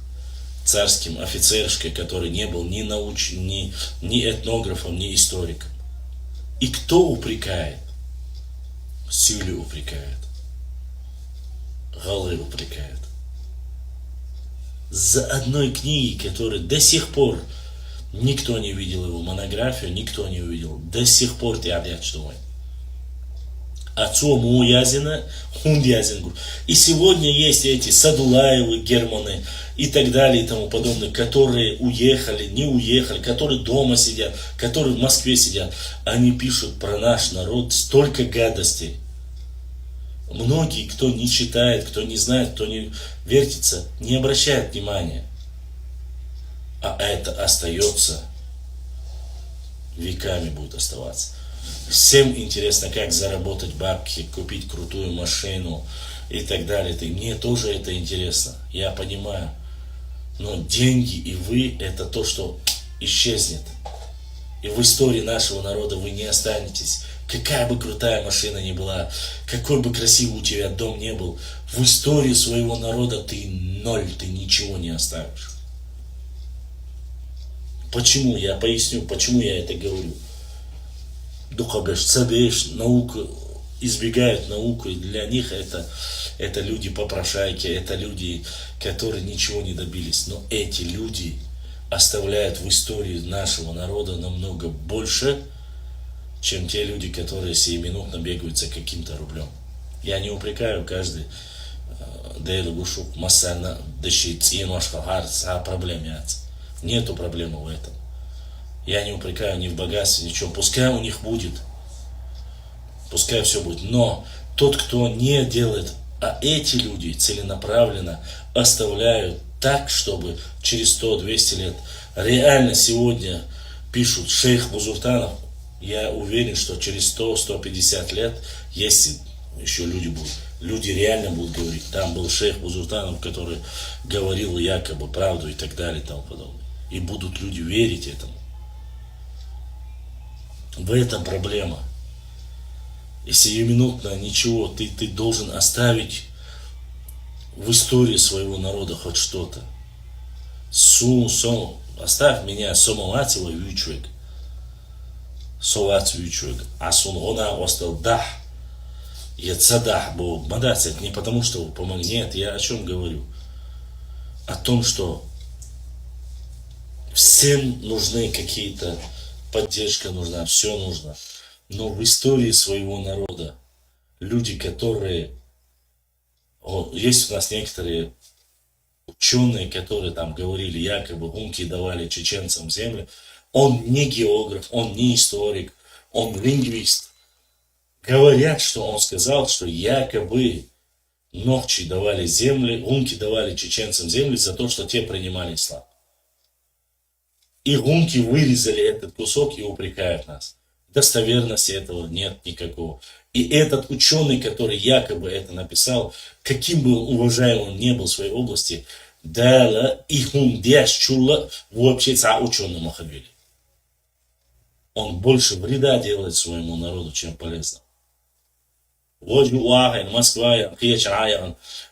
царским офицершкой, который не был ни ни этнографом, ни историком. И кто упрекает? Сюли упрекает. Галы упрекает. За одной книги, которой до сих пор никто не видел его монографию, никто не увидел. До сих пор ты опять что? Отцу Муязина, Хундязингу. И сегодня есть эти Садулаевы, Германы и так далее и тому подобное, которые уехали, не уехали, которые дома сидят, которые в Москве сидят. Они пишут про наш народ столько гадостей. Многие, кто не читает, кто не знает, кто не вертится, не обращает внимания. А это остается, веками будет оставаться. Всем интересно, как заработать бабки, купить крутую машину и так далее. И мне тоже это интересно, я понимаю. Но деньги и вы, это то, что исчезнет. И в истории нашего народа вы не останетесь. Какая бы крутая машина ни была, какой бы красивый у тебя дом не был, в истории своего народа ты ноль, ты ничего не оставишь. Почему? Я поясню, почему я это говорю. Духабеш, цабеш, наука, избегают науку, и для них это люди попрошайки, это люди, которые ничего не добились. Но эти люди оставляют в истории нашего народа намного больше, чем те люди, которые сиюминутно бегают за каким-то рублем. Я не упрекаю каждый Дейлу Гушук, Массана, Дышит, Иношкалхар, проблем. Нету проблемы в этом. Я не упрекаю ни в богатстве, ничего. Пускай у них будет. Пускай все будет. Но тот, кто не делает, а эти люди целенаправленно оставляют так, чтобы через 100-200 лет реально сегодня пишут шейх Бузуртанов, я уверен, что через 100-150 лет, если еще люди будут, люди реально будут говорить, там был шейх Бузуртанов, который говорил якобы правду и так далее и тому подобное. И будут люди верить этому. В этом проблема. И сиюминутно ничего, ты должен оставить в истории своего народа хоть что-то. Оставь меня, Сомалатива Вючвек. Солат Вючвек. А Сунгона остал дах. Яцадах Бог. Мадас, это не потому, что помог. Нет, я о чем говорю? О том, что всем нужны какие-то, поддержка нужна, все нужно. Но в истории своего народа люди, которые... Есть у нас некоторые ученые, которые там говорили, якобы гунки давали чеченцам землю. Он не географ, он не историк, он лингвист. Говорят, что он сказал, что якобы ногчи давали земли, гунки давали чеченцам землю за то, что те принимали ислам. И гунки вырезали этот кусок и упрекают нас. Достоверности этого нет никакого. И этот ученый, который якобы это написал, каким бы уважаемым он не был в своей области, дала ихум чула вообще ученым охабили. Он больше вреда делает своему народу, чем полезно. Москва,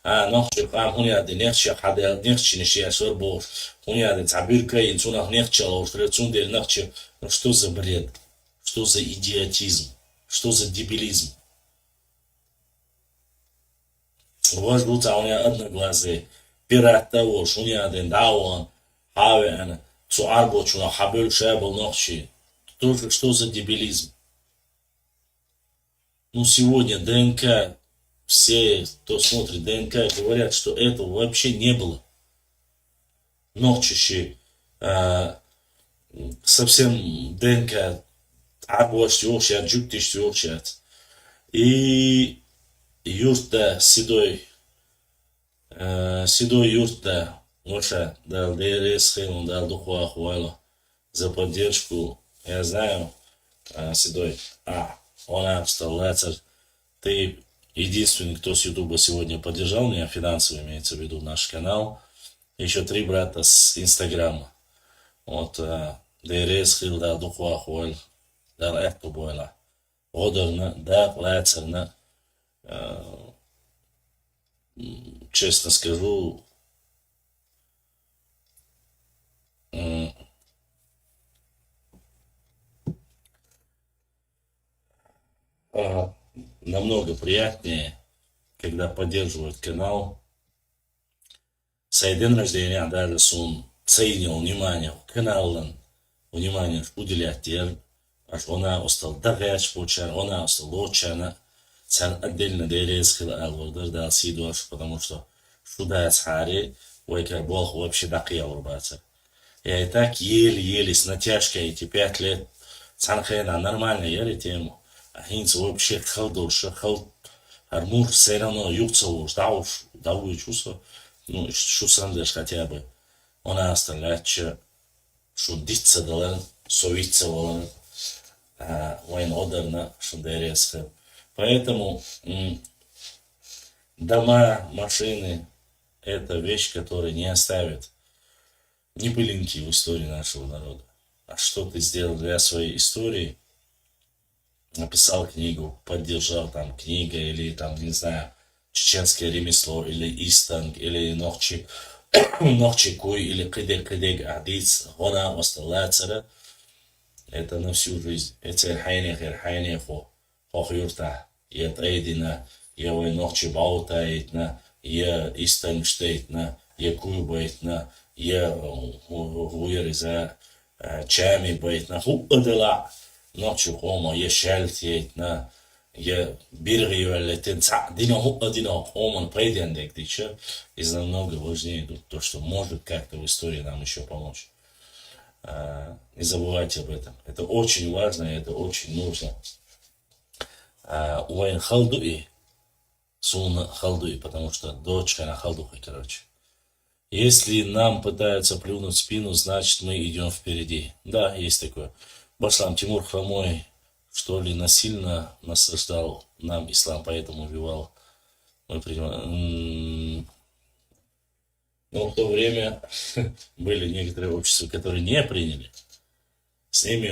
نخشى قام هني هذا نخشى حدا نخشى نشيا سوربوش هني هذا تعبير كاين تسونا نخشى لو تريتون ديال نخشى. Что за бред? Что за идиотизм? Что за дебилизм? Вождут у меня одноглазые. Пират того, что не один дауан, хавен, цуарбо, чуна хабель шабл нохчи. Что за дебилизм? Ну сегодня ДНК все, кто смотрит ДНК, говорят, что этого вообще не было. Ночищи, совсем ДНК, абош йошат, джуктиш йошат. И юрта седой юрт, да, Моша дал ДРС, дал духу хвалу за поддержку. Я знаю, Седой, он встал, Лацар, ты единственный, кто с Ютуба сегодня поддержал меня финансово, имеется в виду наш канал. Еще 3 брата с Инстаграма. Вот, ДРС, дал духу хвалу, дал эхту бойла. Одерна, да, Лацарна. Честно скажу, намного приятнее, когда поддерживают канал. С день рождения даже сон ценил внимание каналын, внимание уделять аж она остал дагаш почар, она остал лочана. Сам отдельно ДРС алвардар дал сидуаш, потому что шуда с хари, вайкар болх вообще дакия урбаться. Я и так еле-еле с натяжкой эти 5 лет санхайна нормально ели тему. А хинц вообще халдурша, армур все равно юкцелуш, дауш чувство. Ну, что сандеш хотя бы. Она оставляет, что дитца дала, совица вала, вайн одерна, что ДРС. Поэтому дома, машины – это вещь, которая не оставит ни пылинки в истории нашего народа. А что ты сделал для своей истории? Написал книгу, поддержал там книга или там, не знаю, чеченское ремесло, или истанг, или нохчикуй, или кидек адиц, гона, осталацера. Это на всю жизнь. Это хайне хо. Хохюрта, я трейдина, я вой нохчи баутаитна, я истангштейтна, я куйбаитна, я вуериза чами баитна, хуадела, нохчи хома, я шальтейтна, я биргивалетен, дина хуадина хоман прейдендек, дича, из намного важнее то, что может как-то в истории нам еще помочь. Не забывайте об этом. Это очень важно, и это очень нужно. Уайн халдуи, сун халдуи, потому что дочка на халдухе, короче. Если нам пытаются плюнуть в спину, значит мы идем впереди. Да, есть такое. Башлам Тимур Хромой, что ли, насильно насаждал нам ислам, поэтому убивал. Мы принимаем. Но в то время были некоторые общества, которые не приняли. С ними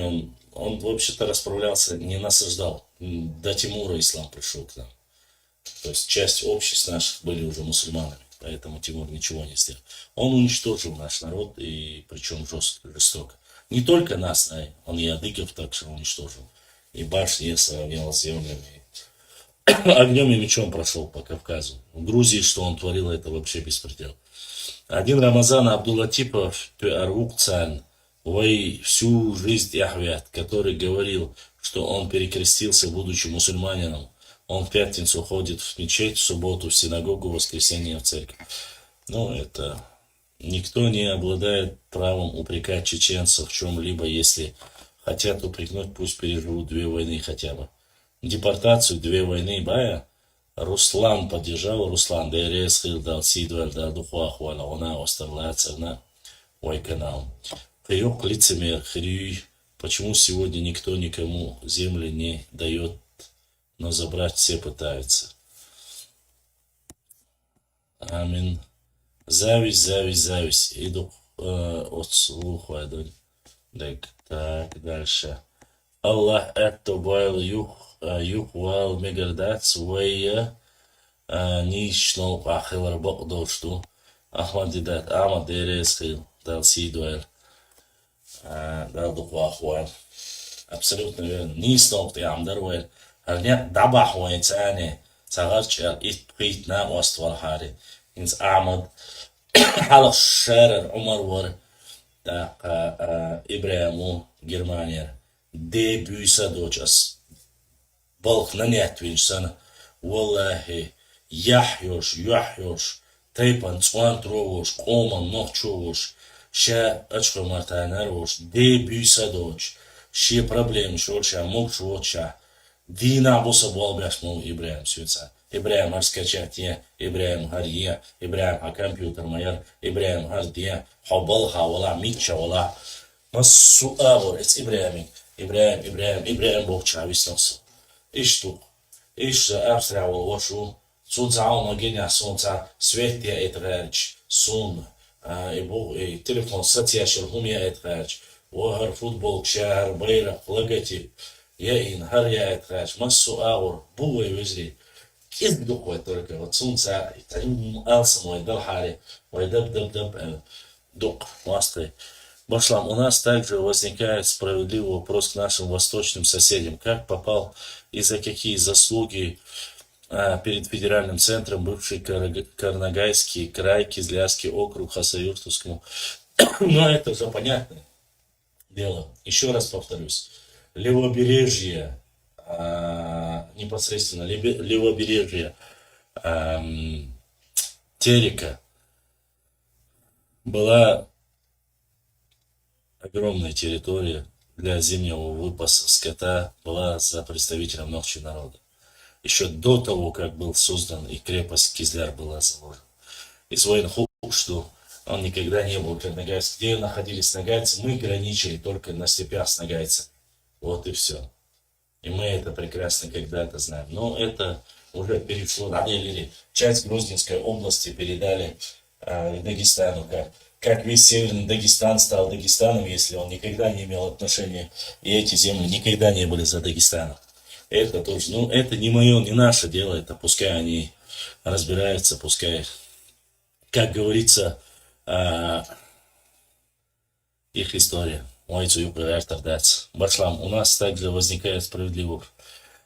он вообще-то расправлялся, не насаждал. До Тимура ислам пришел к нам. То есть часть обществ наших были уже мусульманами, поэтому Тимур ничего не сделал. Он уничтожил наш народ, и причем жестоко. Не только нас, он и адыгов также уничтожил. И башни сравнял с землями. Огнем и мечом прошел по Кавказу. В Грузии, что он творил, это вообще беспредел. Один Рамазан Абдуллатипов Арвукцан, всю жизнь Яхвят, который говорил, что он перекрестился, будучи мусульманином. Он в пятницу ходит в мечеть, в субботу в синагогу, в воскресенье в церковь. Но это никто не обладает правом упрекать чеченцев в чем-либо, если хотят упрекнуть, пусть переживут 2 войны хотя бы. Депортацию 2 войны бая Руслан поддержал, Руслан ДРС дал Сидваль, дал Духуахуала, она оставляется на мой канал. Приёк лицемер, хрюй, почему сегодня никто никому земли не дает, но забрать все пытаются. Амин. Зависть. Иду от слуха. Так, дальше. Аллах это байл юхвал мегардац вая ничнул ахилар бокдошту. Ахмад дидат, Амад Дересхил, дал Сидуэль, дал Духуахуэль. Абсолютно верно. Ничнул ты Амдарвэль. Нет, дабахуэн цане. Цагарчал ит на оствархари. Инс Амад. Халах Шерер Умар Вар. Так, Ибраиму, Германия. Дебюса дочас. Балх на нет винсана. Валлахи. Яхьёш, юахьёш, тейпан, цуан тровош, коман, нохчовош, ща очко мартайнарош, де бюсадоч, щи проблем шорча, мокшвоча, дина боса болбяш мол Ибраим сюца. Ибраим har скачать я, Ибраим har я, Ибраим har компьютер майер, Ибраим har дия, хабал хавала, митча вала. Массу авор, это Ибраим Бог чависнос. Ишту, за австралу вошу, цунцао геня солнца, свет я этрэч, сун, и Бог, и телефон сатьяшер хумия этрэч, вахар футбол, чар, бейра, логотип, я ин, хар я этрэч, массу авор, бувай везли. Киз духой только, вот солнца, и тарим алса мой далхари, мой даб, дух, мастры. Башлам, у нас также возникает справедливый вопрос к нашим восточным соседям. Как попал и за какие заслуги перед федеральным центром бывший Карнагайский край, Кизлярский округ, Хасавюртовскому? Но это же понятное дело. Еще раз повторюсь. Левобережье, непосредственно левобережье Терека была огромная территория для зимнего выпаса скота, была за представителем ногчи народа. Еще до того, как был создан и крепость Кизляр была заложена. Из воин что он никогда не был карнагайцем. Где находились нагайцы, мы граничили только на степях с нагайцами. Вот и все. И мы это прекрасно когда-то знаем. Но это уже перешло, или часть Грозненской области передали Дагестану, как весь Северный Дагестан стал Дагестаном, если он никогда не имел отношения, и эти земли никогда не были за Дагестаном. Это тоже, это не мое, не наше дело, это пускай они разбираются, пускай, как говорится, их история. Башлам, у нас также возникает справедливый.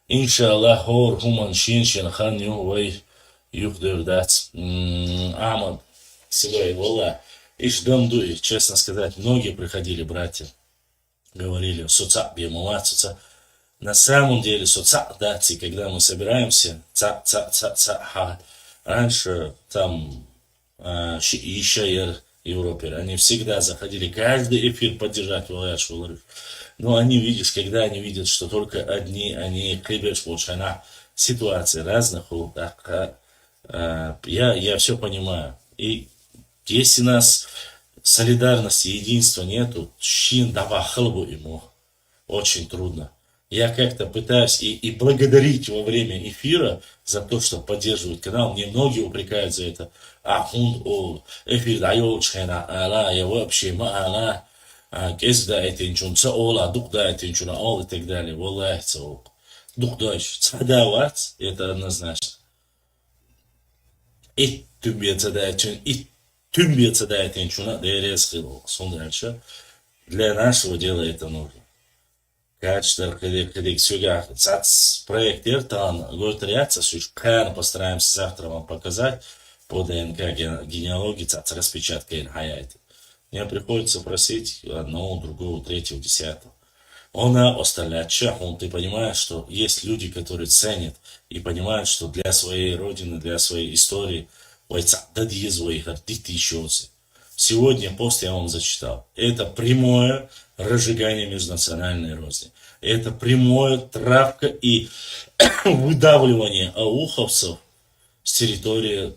Иншаллах, хор, хуман, шиншин, хан, ювай, юхдердац. Амад, Силой, Волла. Иш дамдуй, честно сказать, многие приходили, братья, говорили, суца, бемуа, суца. На самом деле, суца, дати, когда мы собираемся, ха. Раньше там еще Европе, они всегда заходили, каждый эфир поддержать Валаш Валарыш. Но они, видишь, когда они видят, что только одни, они хлебешь, она ситуации разных, я все понимаю. И если нас солидарности, единства нету, щин дава хлбу ему очень трудно. Я как-то пытаюсь и благодарить во время эфира за то, что поддерживают канал. Мне многие упрекают за это. Эфир даёчхена, я вообще маала, кезда этинчун, цаола, духда этинчуна, ол и так далее. Валлахи цаок. Духдойш, цадават, это однозначно. И тюмбе цадайтин, и тюмбе цадайтинчуна, дээрес хило. Сондальше. Для нашего дела это нужно. Качество, когда проект Эртан, год ряца, постараемся завтра вам показать по ДНК генеалогии, распечатка инхаяйте. Мне приходится просить одного, другого, третьего, десятого. Он оставляет чахун, ты понимаешь, что есть люди, которые ценят и понимают, что для своей родины, для своей истории, сегодня пост я вам зачитал. Это прямое разжигание межнациональной розни. Это прямое травка и выдавливание ауховцев с территории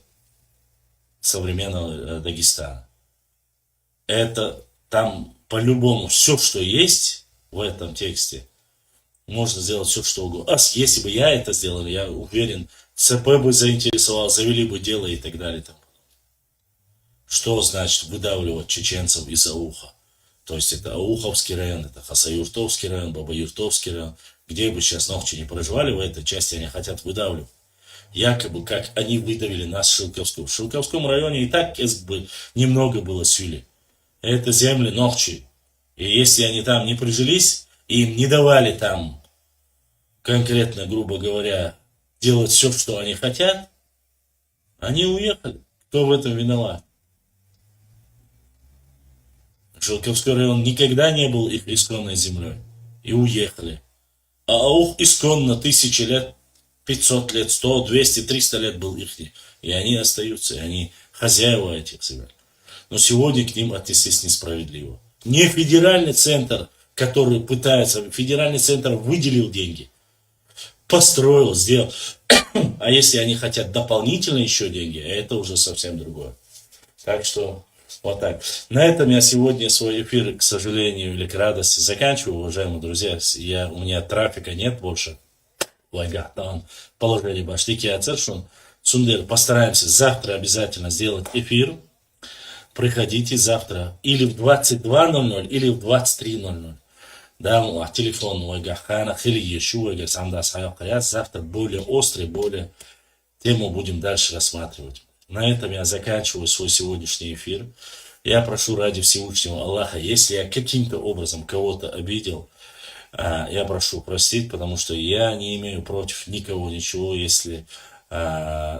современного Дагестана. Это там по-любому все, что есть в этом тексте, можно сделать все, что угодно. Если бы я это сделал, я уверен, ЦП бы заинтересовал, завели бы дело и так далее. Что значит выдавливать чеченцев из ауха? То есть это Ауховский район, это Хасавюртовский район, Бабаюртовский район. Где бы сейчас ногчи не проживали, в этой части они хотят выдавливать. Якобы, как они выдавили нас в Шилковском. В Шилковском районе и так бы немного было сюли. Это земли ногчи. И если они там не прижились, им не давали там конкретно, грубо говоря, делать все, что они хотят, они уехали. Кто в этом виноват? Шилковский район никогда не был их исконной землей. И уехали. А аух исконно 1000 лет 500 лет, 100, 200, 300 лет был их. И они остаются, и они хозяева этих земель. Но сегодня к ним отнеслись несправедливо. Не федеральный центр, который пытается, федеральный центр выделил деньги, построил, сделал. А если они хотят дополнительно еще деньги, это уже совсем другое. Так что вот так. На этом я сегодня свой эфир, к сожалению или к радости, заканчиваю, уважаемые друзья. У меня трафика нет больше. Там положили баштики ацершун. Сундер, постараемся завтра обязательно сделать эфир. Приходите завтра или в 22:00, или в 23:00. Да, телефон Уайгахана, Хили Ешу, завтра более острый, более тему будем дальше рассматривать. На этом я заканчиваю свой сегодняшний эфир. Я прошу ради Всевышнего Аллаха, если я каким-то образом кого-то обидел, я прошу простить, потому что я не имею против никого ничего, если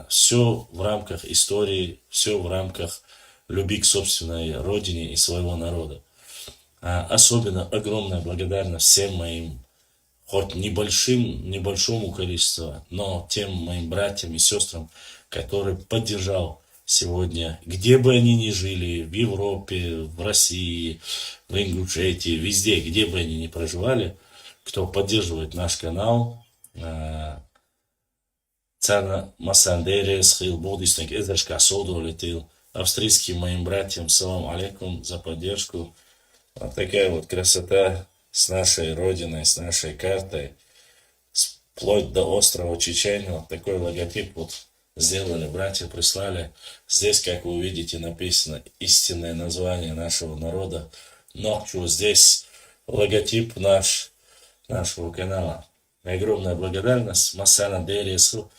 все в рамках истории, все в рамках любви к собственной родине и своего народа. Особенно огромная благодарность всем моим, хоть небольшому количеству, но тем моим братьям и сестрам, которые поддержал сегодня, где бы они ни жили, в Европе, в России, в Ингушетии, везде, где бы они ни проживали, кто поддерживает наш канал. Цана Масандере, Схил Бодиснек, Эзершка Соду летел. Австрийским моим братьям, салам алейкум за поддержку. Вот такая вот красота с нашей родиной, с нашей картой, вплоть до острова Чечень. Вот такой логотип вот сделали, братья прислали. Здесь, как вы видите, написано истинное название нашего народа. Нокчу, здесь логотип нашего канала. Огромная благодарность. Масана Дересу.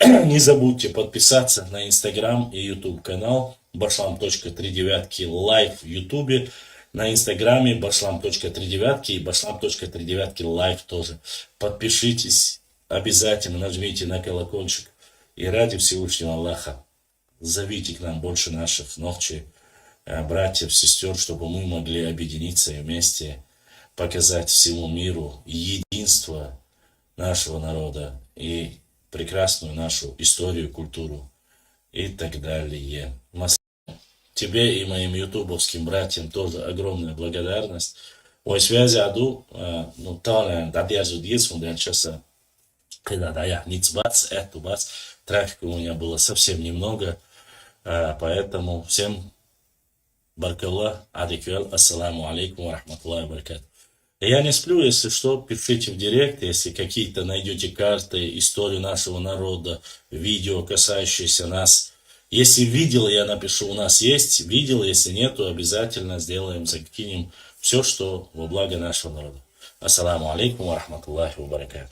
Не забудьте подписаться на Инстаграм и Ютуб канал Башлам.39 лайв в Ютубе. На Инстаграме Башлам.39 и Башлам.39 лайв тоже. Подпишитесь обязательно, нажмите на колокольчик. И ради Всевышнего Аллаха зовите к нам больше наших ночи, братьев, сестер, чтобы мы могли объединиться и вместе показать всему миру единство нашего народа и прекрасную нашу историю, культуру и так далее. Тебе и моим ютубовским братьям тоже огромная благодарность. Ой, связи аду, ну, талент, адьязу дьесун, да, часа, когда да, я ниц бац, эту бац, трафика у меня было совсем немного, поэтому всем баркаллах, адиквел, ассаламу алейкум, рахматуллахи баракату. Я не сплю, если что, пишите в директ, если какие-то найдете карты, историю нашего народа, видео, касающиеся нас. Если видел, я напишу, у нас есть, видел, если нету, обязательно сделаем, закинем все, что во благо нашего народа. Ассаламу алейкум ва рахматуллахи ва баракату.